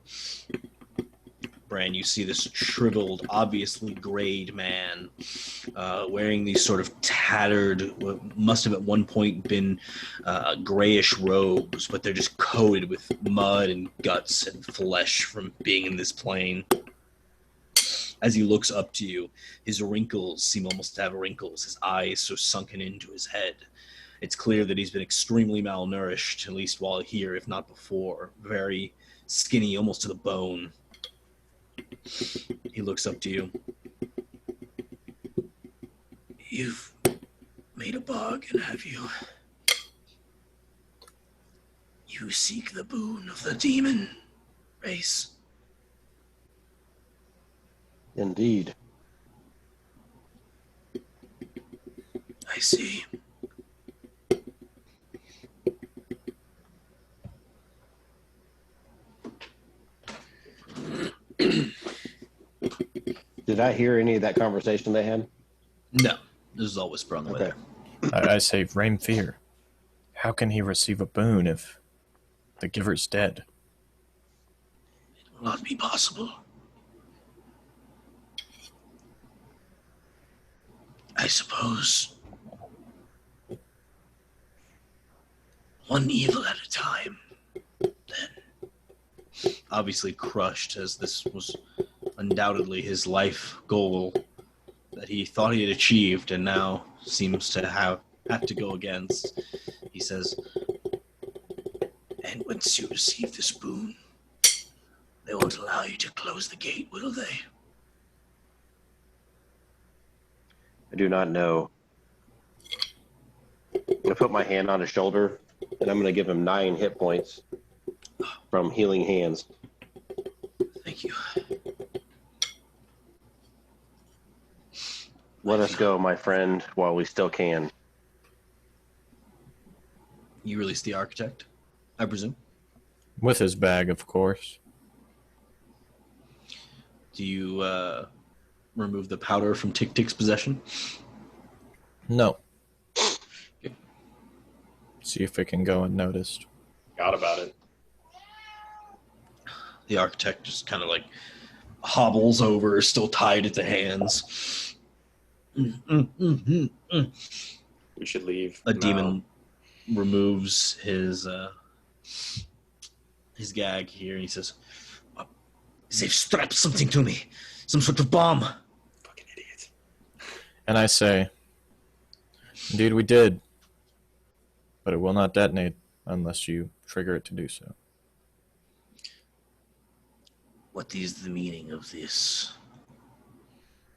I: Bran, you see this shriveled, obviously grayed man wearing these sort of tattered, what must have at one point been grayish robes, but they're just coated with mud and guts and flesh from being in this plane. As he looks up to you, his wrinkles seem almost to have wrinkles, his eyes so sunken into his head. It's clear that he's been extremely malnourished, at least while here, if not before. Very skinny, almost to the bone. He looks up to you.
C: You've made a bargain, have you? You seek the boon of the demon race.
D: Indeed.
C: I see.
D: Did I hear any of that conversation they had?
I: No, this is all whisper on the way
D: Okay.
I: there.
F: I say, Rain Fear. How can he receive a boon if the giver's dead?
C: It will not be possible. I suppose one evil at a time, then.
I: Obviously crushed, as this was undoubtedly his life goal that he thought he had achieved and now seems to have to go against. He says,
C: And once you receive this boon, they won't allow you to close the gate, will they?
D: I do not know. to put my hand on his shoulder, and I'm going to give him 9 hit points from healing hands.
C: Thank you.
D: Let us go, my friend, while we still can.
C: You release the architect, I presume?
F: With his bag, of course.
C: Do you remove the powder from Tick Tick's possession?
F: No.
C: Okay.
F: See if it can go unnoticed.
E: Forgot about it.
C: The architect just kind of like hobbles over, still tied at the hands.
E: We should leave.
C: A
E: now.
C: demon removes his gag here, and he says, "They've strapped something to me, some sort of bomb."
E: Fucking idiot.
F: And I say, indeed we did. But it will not detonate unless you trigger it to do so.
H: What is the meaning of this?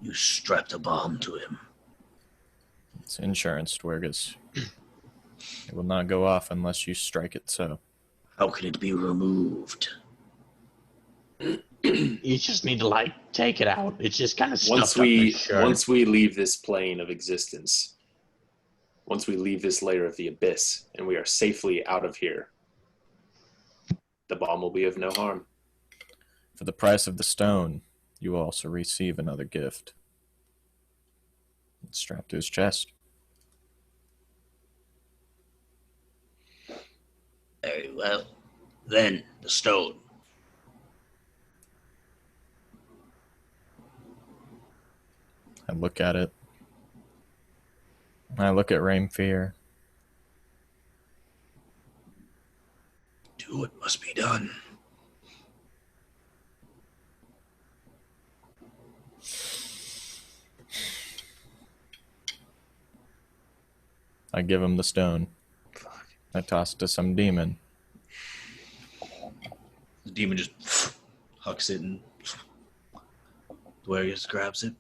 H: You strapped a bomb to him.
F: It's insurance, Dwergus. It will not go off unless you strike it so.
H: How can it be removed?
B: You just need to like take it out. It's just kind of stuffed
E: Once
B: up
E: we
B: his shirt.
E: once we leave this plane of existence, once we leave this layer of the abyss, and we are safely out of here, the bomb will be of no harm.
F: For the price of the stone, you will also receive another gift. It's strapped to his chest.
H: Very well. Then the stone.
F: I look at it. I look at Rainfear.
H: Do what must be done.
F: I give him the stone. I toss it to some demon.
C: The demon just hucks it, and Dwarius grabs it.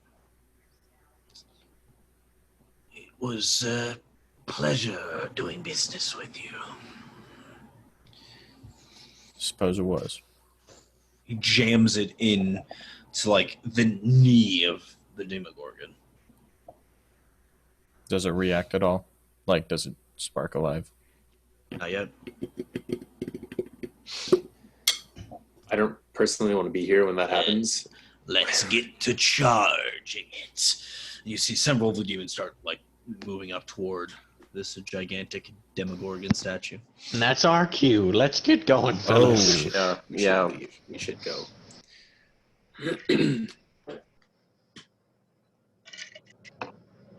H: It was a pleasure doing business with you.
F: Suppose it was.
C: He jams it in to like the knee of the Demogorgon.
F: Does it react at all? Like, does it spark alive?
C: Not yet.
E: I don't personally want to be here when that happens.
H: Let's get to charging it.
C: You see several of the demons start like moving up toward this gigantic Demogorgon statue.
B: And that's our cue. Let's get going, fellas.
D: Yeah.
E: We should go.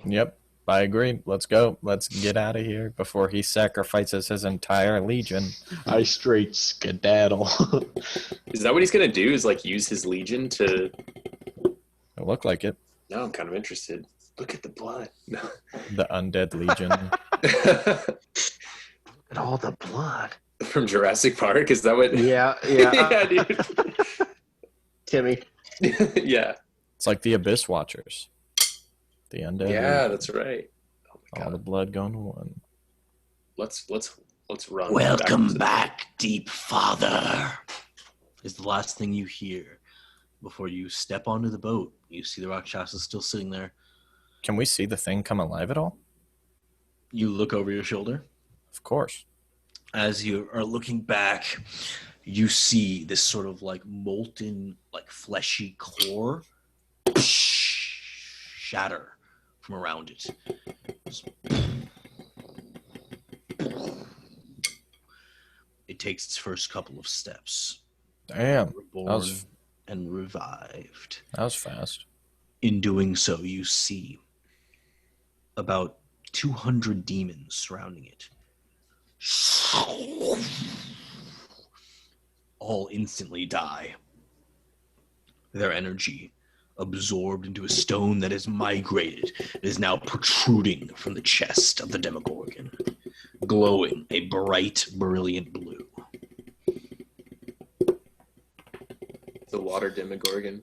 F: Yep, I agree. Let's go. Let's get out of here before he sacrifices his entire legion.
B: I straight skedaddle.
E: Is that what he's gonna do? Is like use his legion to?
F: It looked like it.
E: Now I'm kind of interested. Look at the blood. No.
F: The undead legion.
D: Look at all the blood.
E: From Jurassic Park. Is that what?
D: Yeah.
E: Yeah, dude.
D: Timmy.
E: Yeah.
F: It's like the Abyss Watchers. The undead.
E: Yeah,
F: legion.
E: that's right. Oh my
F: All the
E: god.
F: blood going to one.
E: Let's run.
H: Welcome back, Deep Father.
C: Is the last thing you hear before you step onto the boat. You see the Rakshasa still sitting there.
F: Can we see the thing come alive at all?
C: You look over your shoulder.
F: Of course.
C: As you are looking back, you see this sort of like molten, like fleshy core shatter from around it. It takes its first couple of steps.
F: Damn.
C: Reborn and revived.
F: That was fast.
C: In doing so, you see about 200 demons surrounding it. All instantly die. Their energy absorbed into a stone that has migrated. It is now protruding from the chest of the Demogorgon, glowing a bright, brilliant blue.
E: The water Demogorgon.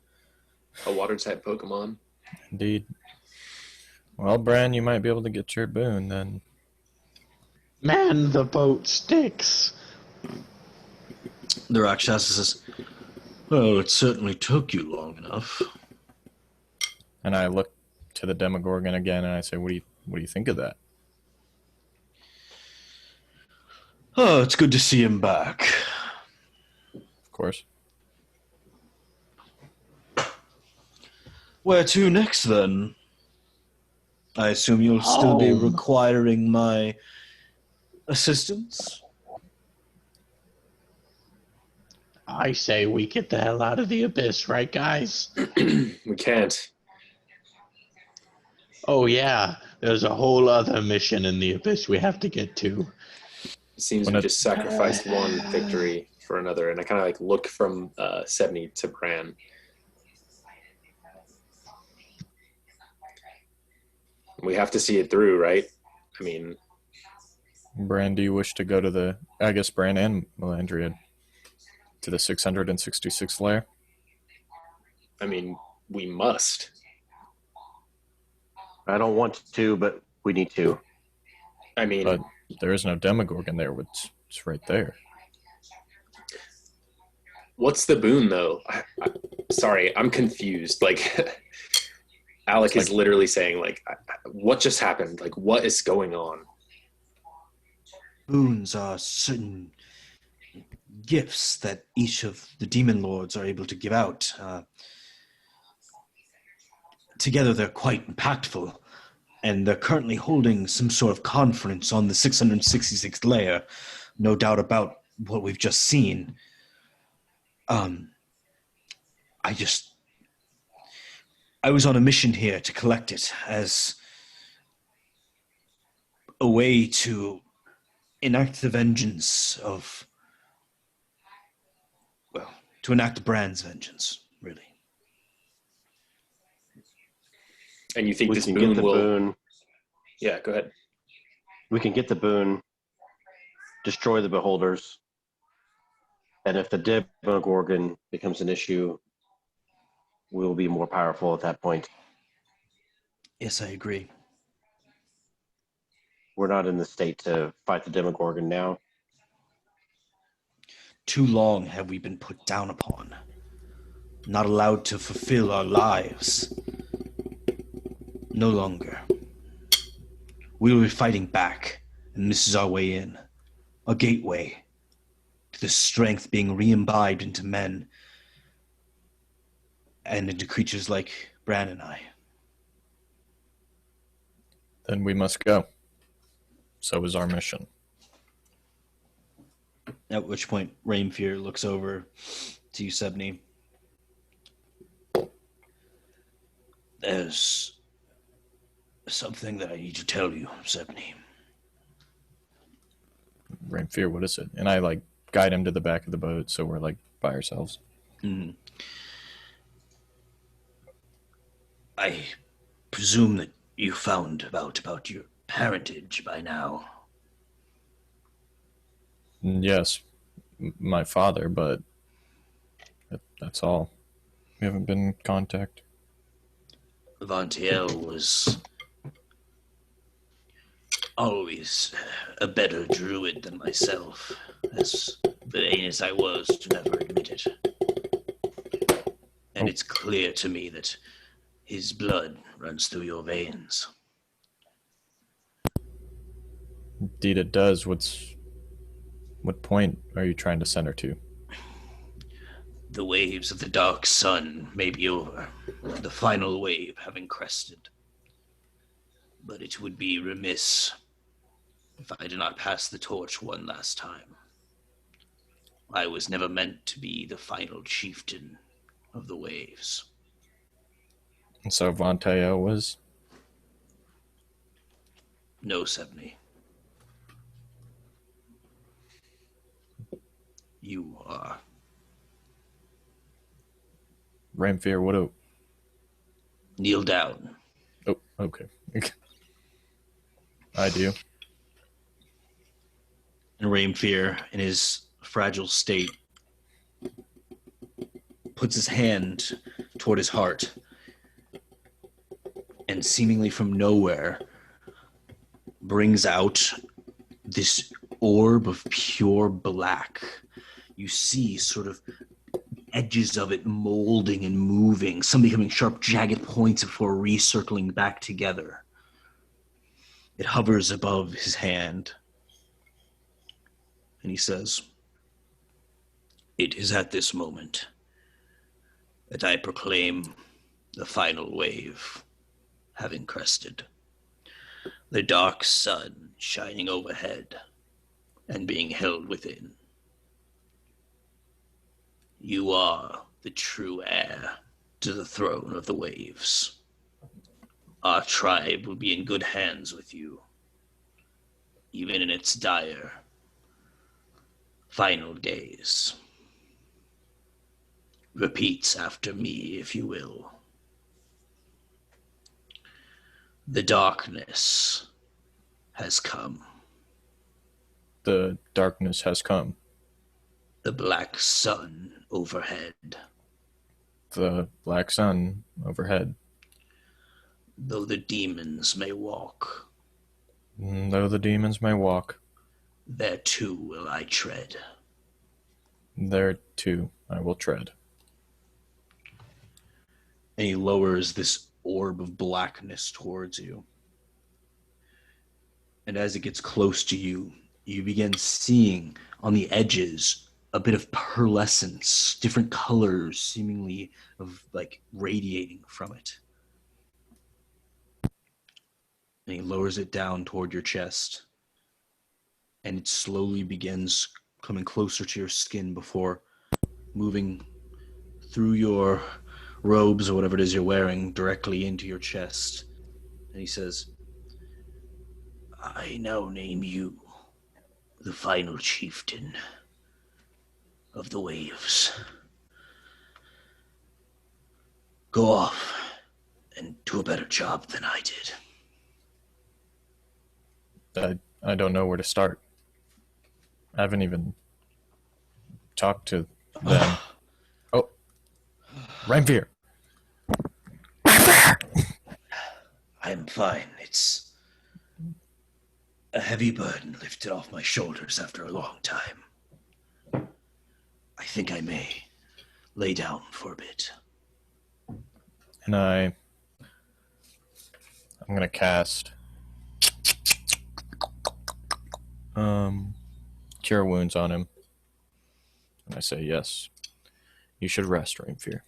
E: A water type Pokemon.
F: Indeed. Well, Bran, you might be able to get your boon then.
B: Man, the boat sticks.
I: The Rakshasa says, well, it certainly took you long enough.
F: And I look to the Demogorgon again, and I say, "What do you think of that?"
I: Oh, it's good to see him back.
F: Of course.
I: Where to next, then? I assume you'll still be
B: Home.
I: requiring my assistance?
B: I say we get the hell out of the abyss, right, guys?
E: We can't.
B: Oh, yeah. There's a whole other mission in the abyss we have to get to.
E: It seems
F: When
E: we
F: it-
E: just sacrificed one victory for another, and I kind of like look from Sebney to Bran. We have to see it through, right? I mean,
F: Bran, do you wish to go to I guess Bran and Melandria, to the 666th layer?
E: we must.
D: I don't want to, but we need to.
F: But there is no Demogorgon there. It's right there.
E: What's the boon, though? Sorry, I'm confused. Like, Alec is literally saying, like, what just happened? Like, what is going on?
C: Boons are certain gifts that each of the demon lords are able to give out. Together, they're quite impactful, and they're currently holding some sort of conference on the 666th layer. No doubt about what we've just seen. I was on a mission here to collect it as a way to enact the vengeance of, well, to enact Bran's vengeance, really.
E: And you think
D: We
E: this
D: can
E: boon
D: get the
E: will...
D: boon.
E: Yeah, go ahead.
D: We can get the boon, destroy the beholders, and if the Demogorgon becomes an issue, we will be more powerful at that point.
C: Yes, I agree.
D: We're not in the state to fight the Demogorgon now.
C: Too long have we been put down upon, not allowed to fulfill our lives. No longer. We will be fighting back, and this is our way in, a gateway to the strength being re-imbibed into men and into creatures like Bran and I.
F: Then we must go. So is our mission.
C: At which point, Rainfear looks over to you, Sebney. There's something that I need to tell you, Sebney.
F: Rainfear, what is it? And I like guide him to the back of the boat, so we're like by ourselves.
C: Mm. I presume that you found about your parentage by now.
F: Yes, my father, but that's all. We haven't been in contact.
H: Vantiel was always a better druid than myself, as vain as I was to never admit it. And it's clear to me that his blood runs through your veins.
F: Indeed it does. What point are you trying to send her to?
H: The waves of the dark sun may be over, the final wave having crested. But it would be remiss if I did not pass the torch one last time. I was never meant to be the final chieftain of the waves.
F: And so Vantael was?
H: No, Sebney. You are.
F: Rainfear, what a...
H: Kneel down.
F: Oh, okay. I do.
C: And Rainfear, in his fragile state, puts his hand toward his heart, and seemingly from nowhere brings out this orb of pure black. You see sort of edges of it molding and moving, some becoming sharp, jagged points before recircling back together. It hovers above his hand. And he says, "It is at this moment that I proclaim the final wave having crested. The dark sun shining overhead and being held within. You are the true heir to the throne of the waves. Our tribe will be in good hands with you, even in its dire final days. Repeat after me, if you will. The darkness has come.
F: The darkness has come.
C: The black sun overhead.
F: The black sun overhead.
C: Though the demons may walk,
F: Though the demons may walk,
C: there too will I tread."
F: there too I will tread.
C: And he lowers this orb of blackness towards you. And as it gets close to you, you begin seeing on the edges a bit of pearlescence, different colors seemingly of like radiating from it. And he lowers it down toward your chest. And it slowly begins coming closer to your skin before moving through your robes or whatever it is you're wearing directly into your chest. And he says, "I now name you the final chieftain of the waves. Go off and do a better job than I did."
F: I don't know where to start. I haven't even talked to them. Oh, Reinfear.
H: I'm fine. It's a heavy burden lifted off my shoulders after a long time. I think I may lay down for a bit.
F: And I'm gonna cast Cure Wounds on him. And I say, yes, you should rest, Reinfear.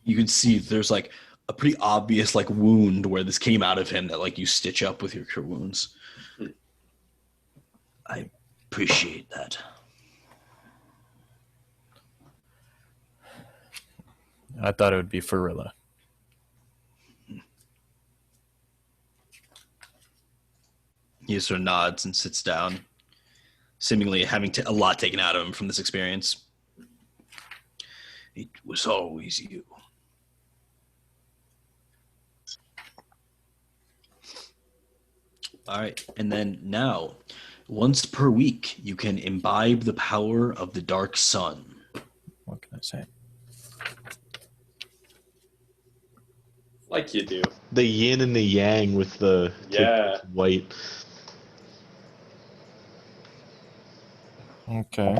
C: You can see there's like a pretty obvious like wound where this came out of him that like you stitch up with your cure wounds.
H: I appreciate that.
F: I thought it would be Farilla.
C: He just sort of nods and sits down, seemingly having a lot taken out of him from this experience.
H: It was always you.
C: All right, and then now, once per week, you can imbibe the power of the dark sun.
F: What can I say?
E: Like you do.
B: The yin and the yang with the
E: Yeah.
B: white.
F: Okay.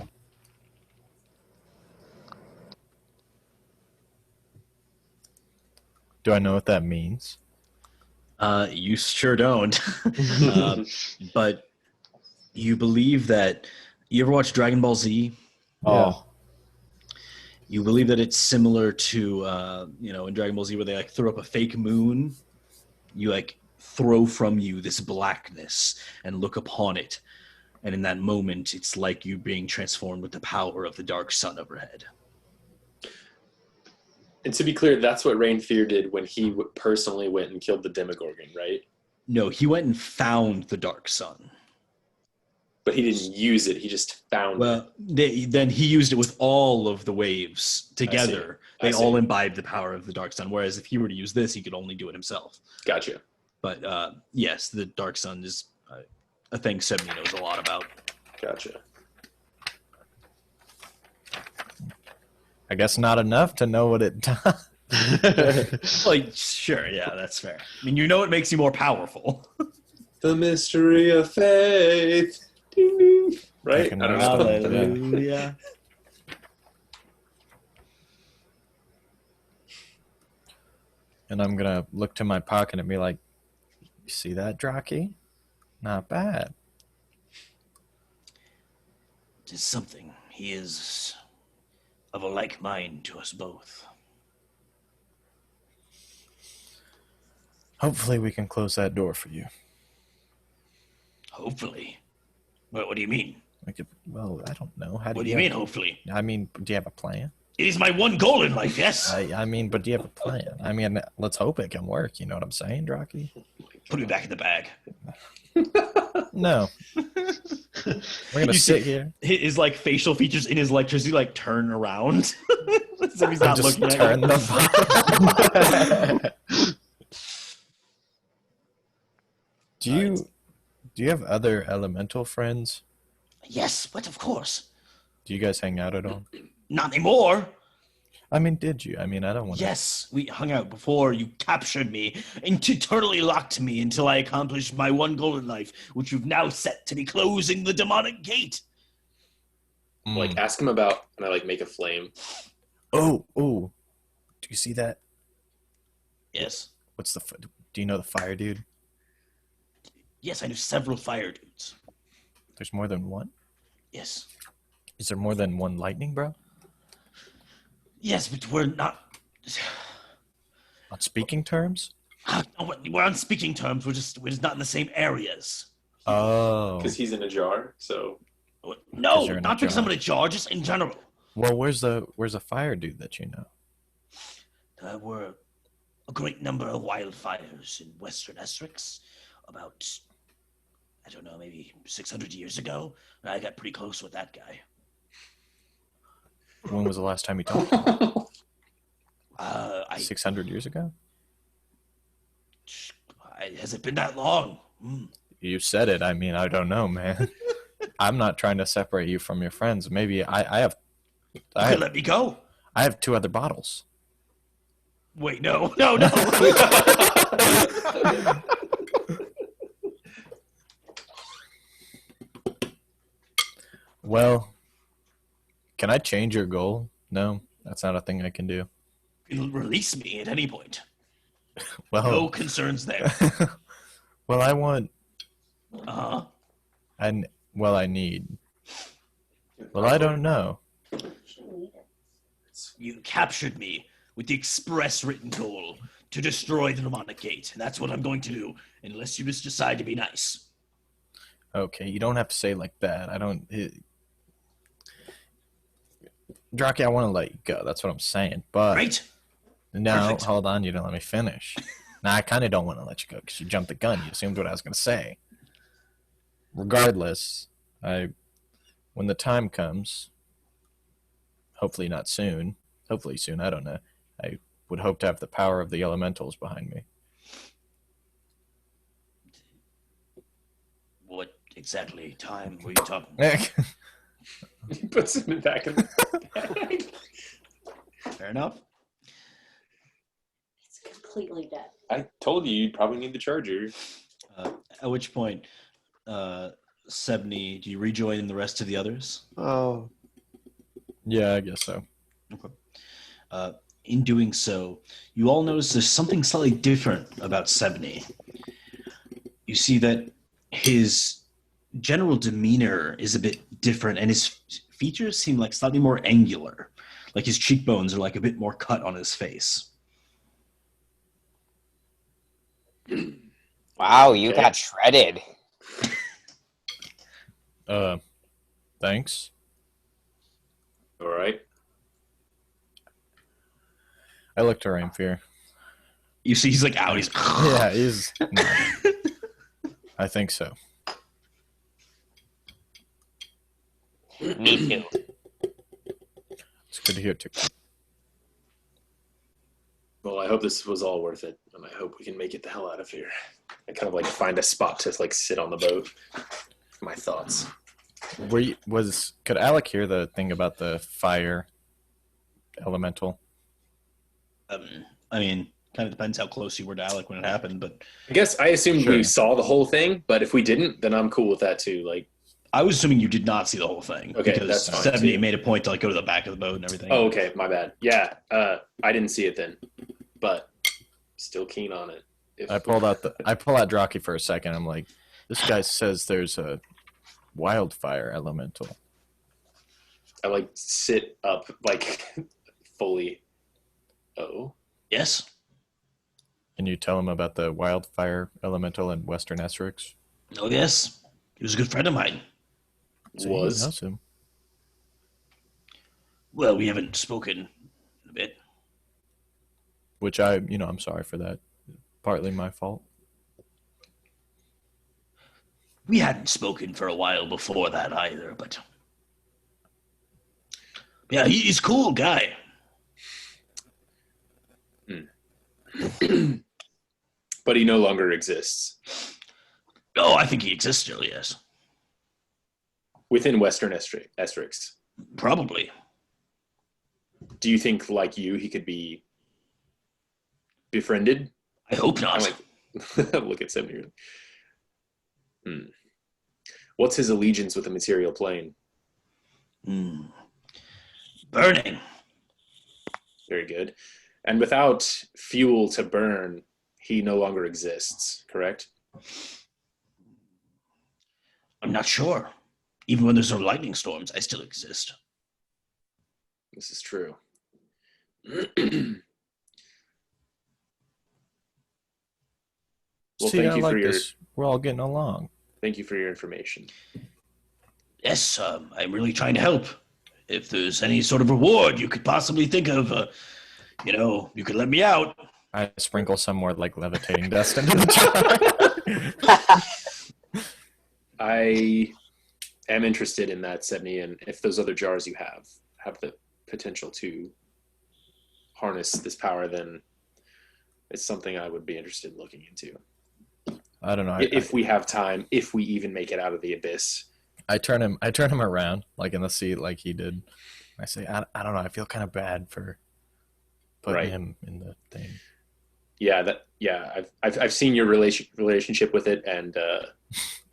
F: Do I know what that means?
C: You sure don't. But you believe that... You ever watch Dragon Ball Z?
B: Oh,
C: You believe that it's similar to, in Dragon Ball Z where they like throw up a fake moon. You like throw from you this blackness and look upon it. And in that moment, it's like you being transformed with the power of the dark sun overhead.
E: And to be clear, that's what Reinfear did when he personally went and killed the Demogorgon, right?
C: No, he went and found the dark sun.
E: But he didn't use it. He just found it.
C: Well, then he used it with all of the waves together.
E: I
C: They
E: see.
C: all imbibed the power of the dark sun. Whereas if he were to use this, he could only do it himself.
E: Gotcha.
C: But yes, the dark sun is a thing Sebney knows a lot about.
E: Gotcha.
F: I guess not enough to know what it does.
C: Like, sure, yeah, that's fair. I mean, you know it makes you more powerful.
E: The mystery of faith. Ding, ding. Right? I
F: can
E: don't know.
F: understand.
I: Hallelujah.
F: And I'm gonna look to my pocket and be like, "You see that, Draki? Not bad."
H: It is something. He is of a like mind to us both.
F: Hopefully, we can close that door for you.
H: Hopefully. What do you mean?
F: Well, I don't know. How do
H: What do you mean, hopefully?
F: I mean, do you have a plan?
H: It is my one goal in life, yes.
F: I mean, but do you have a plan? I mean, let's hope it can work. You know what I'm saying, Draki?
H: Put me back in the bag.
F: No. We're gonna sit here.
I: His like facial features in his electricity like turn around. So he's not
F: Just
I: looking
F: turn
I: at you.
F: the. Do you have other elemental friends?
H: Yes, but of course.
F: Do you guys hang out at all?
H: Not anymore.
F: I mean, did you? I mean, I don't want to.
H: Yes, we hung out before you captured me and eternally locked me until I accomplished my one goal in life, which you've now set to be closing the demonic gate.
E: Like, ask him about, and I like make a flame.
F: Oh. Do you see that?
H: Yes.
F: Do you know the fire dude?
H: Yes, I know several fire dudes.
F: There's more than one?
H: Yes.
F: Is there more than one lightning, bro?
H: Yes, but we're not.
F: On speaking terms?
H: We're on speaking terms. We're just not in the same areas.
F: Oh.
E: Because he's in a jar, so.
H: No,
F: you're in a
H: not because
F: jar.
H: I'm in a jar, just in general.
F: Well, where's the fire dude that you know?
H: There were a great number of wildfires in western Essrex about, I don't know, maybe 600 years ago. And I got pretty close with that guy.
F: When was the last time you talked to him? 600 years ago?
H: Has it been that long?
F: You said it. I mean, I don't know, man. I'm not trying to separate you from your friends. Maybe I have
H: Let me go.
F: I have 2 other bottles.
H: Wait, no.
F: Well, can I change your goal? No, that's not a thing I can do.
H: You'll release me at any point.
F: Well,
H: No concerns there.
F: well, I want.
H: Uh-huh.
F: I need. Well, I don't know.
H: You captured me with the express written goal to destroy the demonic gate. And that's what I'm going to do, unless you just decide to be nice.
F: Okay, you don't have to say it like that. Draki, I want to let you go. That's what I'm saying. But
H: Right?
F: no,
H: Perfect.
F: hold on. You don't let me finish. Now, I kind of don't want to let you go because you jumped the gun. You assumed what I was going to say. Regardless, when the time comes, hopefully not soon, hopefully soon, I don't know, I would hope to have the power of the elementals behind me.
H: What exactly time were you talking about?
E: He puts him back in the bag.
I: Fair enough.
G: It's completely dead.
E: I told you you'd probably need the charger.
I: At which point, Sebni, do you rejoin the rest of the others?
B: Oh.
F: Yeah, I guess so.
I: Okay. In doing so, you all notice there's something slightly different about Sebni. You see that his general demeanor is a bit different, and his features seem like slightly more angular. Like his cheekbones are like a bit more cut on his face.
A: Wow, you
E: Okay.
A: got shredded.
F: Thanks.
E: All right.
F: I look to Rainfear.
I: You see he's like out. He's
F: Yeah, he's. No. I think so.
A: Me too.
F: It's good to hear, too.
E: Well, I hope this was all worth it, and I hope we can make it the hell out of here. I kind of like find a spot to like sit on the boat. My thoughts.
F: Could Alec hear the thing about the fire elemental?
I: I mean, Kind of depends how close you were to Alec when it happened, but
E: I guess I assumed
F: Sure.
E: we saw the whole thing, but if we didn't, then I'm cool with that too. Like,
I: I was assuming you did not see the whole thing.
E: Okay,
I: because
E: that's fine,
I: 70
E: too.
I: made a point to like go to the back of the boat and everything.
E: oh, okay, my bad. Yeah, I didn't see it then, but still keen on it.
F: I pull out Draki for a second. I'm like, this guy says there's a wildfire elemental.
E: I like sit up like fully. Oh,
I: Yes.
F: Can you tell him about the wildfire elemental in Western Essrex?
I: Oh, yes. He was a good friend of mine.
F: So he
E: was
F: knows him.
I: Well, we haven't spoken in a bit.
F: Which I'm sorry for that. Partly my fault.
I: We hadn't spoken for a while before that either, but yeah, he's a cool guy.
E: but he no longer exists
I: Oh, I think he exists still, yes.
E: within Western Essrex.
I: Probably.
E: Do you think, like you, he could be befriended?
I: I hope
E: I
I: not.
E: like look at 70. What's his allegiance with the material plane?
I: Burning.
E: Very good. And without fuel to burn, he no longer exists, correct?
I: I'm not sure. Even when there's no lightning storms, I still exist.
E: This is true. Well,
F: See,
E: thank
F: I
E: you
F: like
E: for your
F: this. We're all getting along.
E: thank you for your information.
I: Yes, I'm really trying to help. If there's any sort of reward you could possibly think of, you could let me out.
F: I sprinkle some more like levitating dust into the jar.
E: I am interested in that, 70, and if those other jars you have the potential to harness this power, then it's something I would be interested in looking into.
F: I don't know.
E: If we have time, if we even make it out of the abyss.
F: I turn him around like in the seat like he did. I say, I don't know. I feel kind of bad for putting
E: Right.
F: him in the thing.
E: I've seen your relationship with it, and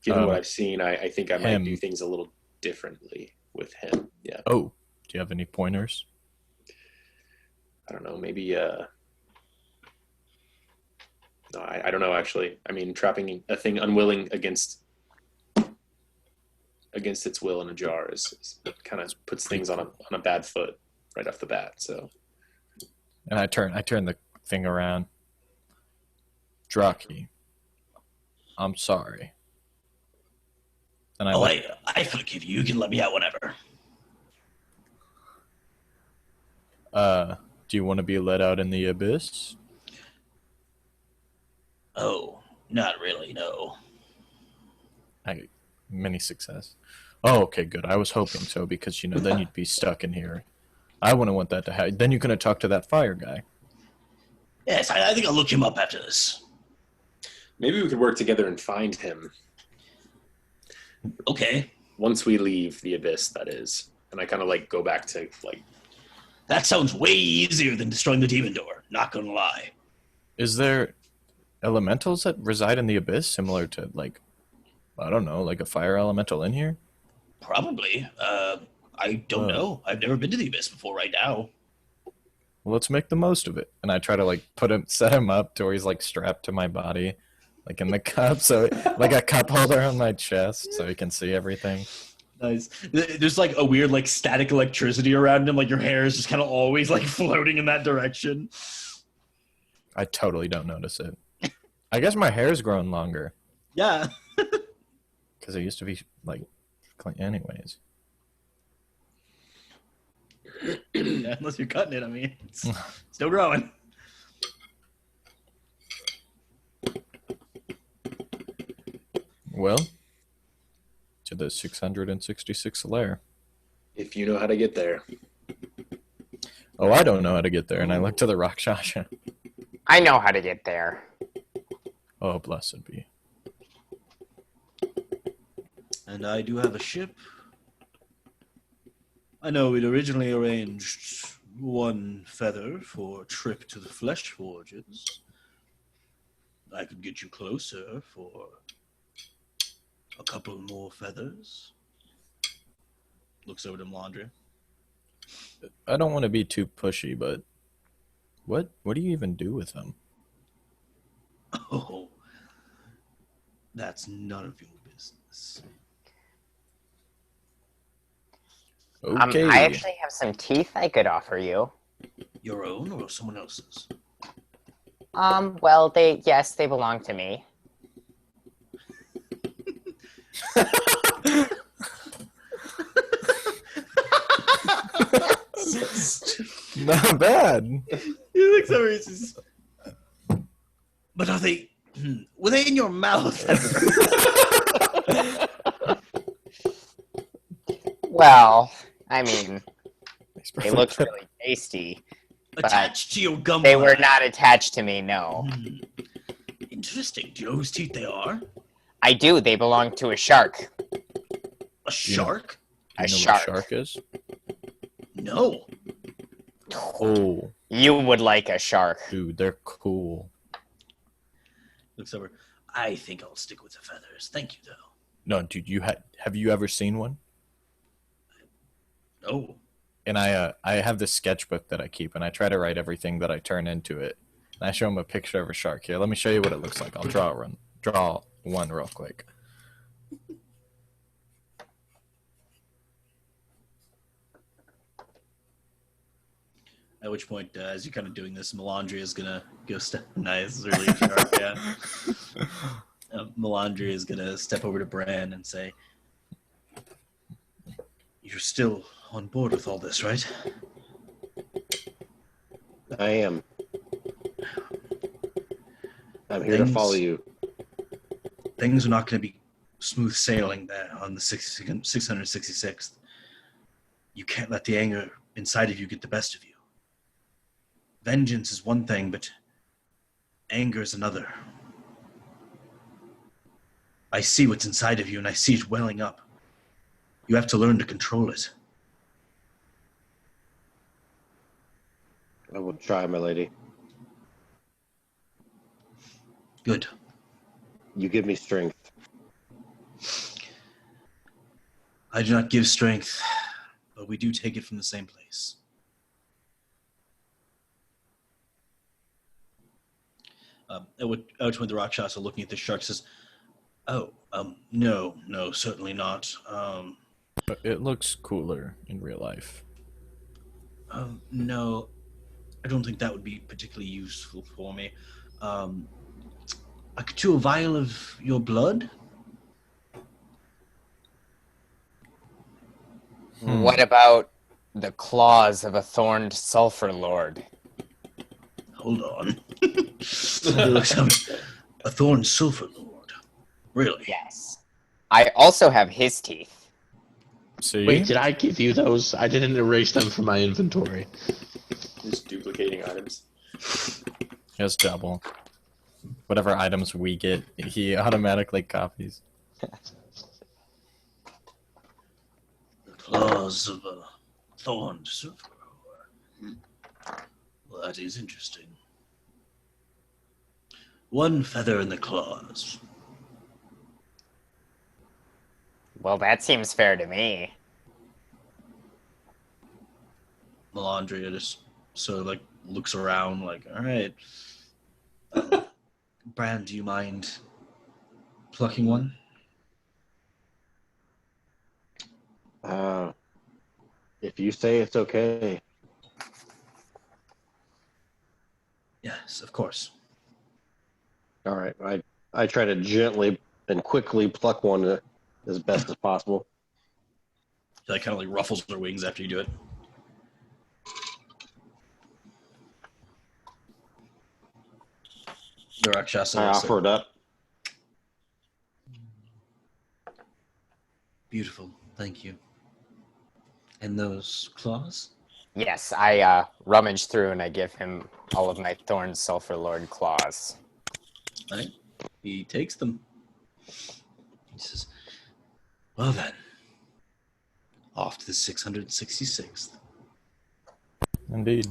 E: given what I've seen, I think I might
F: him.
E: do things a little differently with him. Yeah,
F: Oh, do you have any pointers?
E: I don't know. Maybe. No, I don't know. Actually, I mean, trapping a thing unwilling against its will in a jar is kind of puts things on a bad foot right off the bat. So,
F: And I turn the thing around. Draki, I'm sorry. And
I: I forgive you. You can let me out whenever.
F: Do you want to be let out in the abyss?
I: Oh, not really, no.
F: Many success. Oh, okay, good. I was hoping so because then you'd be stuck in here. I wouldn't want that to happen. Then you couldn't talk to that fire guy.
I: Yes, I think I'll look him up after this.
E: maybe we could work together and find him
I: Okay.
E: once we leave the abyss. That is, and I kind of like go back to like.
I: That sounds way easier than destroying the demon door, not gonna lie.
F: Is there elementals that reside in the abyss similar to like, I don't know, like a fire elemental in here?
I: Probably. I don't know. I've never been to the abyss before right now.
F: Well, let's make the most of it. And I try to like set him up to where he's like strapped to my body, like in the cup, so like a cup holder on my chest, so he can see everything.
I: Nice. There's like a weird like static electricity around him, like your hair is just kind of always like floating in that direction.
F: I totally don't notice it. I guess my hair's grown longer
I: Yeah.
F: because it used to be like clean. Anyways.
I: Yeah, unless you're cutting it, I mean, it's still growing.
F: Well, to the 666th layer.
E: If you know how to get there.
F: Oh, I don't know how to get there, and I look to the Rakshasha.
A: I know how to get there.
F: Oh, blessed be.
I: And I do have a ship. I know we'd originally arranged
C: 1 feather for a trip to the Flesh Forges. I could get you closer for a couple more feathers. Looks over to Melandria.
F: I don't want to be too pushy, but what do you even do with them?
C: Oh, that's none of your business.
F: Okay.
A: I actually have some teeth I could offer you.
C: Your own or someone else's?
A: Well, they belong to me.
F: Not bad.
C: He looks over and says, but are they... were they in your mouth?
A: Well, I mean, they looked really tasty.
C: Attached to your gum
A: They were
C: line.
A: not attached to me, no.
C: Interesting. Do you know whose teeth they are?
A: I do. They belong to a shark.
C: A shark?
A: A
F: You know
A: shark.
F: what shark is?
C: No.
F: Oh,
A: You would like a shark.
F: dude, they're cool.
C: Looks over. I think I'll stick with the feathers. Thank you, though.
F: No, dude, have you ever seen one?
C: No.
F: And I have this sketchbook that I keep, and I try to write everything that I turn into it. And I show him a picture of a shark. Here, let me show you what it looks like. I'll draw one real quick.
C: At which point, as you're kind of doing this, Melandria is gonna go step. Nice, really sharp, yeah. Melandria is gonna step over to Bran and say, "You're still on board with all this, right?"
D: I am. I'm here to follow you.
C: Things are not going to be smooth sailing there on the 666th. You can't let the anger inside of you get the best of you. Vengeance is one thing, but anger is another. I see what's inside of you, and I see it welling up. You have to learn to control it.
D: I will try, my lady.
C: Good.
D: You give me strength.
C: I do not give strength, but we do take it from the same place. At which point the Rakshasa, looking at the shark, says, "Oh, no, certainly not.
F: But it looks cooler in real life.
C: No, I don't think that would be particularly useful for me. I could do a vial of your blood."
A: What about the claws of a thorned sulfur lord?
C: Hold on. He looks up. A thorn sulfur lord. Really?
A: Yes. I also have his teeth.
F: See?
B: Wait, did I give you those? I didn't erase them from my inventory.
E: Just duplicating items.
F: He has double. Whatever items we get, he automatically copies.
C: The claws of a thorned sulfur lord. Well, that is interesting. 1 feather in the claws.
A: Well, that seems fair to me.
C: Melandria just sort of like looks around like, all right. Bran, do you mind plucking one?
D: If you say it's okay.
C: Yes, of course.
D: All right. I try to gently and quickly pluck one as best as possible.
C: She like kind of like ruffles her wings after you do it. The Rakshasa.
D: I offer it up.
C: Beautiful, thank you. And those claws?
A: Yes, I rummage through and I give him all of my thorned sulfur lord claws.
C: Right? He takes them. He says, well then, off to the 666th.
F: Indeed.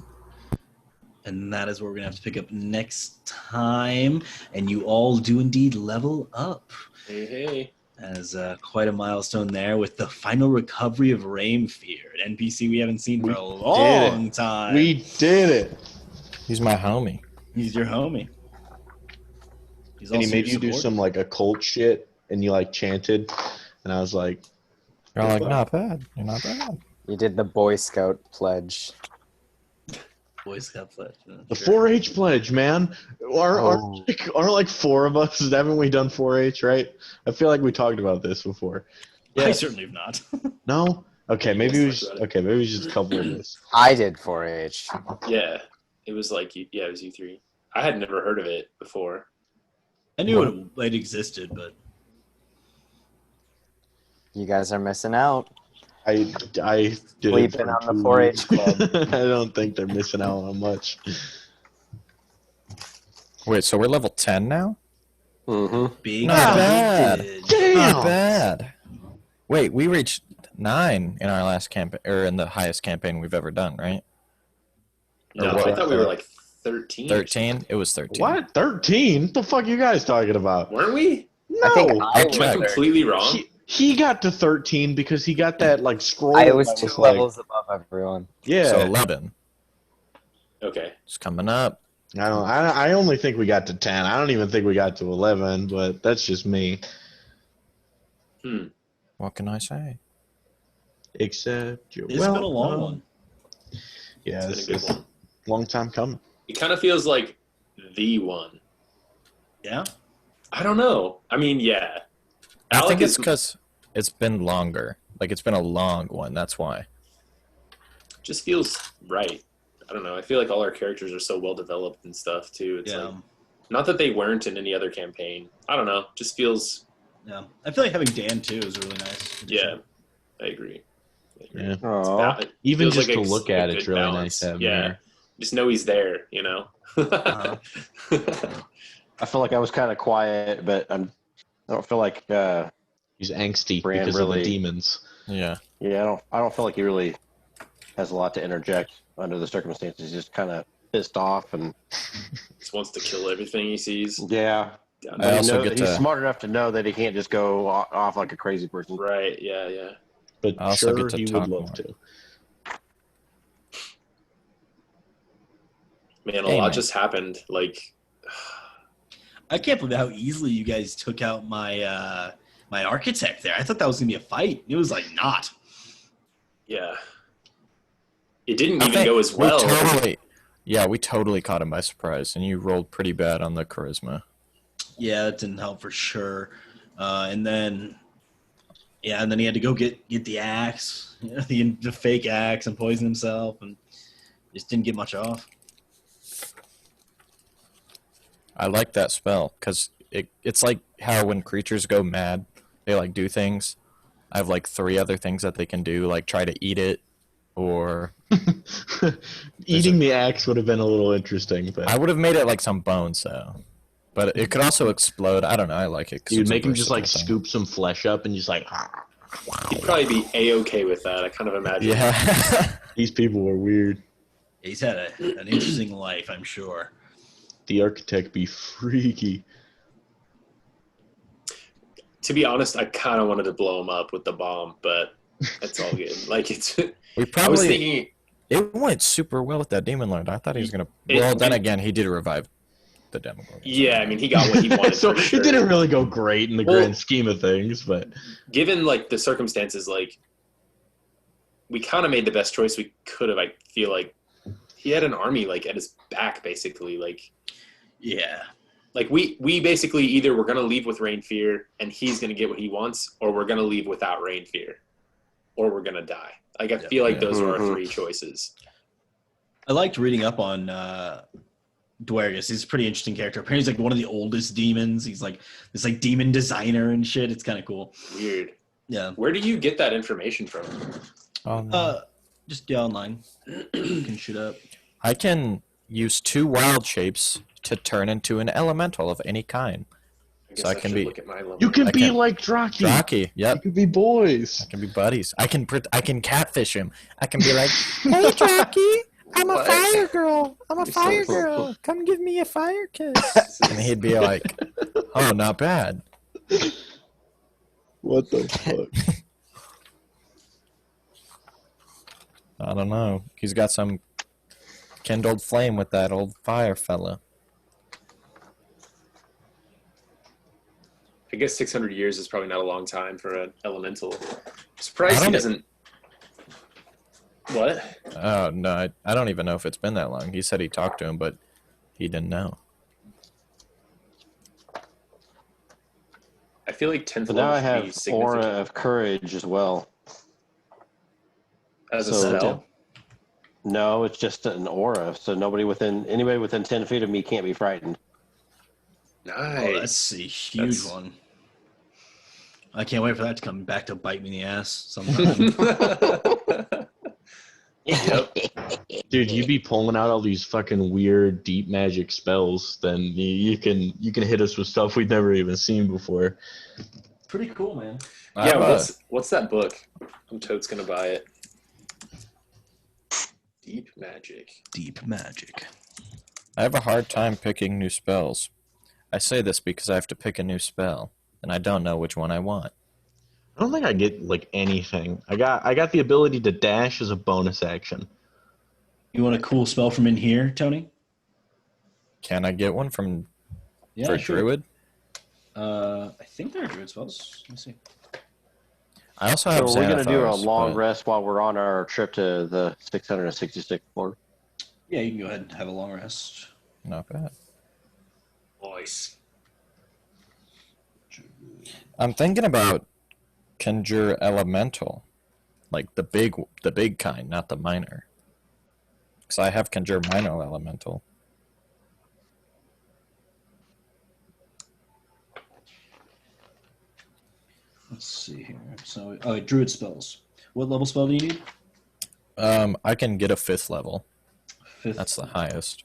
C: And that is where we're going to have to pick up next time. And you all do indeed level up.
E: Hey.
C: As quite a milestone there with the final recovery of Rainfear, an NPC we haven't seen for a long time.
B: We did it.
F: He's my homie.
C: He's your homie. He's
B: And he
C: also
B: made
C: your
B: you do
C: supporter.
B: some like occult shit, and you like chanted, and I was like,
F: You're like, not bad. You're not bad.
A: You did the Boy Scout pledge.
C: Boy Scout pledge.
B: the 4-H pledge, man. Aren't like 4 of us? Haven't we done 4-H, right? I feel like we talked about this before.
C: I certainly have not.
B: No? Okay, maybe we
E: Yes,
B: just,
E: that's right.
B: okay, maybe just a couple of us.
A: I did 4-H.
E: Yeah, it was like it was you 3. I had never heard of it before.
C: I knew it existed, but
A: You guys are missing out.
B: I did it
A: Sleeping
B: for
A: on the
B: 2
A: 4-H
B: weeks.
A: club.
B: I don't think they're missing out on much.
F: Wait, so we're level 10 now?
D: Mm-hmm.
C: big
F: Not bad.
C: vintage.
F: Not bad. Wait, we reached 9 in our last campaign, or in the highest campaign we've ever done, right?
E: No,
F: what?
E: I thought we were like 13.
F: 13? It was 13.
B: What? 13? What the fuck are you guys talking about?
E: Weren't we?
B: No.
A: I think
E: Am I completely wrong?
B: He got to 13 because he got that like scroll.
A: I was
B: that
A: 2
B: like-
A: levels above everyone.
B: Yeah.
F: So 11.
E: Okay.
F: It's coming up.
B: I only think we got to 10. I don't even think we got to 11, but that's just me.
F: What can I say?
B: Except you're
C: It's been a long one.
B: Yeah,
E: It's been a good one.
B: long time coming.
E: It kind of feels like the one.
C: Yeah?
E: I don't know. I mean, yeah.
F: I
E: Alec
F: think it's
E: is
F: because it's been longer. Like, it's been a long one. That's why.
E: just feels right. I don't know. I feel like all our characters are so well developed and stuff too. It's
C: Yeah.
E: like not that they weren't in any other campaign. I don't know. Just feels.
C: Yeah. I feel like having Dan too is really nice.
E: Yeah, I agree.
B: Yeah.
D: Oh,
B: Even
E: Feels
B: just
E: like
B: to
E: a-
B: look
E: a
B: at
E: good
B: it's really
E: balance.
B: nice to have him
E: Yeah.
B: there.
E: Just know he's there. You know.
D: I feel like I was kind of quiet, but I don't feel like.
B: He's angsty
D: Bran
B: because of
D: really-
B: the demons.
F: Yeah.
D: Yeah, I don't feel like he really has a lot to interject under the circumstances. He's just kind of pissed off, and
E: Just wants to kill everything he sees.
D: yeah,
E: Yeah,
F: I also
D: he's
F: get to-
D: smart enough to know that he can't just go off like a crazy person.
E: Right. Yeah. Yeah.
B: But
F: I also
B: sure,
F: get to
B: he
F: talk
B: would love
F: more.
B: to.
E: Man, a
F: Hey,
E: lot
F: man.
E: just happened. Like,
C: I can't believe how easily you guys took out my my architect there. I thought that was gonna be a fight. It was like not.
E: yeah. It didn't
F: I
E: even
F: think
E: go as well.
F: we totally caught him by surprise, and you rolled pretty bad on the charisma.
C: Yeah, that didn't help for sure. And then he had to go get the axe, the fake axe, and poison himself, and just didn't get much off.
F: I like that spell because it's like how when creatures go mad, they like do things. I have like 3 other things that they can do, like try to eat it, or
B: Eating the axe would have been a little interesting, but
F: I would have made it like some bones though. But it could also explode. I don't know. I like it. 'cause
B: you'd
F: it's a
B: make him just like
F: versatile thing.
B: scoop some flesh up and just like.
E: He'd probably be a-okay with that. I kind of imagine.
F: Yeah.
B: These people were weird.
C: He's had an interesting life, I'm sure.
B: The architect be freaky.
E: To be honest, I kind of wanted to blow him up with the bomb, but it's all good. Like it's.
F: we
E: I was
F: probably
E: thinking.
F: it went super well with that demon lord. I thought he was gonna.
E: It-
F: Well, then
E: it-
F: again, he did revive the demogorgon.
E: Yeah, I mean, he got what he wanted.
B: So
E: for sure.
B: it didn't really go great in the
E: Well-
B: grand scheme of things, but
E: Given like the circumstances, like we kind of made the best choice we could have. I feel like he had an army like at his back, basically.
C: Yeah.
E: Like we basically either we're gonna leave with Rain Fear and he's gonna get what he wants, or we're gonna leave without Rain Fear, or we're gonna die. Like I feel like
F: Yeah.
E: those are our
D: Mhm.
E: 3 choices.
C: I liked reading up on Dwergus. He's a pretty interesting character. Apparently he's like one of the oldest demons. He's like this like demon designer and shit. It's kind of cool.
E: Weird.
C: Yeah.
E: Where do you get that information from?
F: Oh, no.
C: Just online. You can shoot up.
F: I can use 2 wild shapes to turn into an elemental of any kind.
E: guess
F: So I can
E: should
F: be-
E: look at my level.
B: you can
F: I
B: be
F: can-
B: like Draki.
F: Draki,
B: You
F: yep.
B: can be boys.
F: I can be buddies. I can catfish him. I can be like, "Hey, Draki, I'm a
E: What?
F: fire girl. I'm a
E: You're so
F: fire
E: cool.
F: girl. Come give me a fire kiss. And he'd be like, oh, not bad.
B: What the fuck?
F: I don't know. He's got some kindled flame with that old fire fella.
E: I guess 600 years is probably not a long time for an elemental. I'm surprised
F: I
E: he
F: don't-
E: doesn't. What?
F: Oh, no, I don't even know if it's been that long. He said he talked to him, but he didn't know.
E: I feel like 10th
D: But now
E: level
D: I
E: should be
D: have
E: significant.
D: aura of courage as well.
E: As a
D: So-
E: spell?
D: No, it's just an aura. So anybody within 10 feet of me can't be frightened.
E: Nice.
C: Oh, that's a huge
E: That's-
C: one. I can't wait for that to come back to bite me in the ass sometime.
E: Yep.
B: Dude, you be pulling out all these fucking weird deep magic spells, then you can hit us with stuff we've never even seen before.
C: Pretty cool, man.
E: Yeah,
F: I've,
E: what's that book? I'm totes gonna buy it. Deep magic.
C: Deep magic.
F: I have a hard time picking new spells. I say this because I have to pick a new spell, and I don't know which one I want.
B: I don't think I get like anything. I got the ability to dash as a bonus action.
C: You want a cool spell from in here, Tony?
F: Can I get one from
C: Yeah,
F: for
C: sure.
F: Druid?
C: I think there are druid spells. Let me see.
F: I also
D: So
F: have
D: we're going to do a
F: Xanathars,
D: long
F: but-
D: rest while we're on our trip to the 666th floor.
C: Yeah, you can go ahead and have a long rest.
F: Not bad.
E: Nice.
F: I'm thinking about Conjure Elemental, like the big kind, not the minor. Because I have Conjure Minor Elemental.
C: Let's see here. So, druid spells. What level spell do you need?
F: I can get a 5th level.
C: 5th.
F: That's the highest.